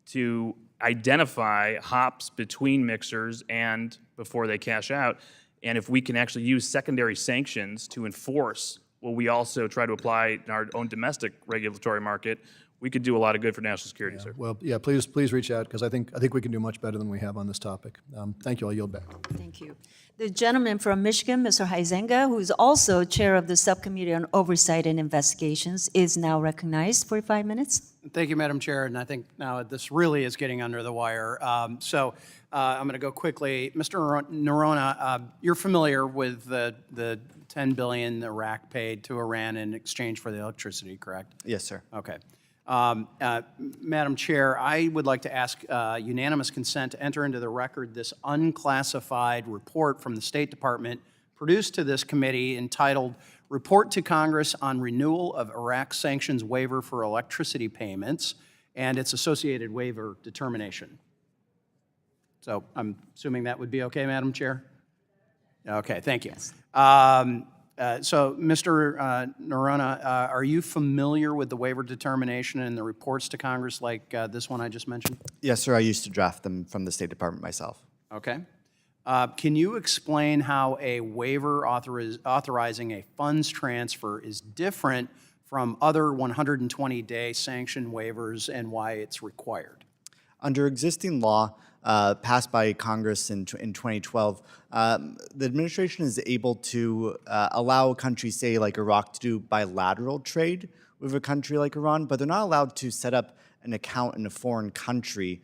to identify hops between mixers and before they cash out. And if we can actually use secondary sanctions to enforce what we also try to apply in our own domestic regulatory market, we could do a lot of good for national security, sir. Well, yeah, please reach out, because I think we can do much better than we have on this topic. Thank you. I'll yield back. Thank you. The gentleman from Michigan, Mr. Huizenga, who is also chair of the Subcommittee on Oversight and Investigations, is now recognized for 5 minutes. Thank you, Madam Chair, and I think now this really is getting under the wire. I'm going to go quickly. Mr. Noronha, you're familiar with the $10 billion Iraq paid to Iran in exchange for the electricity, correct? Yes, sir. Okay. Madam Chair, I would like to ask unanimous consent to enter into the record this unclassified report from the State Department produced to this committee entitled Report to Congress on Renewal of Iraq Sanctions Waiver for Electricity Payments and its Associated Waiver Determination. So I'm assuming that would be okay, Madam Chair? Okay, thank you. So, Mr. Noronha, are you familiar with the waiver determination and the reports to Congress like this one I just mentioned? Yes, sir. I used to draft them from the State Department myself. Okay. Can you explain how a waiver authorizing a funds transfer is different from other 120-day sanction waivers and why it's required? Under existing law passed by Congress in 2012, the administration is able to allow a country, say like Iraq, to do bilateral trade with a country like Iran, but they're not allowed to set up an account in a foreign country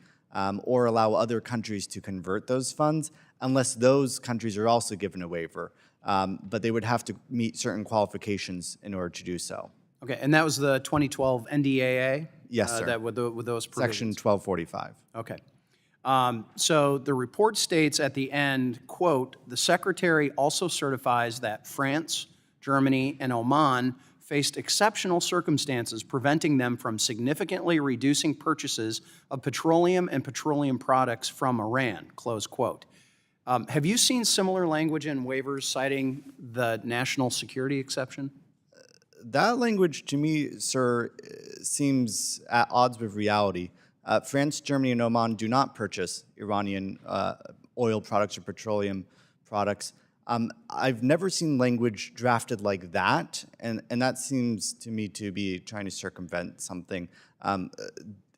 or allow other countries to convert those funds unless those countries are also given a waiver. But they would have to meet certain qualifications in order to do so. Okay, and that was the 2012 NDAA? Yes, sir. That with those provisions? Section 1245. Okay. So the report states at the end, quote, the Secretary also certifies that France, Germany, and Oman faced exceptional circumstances preventing them from significantly reducing purchases of petroleum and petroleum products from Iran, close quote. Have you seen similar language in waivers citing the national security exception? That language, to me, sir, seems at odds with reality. France, Germany, and Oman do not purchase Iranian oil products or petroleum products. I've never seen language drafted like that, and that seems to me to be trying to circumvent something.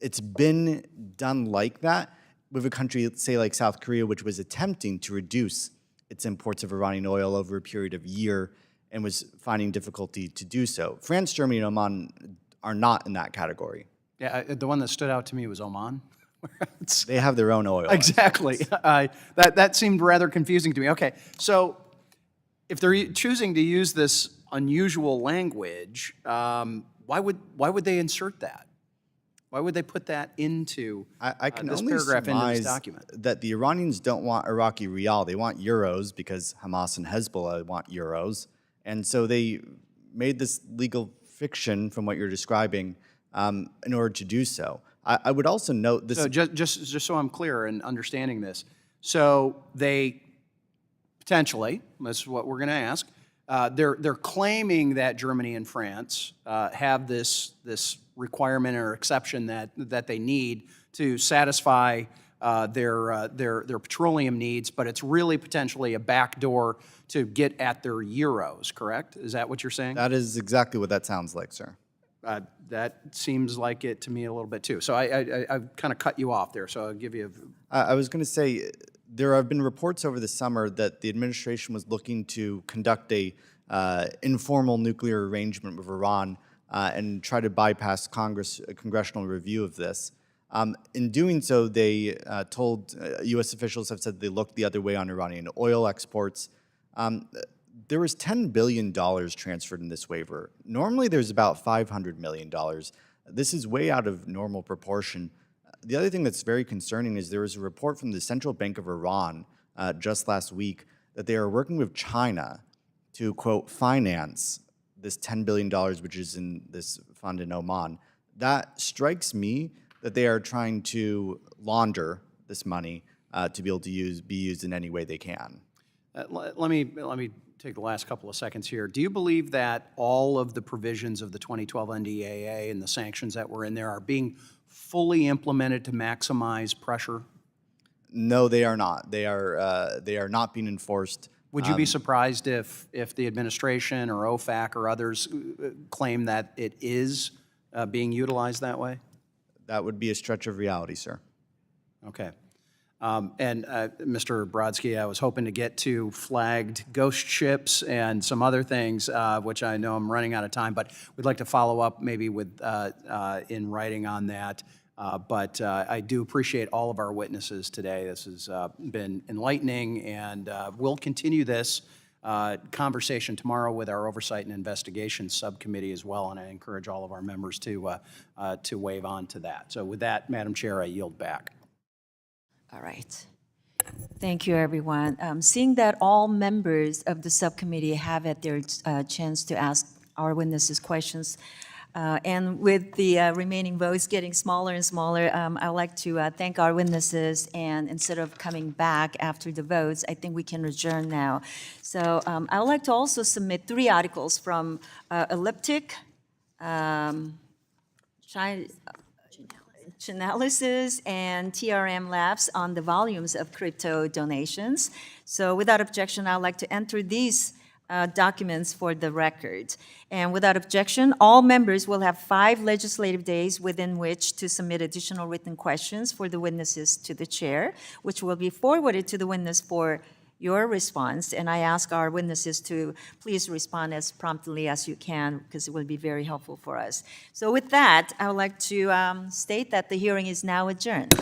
It's been done like that with a country, say like South Korea, which was attempting to reduce its imports of Iranian oil over a period of a year and was finding difficulty to do so. France, Germany, and Oman are not in that category. Yeah, the one that stood out to me was Oman. They have their own oil. Exactly. That seemed rather confusing to me. Okay, so if they're choosing to use this unusual language, why would they insert that? Why would they put that into I can this only paragraph into this surmise document? that the Iranians don't want Iraqi rial. They want euros because Hamas and Hezbollah want euros. And so they made this legal fiction from what you're describing in order to do so. I would also note this. So just so I'm clear in understanding this, so they potentially, that's what we're going to ask, they're claiming that Germany and France have this requirement or exception that they need to satisfy their petroleum needs, but it's really potentially a backdoor to get at their euros, correct? Is that what you're saying? That is exactly what that sounds like, sir. That seems like it to me a little bit too. So I kind of cut you off there, so I'll give you I was going to say, there have been reports over the summer that the administration was looking to conduct a informal nuclear arrangement with Iran and try to bypass congressional review of this. In doing so, they told, U.S. officials have said they looked the other way on Iranian oil exports. There was $10 billion transferred in this waiver. Normally, there's about $500 million. This is way out of normal proportion. The other thing that's very concerning is there was a report from the Central Bank of Iran just last week that they are working with China to, quote, finance this $10 billion, which is in this fund in Oman. That strikes me that they are trying to launder this money to be able to be used in any way they can. let me take the last couple of seconds here. Do you believe that all of the provisions of the 2012 NDAA and the sanctions that were in there are being fully implemented to maximize pressure? No, they are not. They are not being enforced. Would you be surprised if the administration or OFAC or others claim that it is being utilized that way? That would be a stretch of reality, sir. Okay. And Mr. Brodsky, I was hoping to get to flagged ghost ships and some other things, which I know I'm running out of time, but we'd like to follow up maybe with in writing on that. But I do appreciate all of our witnesses today. This has been enlightening, and we'll continue this conversation tomorrow with our Oversight and Investigations Subcommittee as well, and I encourage all of our members to wave on to that. So with that, Madam Chair, I yield back. All right. Thank you, everyone. Seeing that all members of the subcommittee have had their chance to ask our witnesses questions, and with the remaining votes getting smaller and smaller, I'd like to thank our witnesses, and instead of coming back after the votes, I think we can adjourn now. So I'd like to also submit 3 articles from Elliptic, Chainalysis, and TRM Labs on the volumes of crypto donations. So without objection, I'd like to enter these documents for the record. And without objection, all members will have 5 legislative days within which to submit additional written questions for the witnesses to the chair, which will be forwarded to the witness for your response. And I ask our witnesses to please respond as promptly as you can, because it will be very helpful for us. So with that, I would like to state that the hearing is now adjourned.